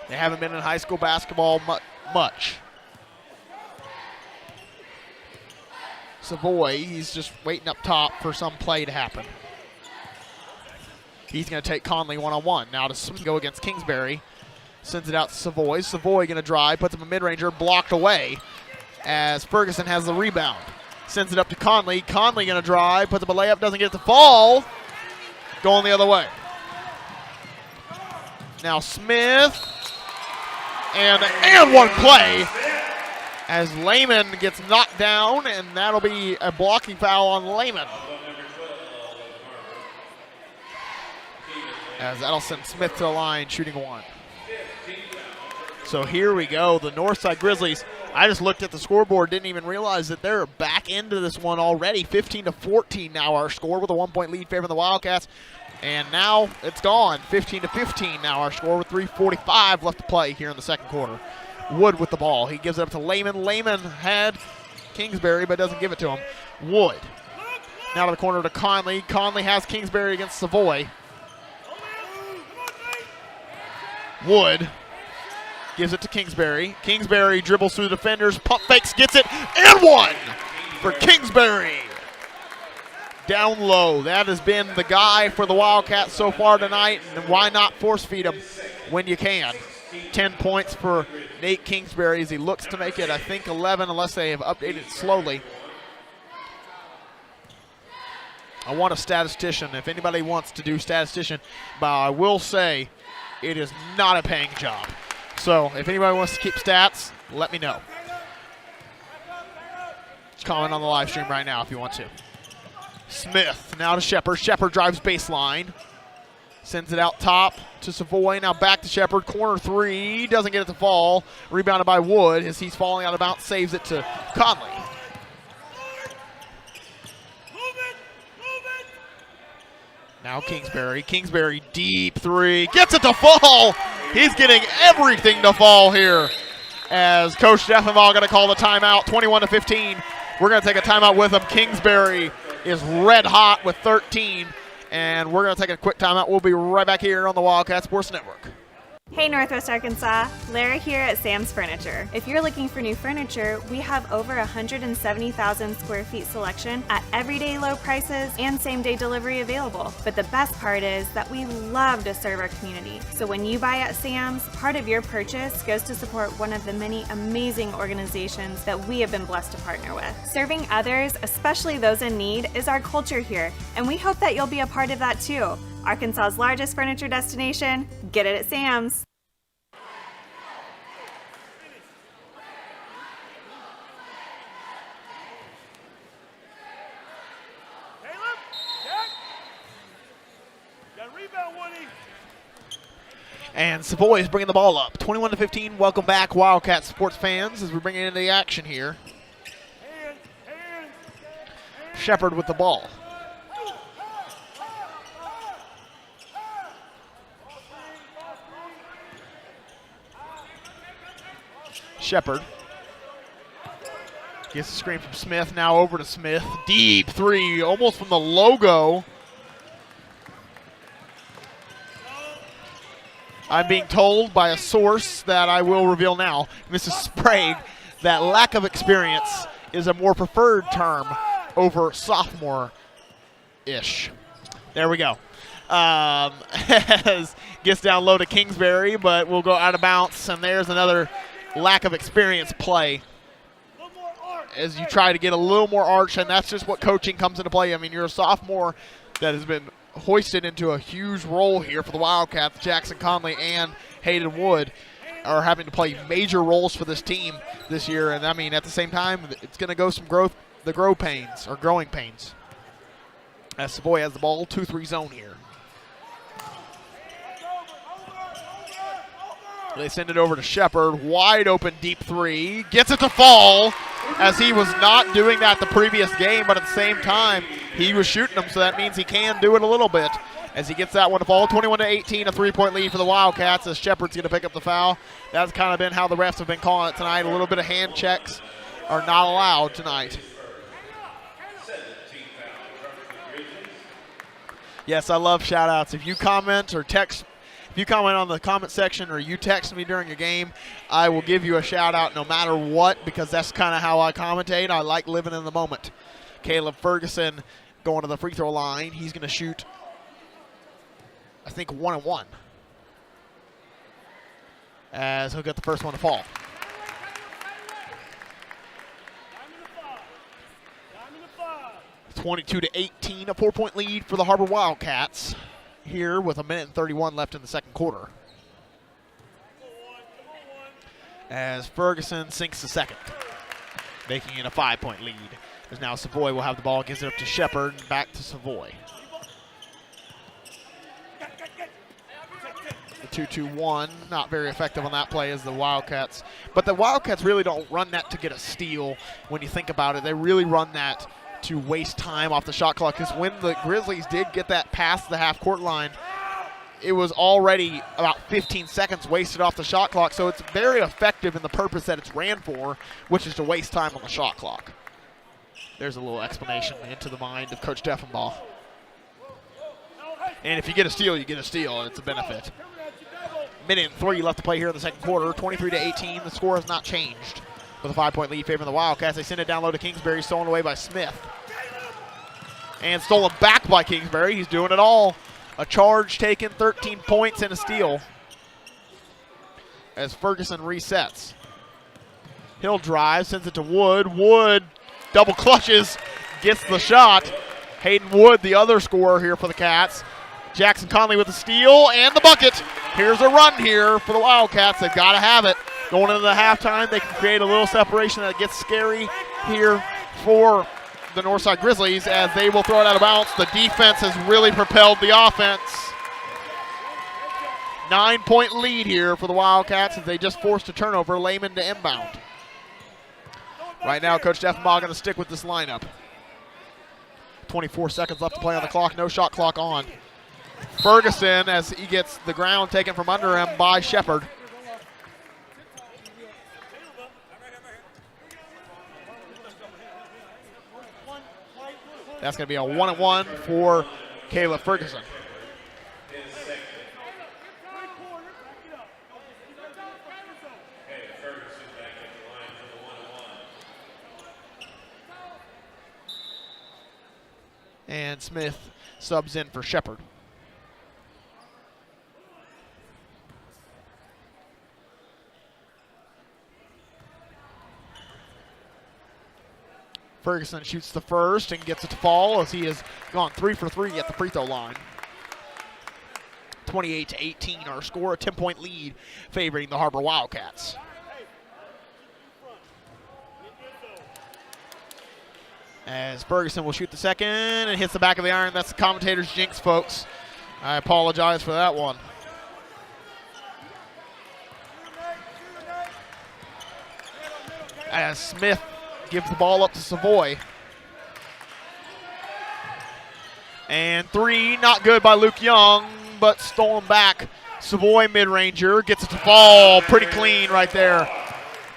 They haven't been in high school basketball much. Savoy, he's just waiting up top for some play to happen. He's going to take Conley one-on-one. Now to go against Kingsbury. Sends it out to Savoy. Savoy going to drive, puts up a mid-ranger, blocked away as Ferguson has the rebound. Sends it up to Conley. Conley going to drive, puts up a layup, doesn't get it to fall. Going the other way. Now Smith. And one play as Lehman gets knocked down, and that'll be a blocking foul on Lehman. As that'll send Smith to the line, shooting 1. So here we go, the Northside Grizzlies. I just looked at the scoreboard, didn't even realize that they're back into this one already. 15-14 now our score with a 1-point lead favoring the Wildcats. And now it's gone, 15-15 now our score with 3:45 left to play here in the second quarter. Wood with the ball. He gives it up to Lehman. Lehman had Kingsbury, but doesn't give it to him. Wood. Now to the corner to Conley. Conley has Kingsbury against Savoy. Wood gives it to Kingsbury. Kingsbury dribbles through the defenders, pump fakes, gets it, and 1 for Kingsbury. Down low. That has been the guy for the Wildcats so far tonight, and why not force feed him when you can? 10 points for Nate Kingsbury as he looks to make it, I think, 11, unless they have updated it slowly. I want a statistician, if anybody wants to do statistician, but I will say it is not a paying job. So if anybody wants to keep stats, let me know. Just comment on the live stream right now if you want to. Smith now to Shepard. Shepard drives baseline. Sends it out top to Savoy. Now back to Shepard. Corner 3. Doesn't get it to fall. Rebounded by Wood as he's falling out of bounds. Saves it to Conley. Now Kingsbury. Kingsbury deep 3. Gets it to fall. He's getting everything to fall here. As Coach Steffenbaugh going to call the timeout. 21-15. We're going to take a timeout with him. Kingsbury is red hot with 13. And we're going to take a quick timeout. We'll be right back here on the Wildcat Sports Network. Hey Northwest Arkansas, Lara here at Sam's Furniture. If you're looking for new furniture, we have over 170,000 square feet selection at everyday low prices and same-day delivery available. But the best part is that we love to serve our community. So when you buy at Sam's, part of your purchase goes to support one of the many amazing organizations that we have been blessed to partner with. Serving others, especially those in need, is our culture here, and we hope that you'll be a part of that too. Arkansas's largest furniture destination, get it at Sam's. And Savoy is bringing the ball up. 21-15. Welcome back, Wildcat sports fans, as we bring it into the action here. Shepard with the ball. Shepard gets a screen from Smith. Now over to Smith. Deep three, almost from the logo. I'm being told by a source that I will reveal now, Mrs. Sprague, that lack of experience is a more preferred term over sophomore-ish. There we go. Gets down low to Kingsbury, but will go out of bounds, and there's another lack of experience play as you try to get a little more arch, and that's just what coaching comes into play. I mean, you're a sophomore that has been hoisted into a huge role here for the Wildcats. Jackson Conley and Hayden Wood are having to play major roles for this team this year, and I mean, at the same time, it's going to go some growing pains. As Savoy has the ball, 2-3 zone here. They send it over to Shepard, wide open deep three, gets it to fall, as he was not doing that the previous game, but at the same time, he was shooting them, so that means he can do it a little bit. As he gets that one to fall, 21-18, a 3-point lead for the Wildcats, as Shepard's going to pick up the foul. That's kind of been how the refs have been calling it tonight. A little bit of hand checks are not allowed tonight. Yes, I love shout-outs. If you comment or text, if you comment on the comment section or you text me during a game, I will give you a shout-out no matter what, because that's kind of how I commentate. I like living in the moment. Caleb Ferguson going to the free throw line. He's going to shoot, I think, 1-1. As he'll get the first one to fall. 22-18, a 4-point lead for the Har-Ber Wildcats here with 1:31 left in the second quarter. As Ferguson sinks the second, making it a 5-point lead. As now Savoy will have the ball, gives it up to Shepard, and back to Savoy. The 2-2-1, not very effective on that play as the Wildcats. But the Wildcats really don't run that to get a steal when you think about it. They really run that to waste time off the shot clock, because when the Grizzlies did get that past the half-court line, it was already about 15 seconds wasted off the shot clock, so it's very effective in the purpose that it's ran for, which is to waste time on the shot clock. There's a little explanation into the mind of Coach Deffenbaugh. And if you get a steal, you get a steal, and it's a benefit. 1:03 left to play here in the second quarter, 23-18. The score has not changed. With a 5-point lead favoring the Wildcats, they send it down low to Kingsbury, stolen away by Smith. And stolen back by Kingsbury. He's doing it all. A charge taken, 13 points, and a steal. As Ferguson resets. He'll drive, sends it to Wood. Wood double clutches, gets the shot. Hayden Wood, the other scorer here for the Cats. Jackson Conley with the steal and the bucket. Here's a run here for the Wildcats. They've got to have it. Going into the halftime, they can create a little separation that gets scary here for the Northside Grizzlies as they will throw it out of bounds. The defense has really propelled the offense. 9-point lead here for the Wildcats as they just forced a turnover. Lehman to inbound. Right now, Coach Deffenbaugh going to stick with this lineup. 24 seconds left to play on the clock. No shot clock on. Ferguson as he gets the ground taken from under him by Shepard. That's going to be a 1-1 for Caleb Ferguson. And Smith subs in for Shepard. Ferguson shoots the first and gets it to fall as he has gone 3 for 3 at the free throw line. 28-18 our score, a 10-point lead favoring the Har-Ber Wildcats. As Ferguson will shoot the second and hits the back of the iron. That's the commentator's jinx, folks. I apologize for that one. as Smith gives the ball up to Savoy. And 3, not good by Luke Young, but stolen back. Savoy mid-ranger gets it to fall pretty clean right there.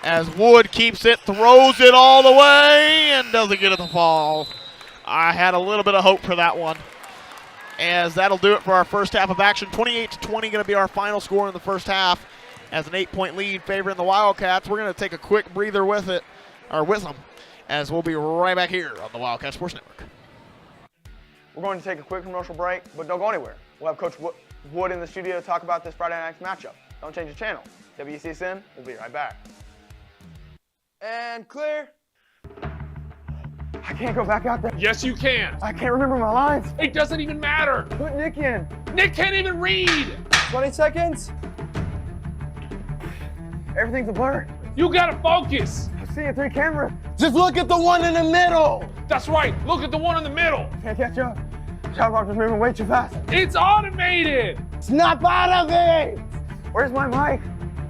As Wood keeps it, throws it all the way, and doesn't get it to fall. I had a little bit of hope for that one. As that'll do it for our first half of action. 28-20 going to be our final score in the first half. As an 8-point lead favoring the Wildcats. We're going to take a quick breather with them, as we'll be right back here on the Wildcat Sports Network. We're going to take a quick commercial break, but don't go anywhere. We'll have Coach Wood in the studio to talk about this Friday night's matchup. Don't change the channel. WCSN, we'll be right back. And clear. I can't go back out there. Yes, you can. I can't remember my lines. It doesn't even matter. Put Nick in. Nick can't even read. 20 seconds. Everything's a blur. You gotta focus. I'm seeing 3 cameras. Just look at the one in the middle. That's right. Look at the one in the middle. Can't catch up. Shot clock is moving way too fast. It's automated. Snap out of it. Where's my mic?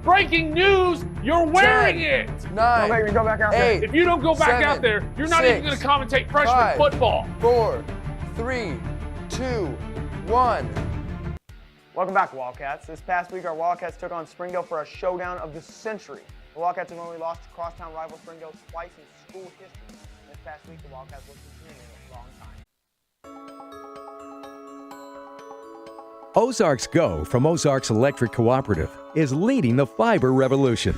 Breaking news, you're wearing 10, it. 9, don't make me go back out 8, there. If you don't go back 7, out there, you're not 6, even going to commentate freshman 5, football. 4, 3, 2, 1. Welcome back, Wildcats. This past week, our Wildcats took on Springdale for a showdown of the century. The Wildcats have only lost to crosstown rival Springdale twice in school history. This past week, the Wildcats looked to a long time. Ozarks Go from Ozarks Electric Cooperative is leading the fiber revolution,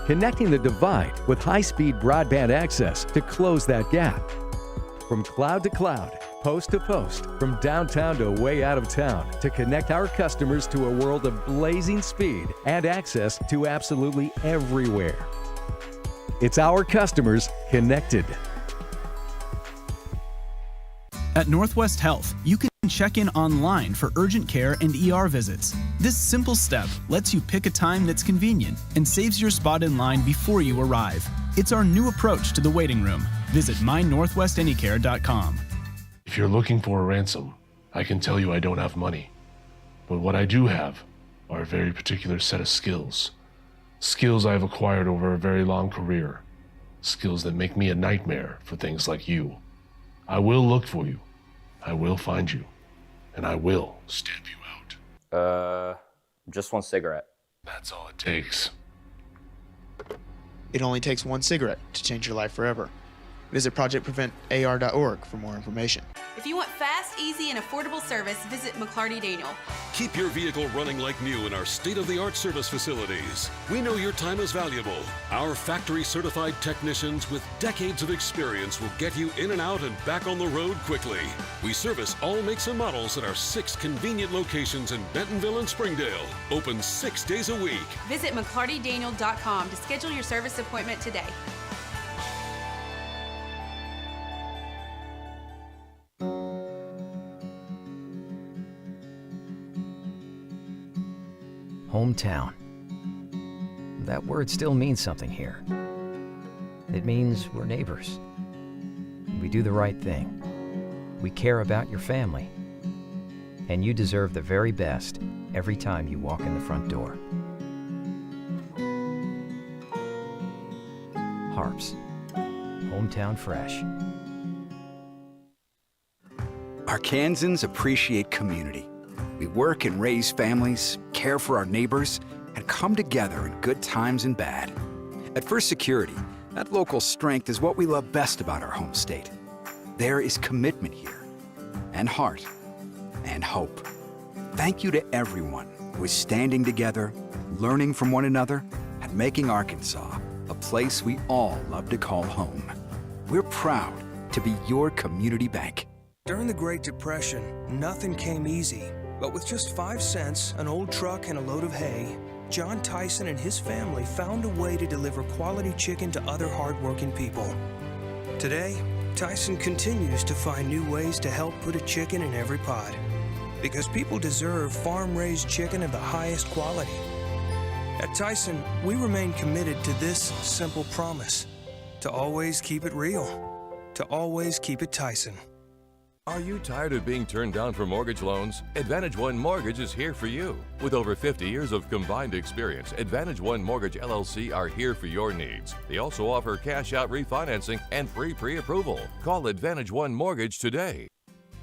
connecting the divide with high-speed broadband access to close that gap. From cloud to cloud, post to post, from downtown to way out of town, to connect our customers to a world of blazing speed and access to absolutely everywhere. It's our customers connected. At Northwest Health, you can check in online for urgent care and ER visits. This simple step lets you pick a time that's convenient and saves your spot in line before you arrive. It's our new approach to the waiting room. Visit mynorthwestanycare.com. If you're looking for a ransom, I can tell you I don't have money. But what I do have are a very particular set of skills. Skills I've acquired over a very long career. Skills that make me a nightmare for things like you. I will look for you. I will find you. And I will stamp you out. Just one cigarette. That's all it takes. It only takes one cigarette to change your life forever. Visit projectpreventar.org for more information. If you want fast, easy, and affordable service, visit McClarty Daniel. Keep your vehicle running like new in our state-of-the-art service facilities. We know your time is valuable. Our factory-certified technicians with decades of experience will get you in and out and back on the road quickly. We service all makes and models at our 6 convenient locations in Bentonville and Springdale. Open 6 days a week. Visit McClartyDaniel.com to schedule your service appointment today. Hometown. That word still means something here. It means we're neighbors. We do the right thing. We care about your family. And you deserve the very best every time you walk in the front door. Harps. Hometown fresh. Arkansans appreciate community. We work and raise families, care for our neighbors, and come together in good times and bad. At First Security, that local strength is what we love best about our home state. There is commitment here, and heart, and hope. Thank you to everyone who is standing together, learning from one another, and making Arkansas a place we all love to call home. We're proud to be your community bank. During the Great Depression, nothing came easy. But with just 5 cents, an old truck, and a load of hay, John Tyson and his family found a way to deliver quality chicken to other hardworking people. Today, Tyson continues to find new ways to help put a chicken in every pot. Because people deserve farm-raised chicken of the highest quality. At Tyson, we remain committed to this simple promise: to always keep it real, to always keep it Tyson. Are you tired of being turned down for mortgage loans? Advantage One Mortgage is here for you. With over 50 years of combined experience, Advantage One Mortgage LLC are here for your needs. They also offer cash-out refinancing and free pre-approval. Call Advantage One Mortgage today.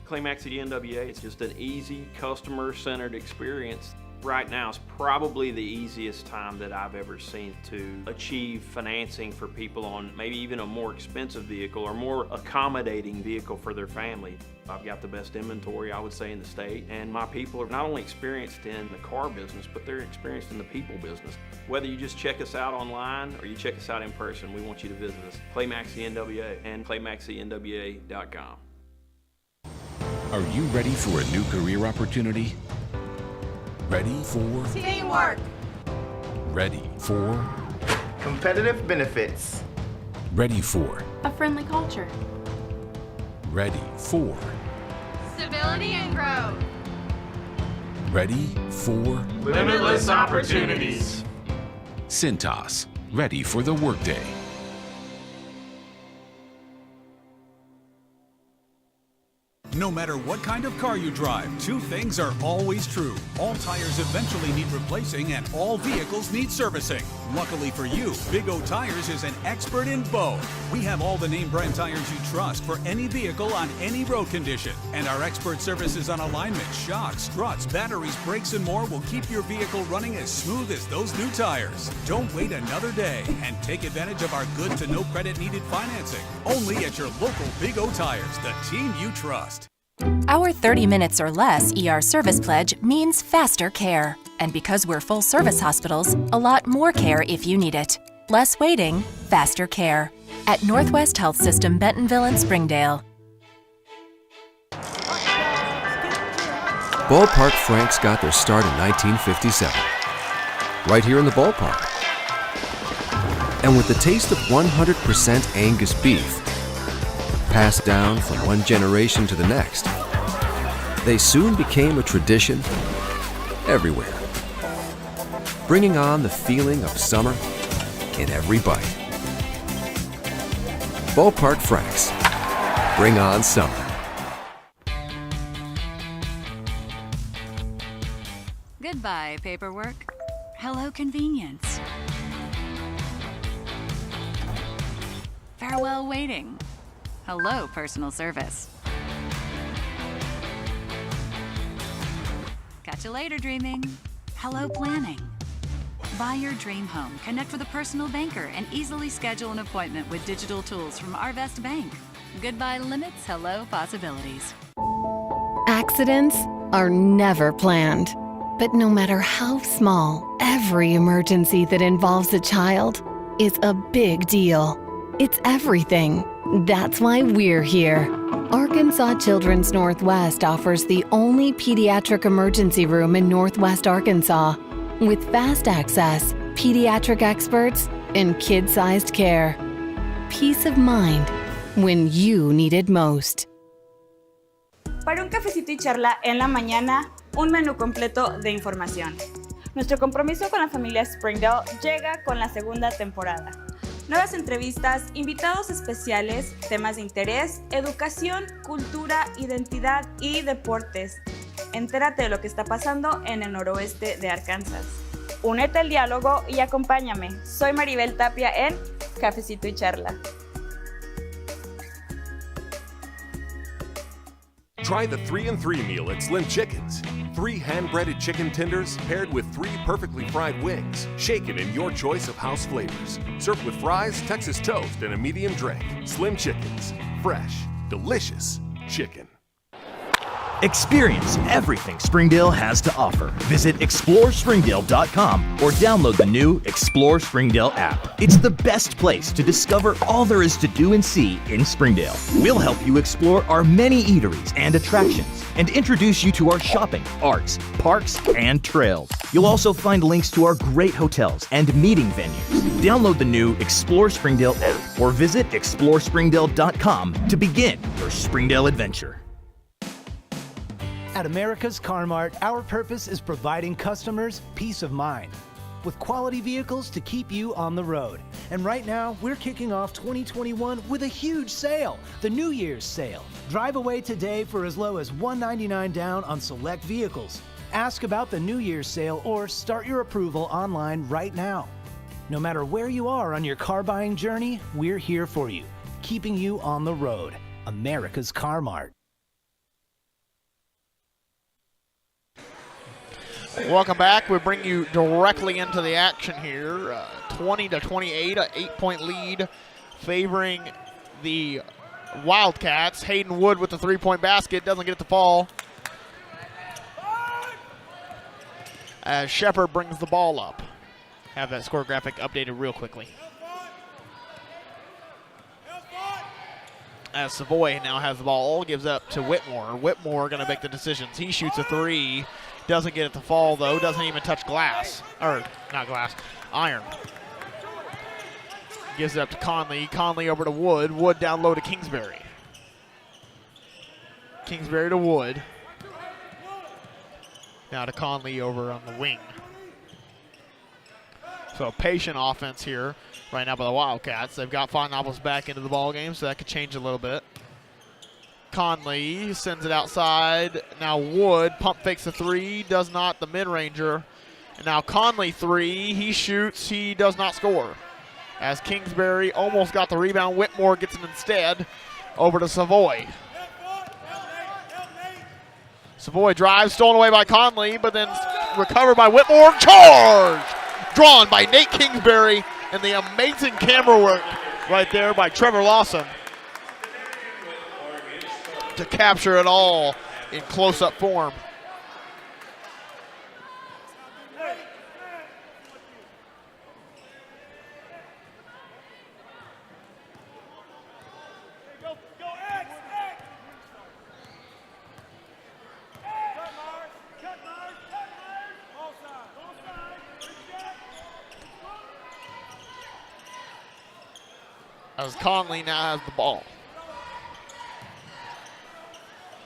Claymaxie NWA, it's just an easy, customer-centered experience. Right now is probably the easiest time that I've ever seen to achieve financing for people on maybe even a more expensive vehicle or more accommodating vehicle for their family. I've got the best inventory, I would say, in the state, and my people are not only experienced in the car business, but they're experienced in the people business. Whether you just check us out online or you check us out in person, we want you to visit us. Claymaxie NWA and ClaymaxieNWA.com. Are you ready for a new career opportunity? Ready for teamwork. Ready for competitive benefits. Ready for a friendly culture. Ready for stability and growth. Ready for limitless opportunities. Cintas, ready for the workday. No matter what kind of car you drive, two things are always true. All tires eventually need replacing and all vehicles need servicing. Luckily for you, Big O Tires is an expert in both. We have all the name brand tires you trust for any vehicle on any road condition. And our expert services on alignment, shocks, struts, batteries, brakes, and more will keep your vehicle running as smooth as those new tires. Don't wait another day and take advantage of our good to no credit needed financing. Only at your local Big O Tires, the team you trust. Our 30 minutes or less ER service pledge means faster care. And because we're full service hospitals, a lot more care if you need it. Less waiting, faster care. At Northwest Health System, Bentonville and Springdale. Ballpark Franks got their start in 1957. Right here in the ballpark. And with the taste of 100% Angus beef, passed down from one generation to the next, they soon became a tradition everywhere, bringing on the feeling of summer in every bite. Ballpark Franks, bring on summer. Goodbye, paperwork. Hello, convenience. Farewell, waiting. Hello, personal service. Catch you later, dreaming. Hello, planning. Buy your dream home, connect with a personal banker, and easily schedule an appointment with digital tools from Arvest Bank. Goodbye limits, hello possibilities. Accidents are never planned. But no matter how small, every emergency that involves a child is a big deal. It's everything. That's why we're here. Arkansas Children's Northwest offers the only pediatric emergency room in Northwest Arkansas with fast access, pediatric experts, and kid-sized care. Peace of mind when you need it most. Para un cafecito y charla en la mañana, un menú completo de información. Nuestro compromiso con la familia Springdale llega con la segunda temporada. Nuevas entrevistas, invitados especiales, temas de interés, educación, cultura, identidad y deportes. Entérate de lo que está pasando en el noroeste de Arkansas. Únete al diálogo y acompáñame. Soy Maribel Tapia en Cafecito y Charla. Try the 3-and-3 meal at Slim Chickens. 3 hand-breaded chicken tenders paired with 3 perfectly fried wings, shaken in your choice of house flavors. Served with fries, Texas toast, and a medium drink. Slim Chickens. Fresh, delicious chicken. Experience everything Springdale has to offer. Visit ExploreSpringdale.com or download the new Explore Springdale app. It's the best place to discover all there is to do and see in Springdale. We'll help you explore our many eateries and attractions and introduce you to our shopping, arts, parks, and trails. You'll also find links to our great hotels and meeting venues. Download the new Explore Springdale app or visit ExploreSpringdale.com to begin your Springdale adventure. At America's Car Mart, our purpose is providing customers peace of mind with quality vehicles to keep you on the road. And right now, we're kicking off 2021 with a huge sale, the New Year's sale. Drive away today for as low as $199 down on select vehicles. Ask about the New Year's sale or start your approval online right now. No matter where you are on your car buying journey, we're here for you, keeping you on the road. America's Car Mart. Welcome back. We bring you directly into the action here. 20-28, an 8-point lead favoring the Wildcats. Hayden Wood with the three-point basket, doesn't get it to fall. As Shepard brings the ball up. Have that score graphic updated real quickly. As Savoy now has the ball, gives up to Whitmore. Whitmore going to make the decisions. He shoots a three. Doesn't get it to fall, though. Doesn't even touch glass. Or, not glass, iron. Gives it up to Conley. Conley over to Wood. Wood down low to Kingsbury. Kingsbury to Wood. Now to Conley over on the wing. So patient offense here right now by the Wildcats. They've got Fontenopoulos back into the ball game, so that could change a little bit. Conley sends it outside. Now Wood pump fakes a three, does not, the mid-ranger. And now Conley three, he shoots, he does not score. As Kingsbury almost got the rebound, Whitmore gets it instead over to Savoy. Savoy drives, stolen away by Conley, but then recovered by Whitmore. Charge! Drawn by Nate Kingsbury, and the amazing camera work right there by Trevor Lawson to capture it all in close-up form. As Conley now has the ball.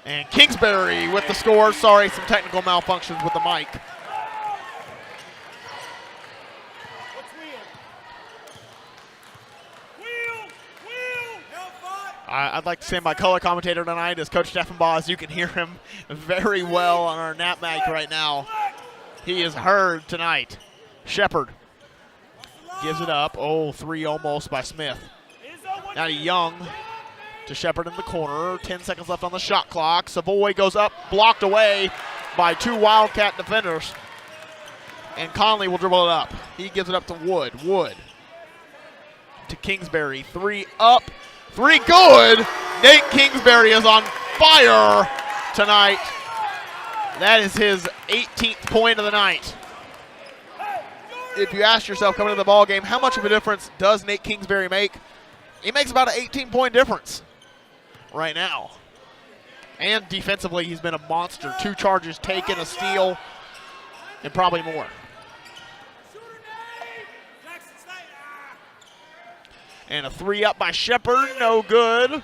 And Kingsbury with the score. Sorry, some technical malfunctions with the mic. I'd like to say my color commentator tonight is Coach Steffenbaugh, as you can hear him very well on our nap mic right now. He is heard tonight. Shepard gives it up. Oh, three almost by Smith. Now to Young, to Shepard in the corner. 10 seconds left on the shot clock. Savoy goes up, blocked away by two Wildcat defenders. And Conley will dribble it up. He gives it up to Wood. Wood to Kingsbury. Three up, three good. Nate Kingsbury is on fire tonight. That is his 18th point of the night. If you ask yourself coming into the ball game, how much of a difference does Nate Kingsbury make? He makes about an 18-point difference right now. And defensively, he's been a monster. 2 charges taken, a steal, and probably more. And a three up by Shepard, no good.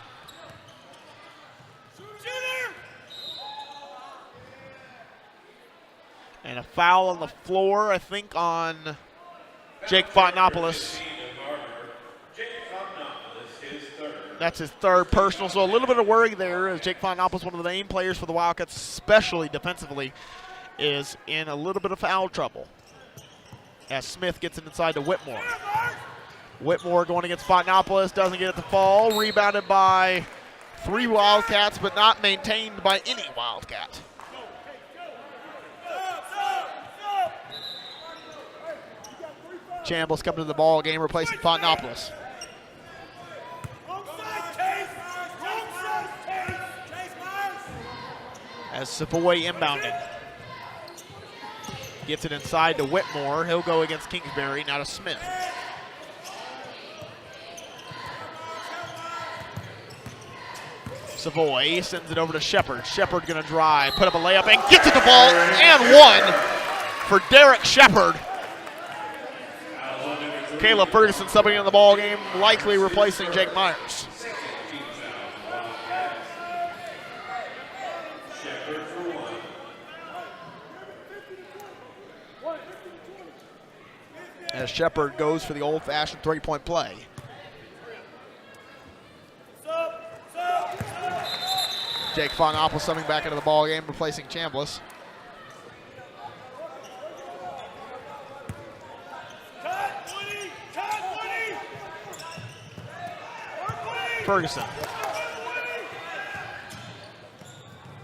And a foul on the floor, I think, on Jake Fontenopoulos. That's his third personal, so a little bit of worry there as Jake Fontenopoulos, one of the main players for the Wildcats, especially defensively, is in a little bit of foul trouble. As Smith gets it inside to Whitmore. Whitmore going against Fontenopoulos, doesn't get it to fall. Rebounded by 3 Wildcats, but not maintained by any Wildcat. Chambliss coming to the ball game, replacing Fontenopoulos. As Savoy inbounding. Gets it inside to Whitmore. He'll go against Kingsbury, now to Smith. Savoy sends it over to Shepard. Shepard gonna drive, put up a layup, and gets it to fall, and one for Derek Shepard. Caleb Ferguson subbing in the ball game, likely replacing Jake Myers. as Shepard goes for the old-fashioned three-point play. Jake Fonopoulos coming back into the ball game, replacing Chambliss. Ferguson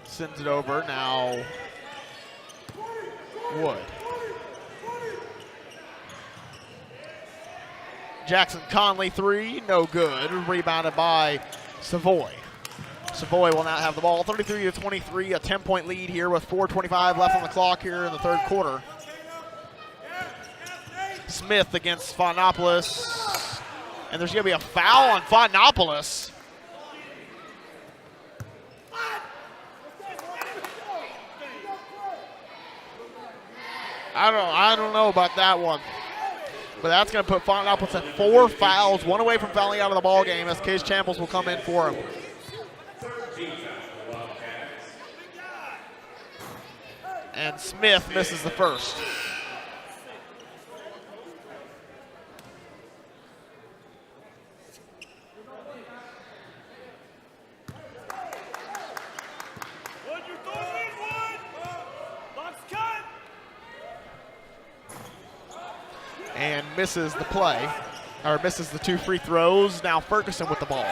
sends it over. Now Wood. Jackson Conley three, no good. Rebounded by Savoy. Savoy will now have the ball. 33-23, a 10-point lead here with 4:25 left on the clock here in the third quarter. Smith against Fonopoulos. And there's going to be a foul on Fonopoulos. I don't know about that one. But that's going to put Fonopoulos at 4 fouls, one away from fouling out of the ball game as Case Chambliss will come in for him. And Smith misses the first. And misses the play, or misses the 2 free throws. Now Ferguson with the ball.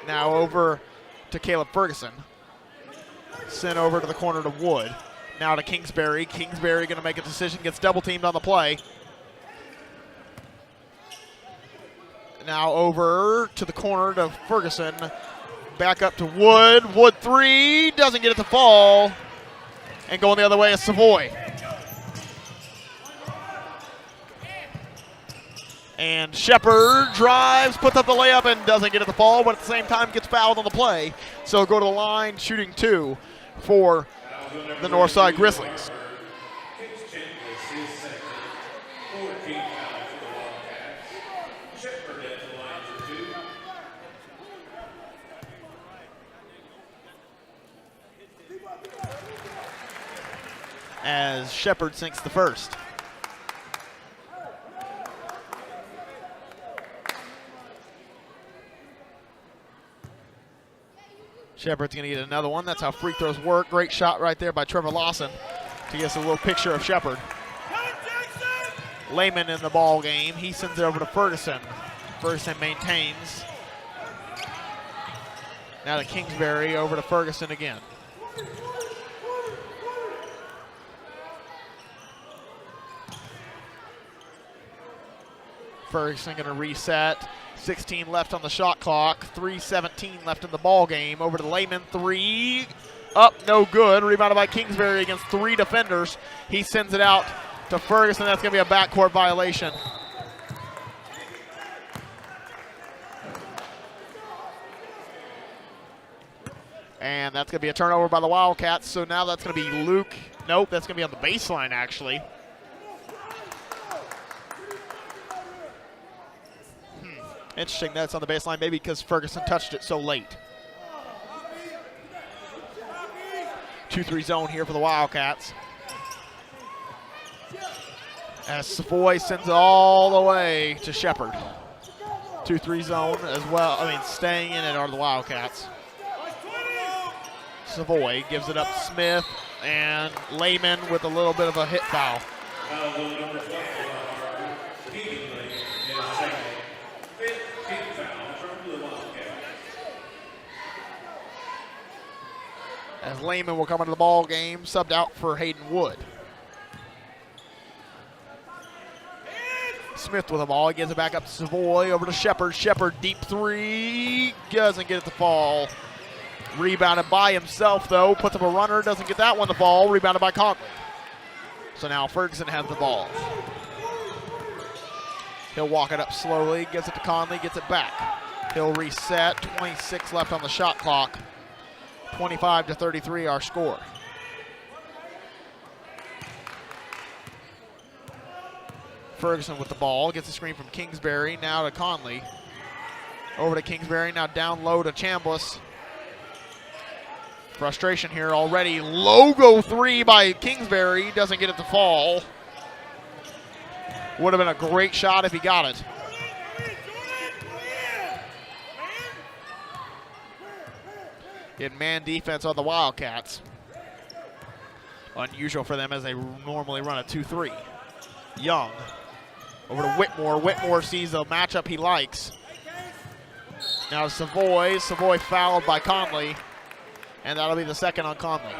Now over to Caleb Ferguson. Sent over to the corner to Wood. Now to Kingsbury. Kingsbury going to make a decision, gets double teamed on the play. Now over to the corner to Ferguson. Back up to Wood. Wood three, doesn't get it to fall. And going the other way is Savoy. And Shepard drives, puts up the layup, and doesn't get it to fall, but at the same time gets fouled on the play. So go to the line, shooting 2 for the Northside Grizzlies. As Shepard sinks the first. Shepard's going to get another one. That's how free throws work. Great shot right there by Trevor Lawson to get us a little picture of Shepard. Lehman in the ball game. He sends it over to Ferguson. Ferguson maintains. Now to Kingsbury, over to Ferguson again. Ferguson going to reset. 16 left on the shot clock. 3:17 left in the ball game. Over to Lehman, three. Up, no good. Rebounded by Kingsbury against 3 defenders. He sends it out to Ferguson. That's going to be a backcourt violation. And that's going to be a turnover by the Wildcats. So now that's going to be Luke. Nope, that's going to be on the baseline, actually. Interesting that's on the baseline, maybe because Ferguson touched it so late. 2-3 zone here for the Wildcats. As Savoy sends it all the way to Shepard. 2-3 zone as well. I mean, staying in it are the Wildcats. Savoy gives it up to Smith, and Lehman with a little bit of a hit foul. As Lehman will come into the ball game, subbed out for Hayden Wood. Smith with the ball, he gives it back up to Savoy, over to Shepard. Shepard, deep three, doesn't get it to fall. Rebounded by himself, though, puts up a runner, doesn't get that one to fall, rebounded by Conley. So now Ferguson has the ball. He'll walk it up slowly, gives it to Conley, gets it back. He'll reset, 26 left on the shot clock. 25-33 our score. Ferguson with the ball, gets a screen from Kingsbury, now to Conley. Over to Kingsbury, now down low to Chambliss. Frustration here already. Logo three by Kingsbury. Doesn't get it to fall. Would have been a great shot if he got it. Getting man defense on the Wildcats. Unusual for them as they normally run a 2-3. Young over to Whitmore. Whitmore sees a matchup he likes. Now Savoy. Savoy fouled by Conley. And that'll be the second on Conley.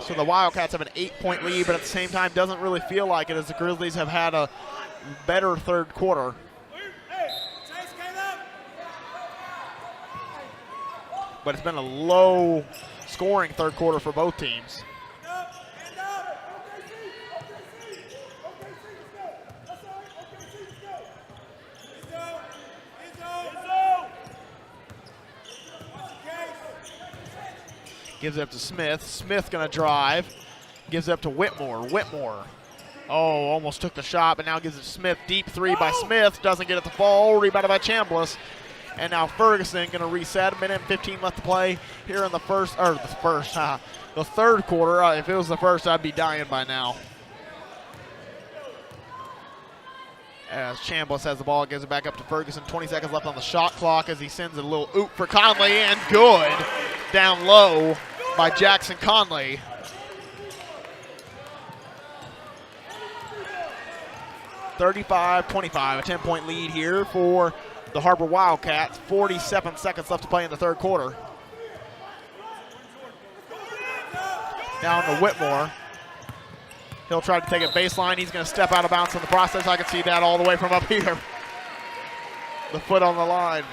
So the Wildcats have an 8-point lead, but at the same time doesn't really feel like it as the Grizzlies have had a better third quarter. But it's been a low scoring third quarter for both teams. Gives it up to Smith. Smith gonna drive. Gives it up to Whitmore. Whitmore. Oh, almost took the shot, but now gives it to Smith. Deep three by Smith. Doesn't get it to fall. Rebounded by Chambliss. And now Ferguson gonna reset. A minute and 15 left to play here in the the third quarter. If it was the first, I'd be dying by now. As Chambliss has the ball, gives it back up to Ferguson. 20 seconds left on the shot clock as he sends a little oop for Conley, and good. Down low by Jackson Conley. (35-25), a 10-point lead here for the Har-Ber Wildcats. 47 seconds left to play in the third quarter. Down to Whitmore. He'll try to take it baseline. He's going to step out of bounds in the process. I can see that all the way from up here. The foot on the line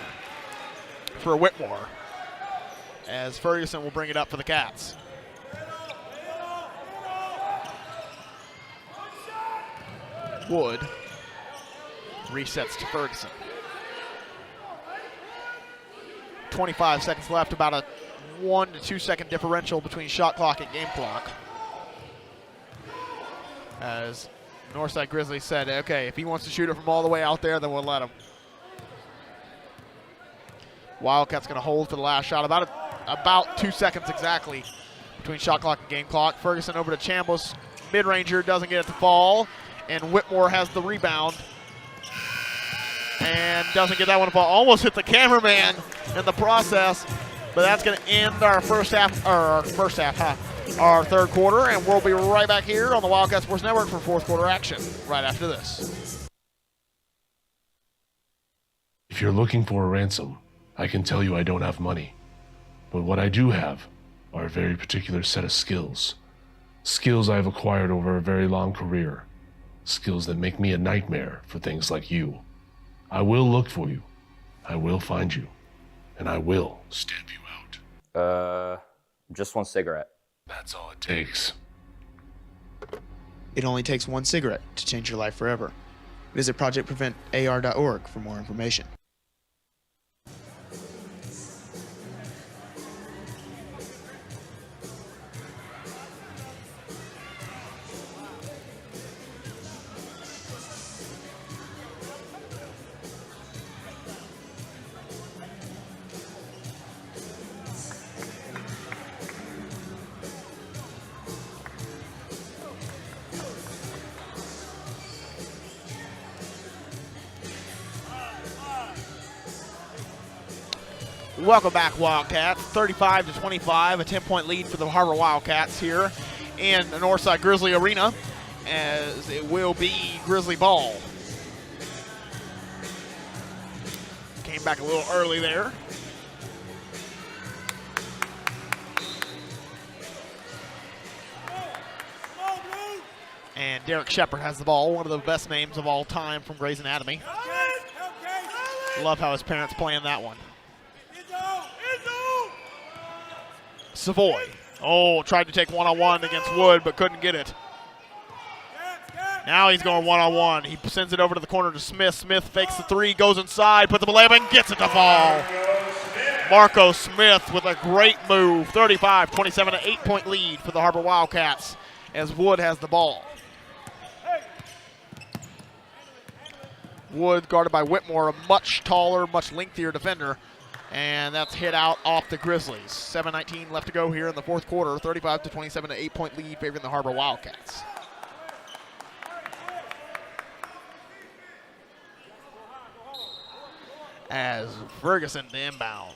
for Whitmore, as Ferguson will bring it up for the Cats. Wood resets to Ferguson. 25 seconds left, about a 1 to 2 second differential between shot clock and game clock. As Northside Grizzlies said, okay, if he wants to shoot it from all the way out there, then we'll let him. Wildcats going to hold for the last shot. About 2 seconds exactly between shot clock and game clock. Ferguson over to Chambliss. Mid-ranger doesn't get it to fall. And Whitmore has the rebound. And doesn't get that one to fall. Almost hit the cameraman in the process. But that's going to end our our third quarter. And we'll be right back here on the Wildcat Sports Network for fourth quarter action right after this. If you're looking for a ransom, I can tell you I don't have money. But what I do have are a very particular set of skills. Skills I've acquired over a very long career. Skills that make me a nightmare for things like you. I will look for you. I will find you. And I will stamp you out. Just one cigarette. That's all it takes. It only takes one cigarette to change your life forever. Visit projectpreventar.org for more information. Welcome back, Wildcats. 35-25, a 10-point lead for the Har-Ber Wildcats here in the Northside Grizzly Arena, as it will be Grizzly ball. Came back a little early there. And Derek Shepard has the ball, one of the best names of all time from Grey's Anatomy. Love how his parents playing that one. Savoy. Oh, tried to take one-on-one against Wood, but couldn't get it. Now he's going one-on-one. He sends it over to the corner to Smith. Smith fakes the three, goes inside, puts the layup in, gets it to fall. Marco Smith with a great move. 35-27, an 8-point lead for the Har-Ber Wildcats as Wood has the ball. Wood guarded by Whitmore, a much taller, much lengthier defender. And that's hit out off the Grizzlies. 7:19 left to go here in the fourth quarter. 35-27, an 8-point lead favoring the Har-Ber Wildcats. As Ferguson to inbound.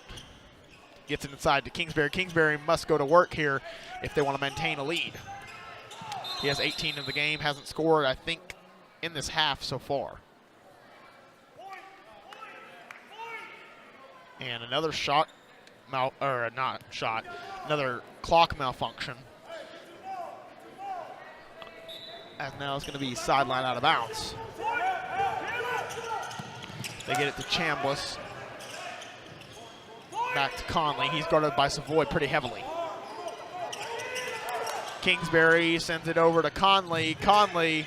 Gets it inside to Kingsbury. Kingsbury must go to work here if they want to maintain a lead. He has 18 in the game, hasn't scored, I think, in this half so far. And another shot, another clock malfunction. And now it's going to be sideline out of bounds. They get it to Chambliss. Back to Conley. He's guarded by Savoy pretty heavily. Kingsbury sends it over to Conley. Conley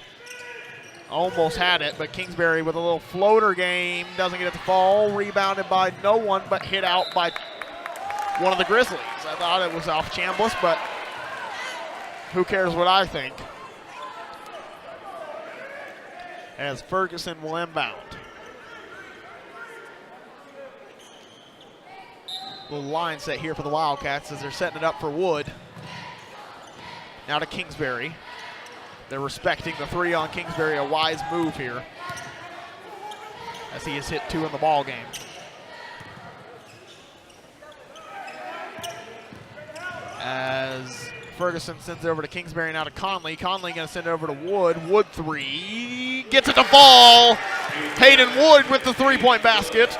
almost had it, but Kingsbury with a little floater game doesn't get it to fall. Rebounded by no one, but hit out by one of the Grizzlies. I thought it was off Chambliss, but who cares what I think? As Ferguson will inbound. Little line set here for the Wildcats as they're setting it up for Wood. Now to Kingsbury. They're respecting the three on Kingsbury, a wise move here, as he has hit 2 in the ball game. As Ferguson sends it over to Kingsbury, now to Conley. Conley going to send it over to Wood. Wood 3, gets it to fall. Hayden Wood with the 3-point basket.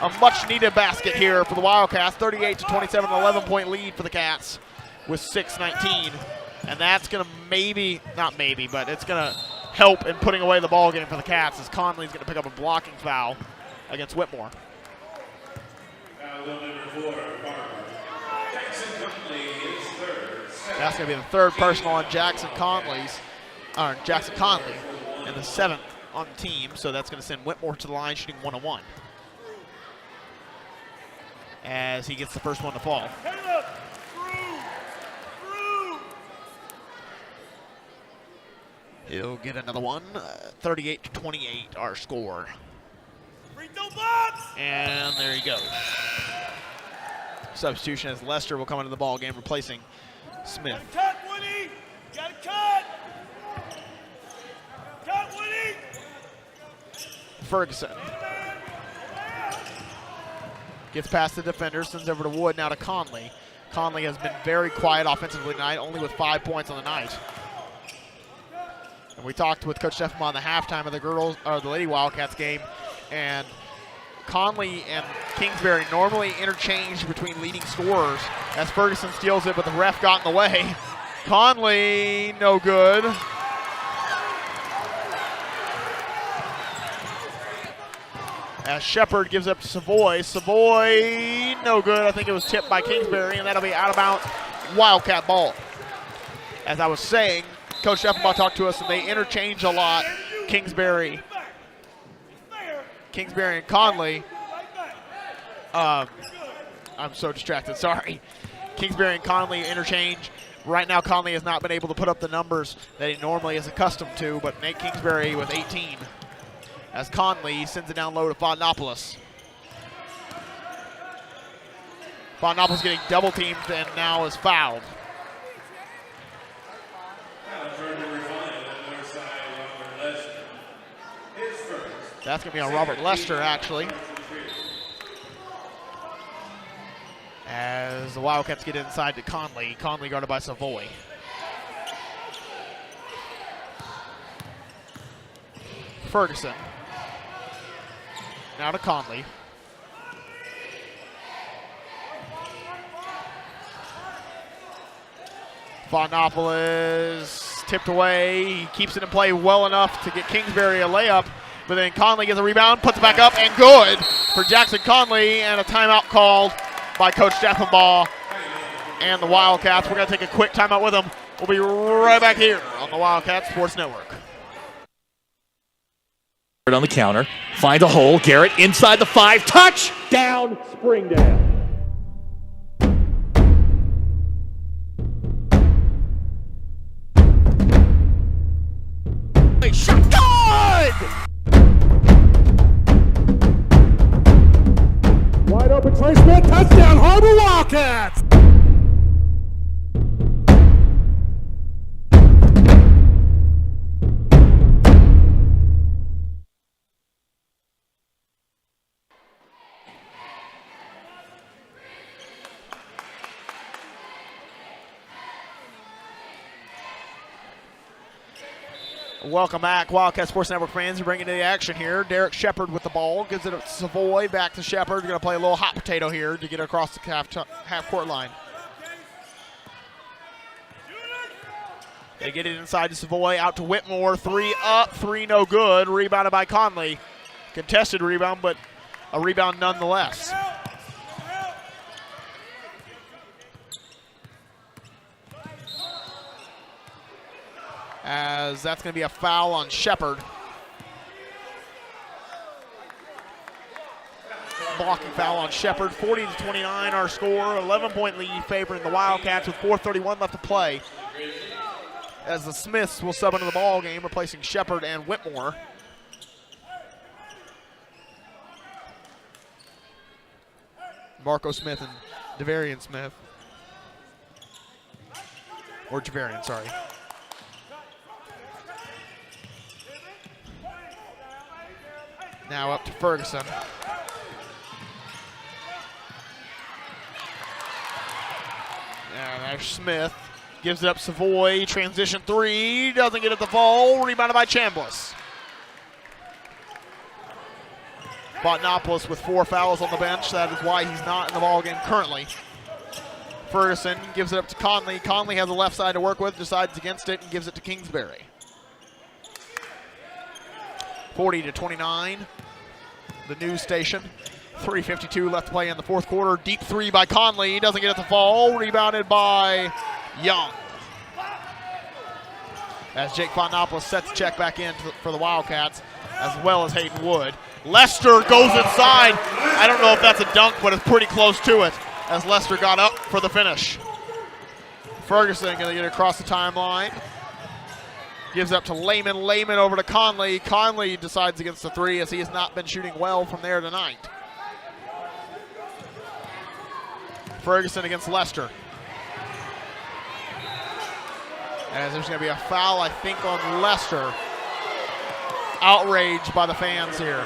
A much-needed basket here for the Wildcats. 38-27, 11-point lead for the Cats with 6:19. And that's going to but it's going to help in putting away the ball game for the Cats as Conley's going to pick up a blocking foul against Whitmore. That's going to be the third personal on Jackson Conley, and the 7th on the team. So that's going to send Whitmore to the line shooting 1-on-1. As he gets the first one to fall. He'll get another one. 38-28, our score. And there he goes. Substitution as Lester will come into the ball game, replacing Smith. Cut, Woody! Got to cut! Cut, Woody! Ferguson. Gets past the defender, sends over to Wood, now to Conley. Conley has been very quiet offensively tonight, only with 5 points on the night. And we talked with Coach Steffenbaugh on the halftime of the Lady Wildcats game, and Conley and Kingsbury normally interchange between leading scorers as Ferguson steals it, but the ref got in the way. Conley, no good. As Shepard gives up to Savoy. Savoy, no good. I think it was tipped by Kingsbury, and that'll be out of bounds. Wildcat ball. As I was saying, Coach Steffenbaugh talked to us, and they interchange a lot. Kingsbury and Conley. I'm so distracted, sorry. Kingsbury and Conley interchange. Right now, Conley has not been able to put up the numbers that he normally is accustomed to, but Nate Kingsbury with 18. As Conley sends it down low to Fondopoulos. Fondopoulos getting double teamed and now is fouled. That's going to be on Robert Lester, actually. As the Wildcats get inside to Conley. Conley guarded by Savoy. Ferguson. Now to Conley. Fondopoulos tipped away. He keeps it in play well enough to get Kingsbury a layup. But then Conley gets a rebound, puts it back up, and good for Jackson Conley. And a timeout called by Coach Steffenbaugh and the Wildcats. We're going to take a quick timeout with them. We'll be right back here on the Wildcat Sports Network. On the counter, finds a hole. Garrett inside the 5. Touchdown, Springdale. Shot good! open placement. Touchdown, Har-Ber Wildcats! Welcome back, Wildcat Sports Network fans. We're bringing to the action here. Derek Shepard with the ball. Gives it to Savoy. Back to Shepard. Going to play a little hot potato here to get across the half-court line. They get it inside to Savoy. Out to Whitmore. 3 up. 3 no good. Rebounded by Conley. Contested rebound, but a rebound nonetheless. As that's going to be a foul on Shepard. Blocking foul on Shepard. 40-29 our score. 11-point lead favoring the Wildcats with 4:31 left to play. As the Smiths will sub into the ball game, replacing Shepard and Whitmore. Marco Smith and Javarian Smith. Or Javarian, sorry. Now up to Ferguson. And there's Smith. Gives it up Savoy. Transition 3. Doesn't get it the fall. Rebounded by Chambliss. Botnopoulos with 4 fouls on the bench. That is why he's not in the ball game currently. Ferguson gives it up to Conley. Conley has the left side to work with. Decides against it and gives it to Kingsbury. 40-29, the news station. 3:52 left to play in the fourth quarter. Deep 3 by Conley. Doesn't get it to fall. Rebounded by Young. As Jake Botnopoulos sets the check back in for the Wildcats, as well as Hayden Wood. Lester goes inside. I don't know if that's a dunk, but it's pretty close to it, as Lester got up for the finish. Ferguson going to get across the timeline. Gives up to Lehman. Lehman over to Conley. Conley decides against the 3 as he has not been shooting well from there tonight. Ferguson against Lester. As there's going to be a foul, I think, on Lester. Outraged by the fans here.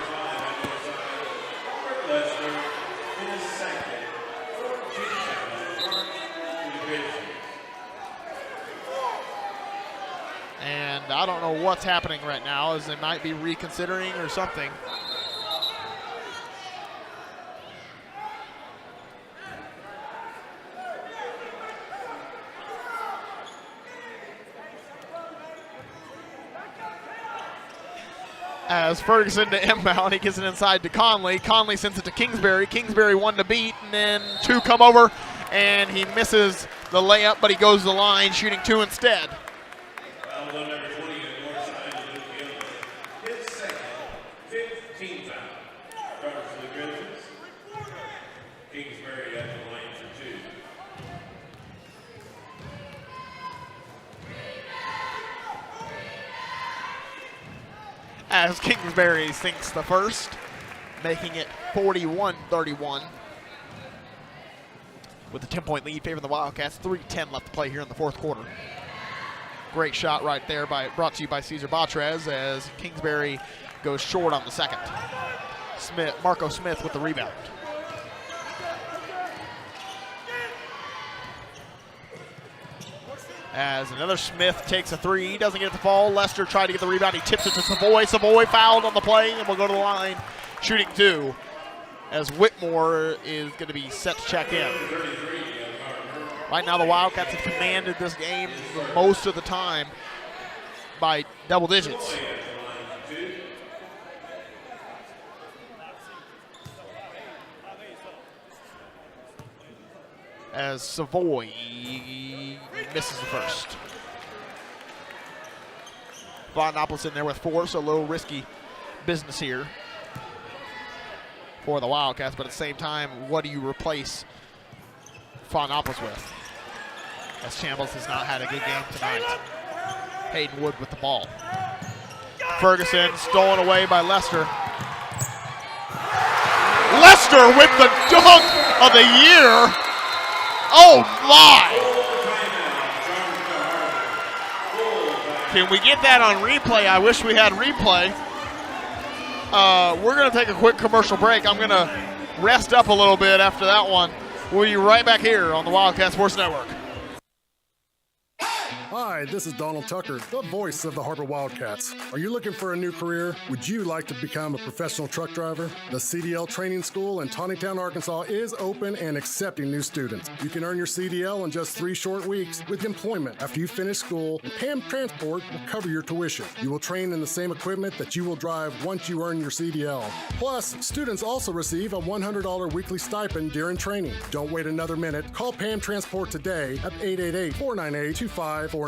And I don't know what's happening right now, as they might be reconsidering or something. As Ferguson to inbound, he gets it inside to Conley. Conley sends it to Kingsbury. Kingsbury 1 to beat, and then 2 come over, and he misses the layup, but he goes to the line, shooting 2 instead. As Kingsbury sinks the first, making it 41-31. With a 10-point lead favoring the Wildcats. 3:10 left to play here in the fourth quarter. Great shot right there, brought to you by Cesar Batres, as Kingsbury goes short on the second. Marco Smith with the rebound. As another Smith takes a 3, he doesn't get the fall. Lester tried to get the rebound. He tips it to Savoy. Savoy fouled on the play and will go to the line, shooting 2. As Whitmore is going to be set to check in. Right now, the Wildcats have commanded this game most of the time by double digits. As Savoy misses the first. Botnopoulos in there with 4, so a little risky business here for the Wildcats, but at the same time, what do you replace Botnopoulos with? As Chambliss has not had a good game tonight. Hayden Wood with the ball. Ferguson stolen away by Lester. Lester Lester with the dunk of the year. Oh my! Can we get that on replay? I wish we had replay. We're going to take a quick commercial break. I'm going to rest up a little bit after that one. We'll be right back here on the Wildcat Sports Network. Hi, this is Donald Tucker, the voice of the Har-Ber Wildcats. Are you looking for a new career? Would you like to become a professional truck driver? The CDL Training School in Tawnytown, Arkansas is open and accepting new students. You can earn your CDL in just 3 short weeks with employment after you finish school, and PAM Transport will cover your tuition. You will train in the same equipment that you will drive once you earn your CDL. Plus, students also receive a $100 weekly stipend during training. Don't wait another minute. Call PAM Transport today at 888-498-2549.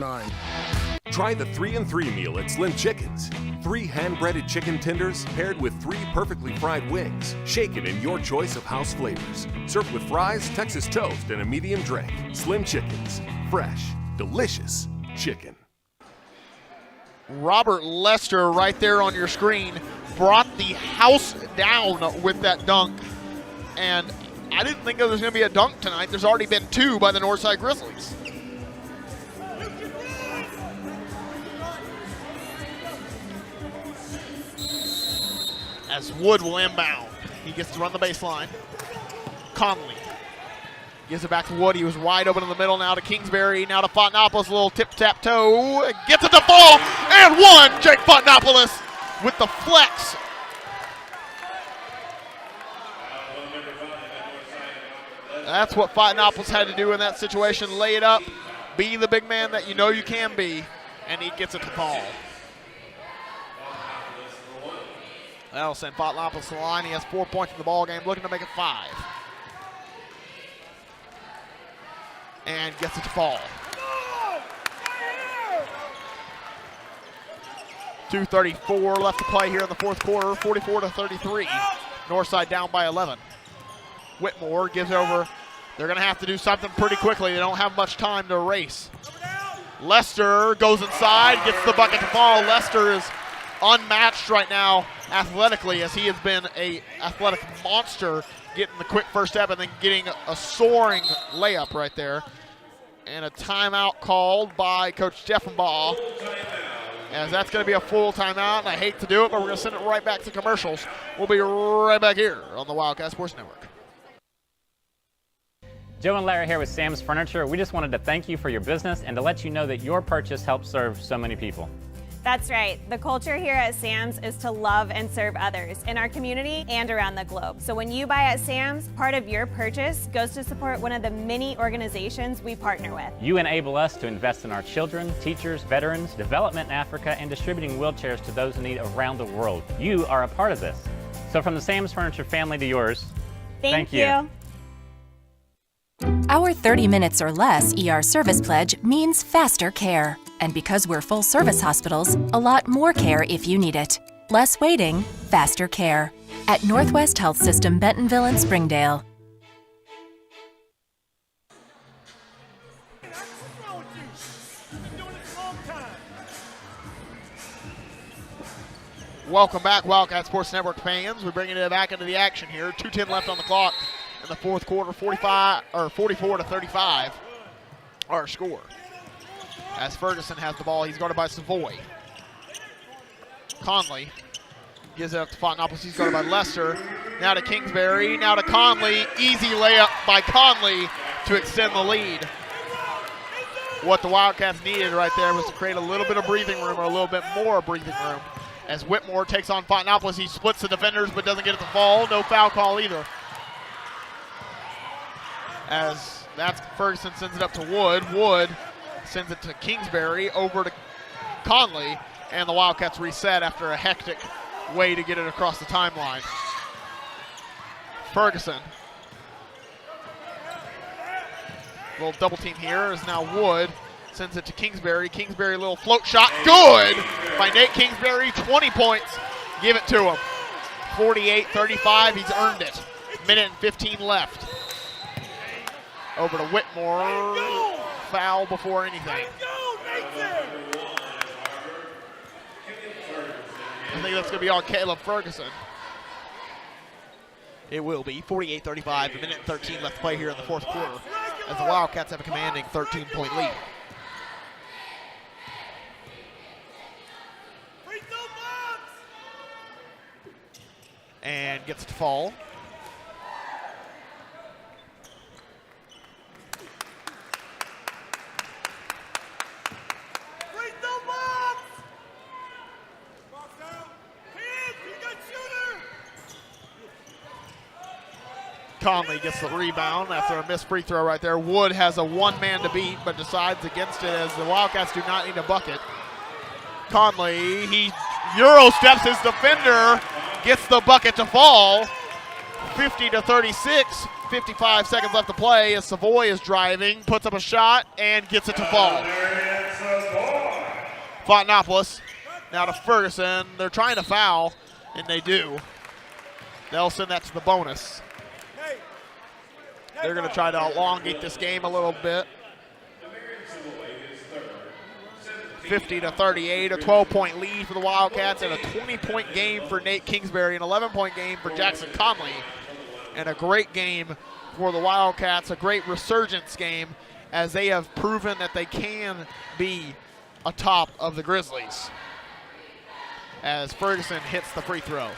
Try the 3-and-3 meal at Slim Chickens. 3 hand-breaded chicken tenders paired with 3 perfectly fried wings, shaken in your choice of house flavors. Served with fries, Texas toast, and a medium drink. Slim Chickens. Fresh, delicious chicken. Robert Lester right there on your screen brought the house down with that dunk. And I didn't think there was going to be a dunk tonight. There's already been 2 by the Northside Grizzlies. As Wood will inbound. He gets to run the baseline. Conley gives it back to Wood. He was wide open in the middle. Now to Kingsbury. Now to Fontanopolis. A little tip-tap-toe. Gets it to fall. And 1. Jake Fontanopolis with the flex. That's what Fontanopolis had to do in that situation. Lay it up. Be the big man that you know you can be. And he gets it to fall. That'll send Fontanopolis to the line. He has 4 points in the ball game, looking to make it 5. And gets it to fall. 2:34 left to play here in the fourth quarter, 44-33. Northside down by 11. Whitmore gives over. They're going to have to do something pretty quickly. They don't have much time to race. Lester goes inside, gets the bucket to fall. Lester is unmatched right now athletically, as he has been a athletic monster, getting the quick first step and then getting a soaring layup right there. And a timeout called by Coach Steffenbaugh, as that's going to be a full timeout, and I hate to do it, but we're going to send it right back to commercials. We'll be right back here on the Wildcat Sports Network. Joe and Larry here with Sam's Furniture. We just wanted to thank you for your business and to let you know that your purchase helps serve so many people. That's right. The culture here at Sam's is to love and serve others in our community and around the globe. So when you buy at Sam's, part of your purchase goes to support one of the many organizations we partner with. You enable us to invest in our children, teachers, veterans, development in Africa, and distributing wheelchairs to those in need around the world. You are a part of this. So from the Sam's Furniture family to yours, thank you. Our 30 minutes or less ER service pledge means faster care. And because we're full-service hospitals, a lot more care if you need it. Less waiting, faster care. At Northwest Health System, Bentonville and Springdale. Welcome back, Wildcat Sports Network fans. We're bringing it back into the action here. 2:10 left on the clock in the fourth quarter. 44-35 our score. As Ferguson has the ball, he's guarded by Savoy. Conley gives it up to Fontanopolis. He's guarded by Lester. Now to Kingsbury. Now to Conley. Easy layup by Conley to extend the lead. What the Wildcats needed right there was to create a little bit of breathing room, or a little bit more breathing room. As Whitmore takes on Fontanopolis, he splits the defenders but doesn't get it to fall. No foul call either. As that's Ferguson sends it up to Wood. Wood sends it to Kingsbury, over to Conley, and the Wildcats reset after a hectic way to get it across the timeline. Ferguson. A little double team here is now Wood. Sends it to Kingsbury. Kingsbury, a little float shot. Good by Nate Kingsbury. 20 points. Give it to him. 48-35. He's earned it. Minute and 15 left. Over to Whitmore. Foul before anything. I think that's going to be on Caleb Ferguson. It will be 48-35, a minute and 13 left to play here in the fourth quarter, as the Wildcats have a commanding 13-point lead. And gets it to fall. Conley gets the rebound after a missed free throw right there. Wood has a one-man to beat, but decides against it as the Wildcats do not need a bucket. Conley, he Euro steps his defender, gets the bucket to fall. 50-36, 55 seconds left to play as Savoy is driving, puts up a shot, and gets it to fall. Fontenopoulos now to Ferguson. They're trying to foul, and they do. They'll send that to the bonus. They're going to try to elongate this game a little bit. 50-38, a 12-point lead for the Wildcats, and a 20-point game for Nate Kingsbury, an 11-point game for Jackson Conley, and a great game for the Wildcats, a great resurgence game as they have proven that they can be atop of the Grizzlies. As Ferguson hits the free throw.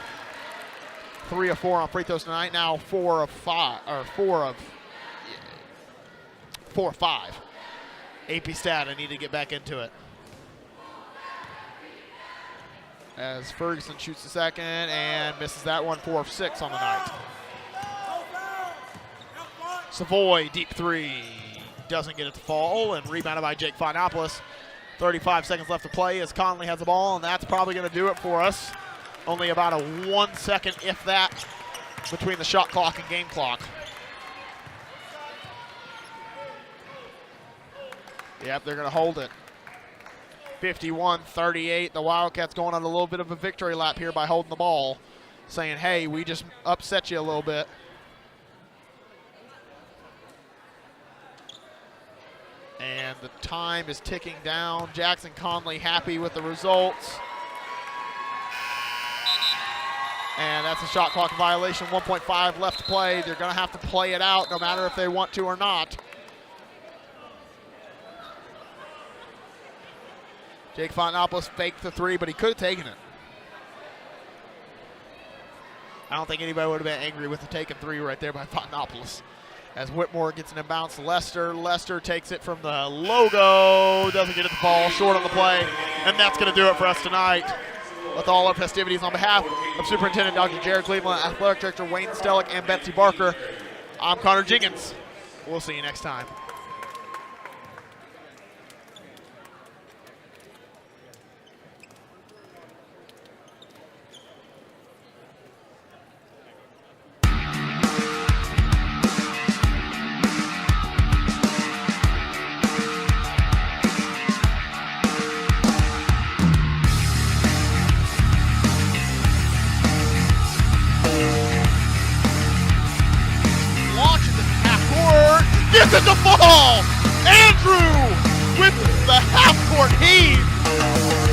3 of 4 on free throws tonight, now 4 of 5. AP stat, I need to get back into it. As Ferguson shoots the second and misses that one, 4 of 6 on the night. Savoy, deep three, doesn't get it to fall, and rebounded by Jake Fontenopoulos. 35 seconds left to play as Conley has the ball, and that's probably going to do it for us. Only about a 1 second, if that, between the shot clock and game clock. Yep, they're going to hold it. 51-38. The Wildcats going on a little bit of a victory lap here by holding the ball, saying, hey, we just upset you a little bit. And the time is ticking down. Jackson Conley happy with the results. And that's a shot clock violation, 1.5 left to play. They're going to have to play it out no matter if they want to or not. Jake Fontenopoulos faked the three, but he could have taken it. I don't think anybody would have been angry with the taken three right there by Fontenopoulos. As Whitmore gets an inbounds to Lester. Lester takes it from the logo, doesn't get it to fall, short on the play, and that's going to do it for us tonight. With all our festivities, on behalf of Superintendent Dr. Jared Cleveland, Athletic Director Wayne Stellick, and Betsy Barker, I'm Connor Jenkins. We'll see you next time. Gets it to fall! Andrew with the half-court heave!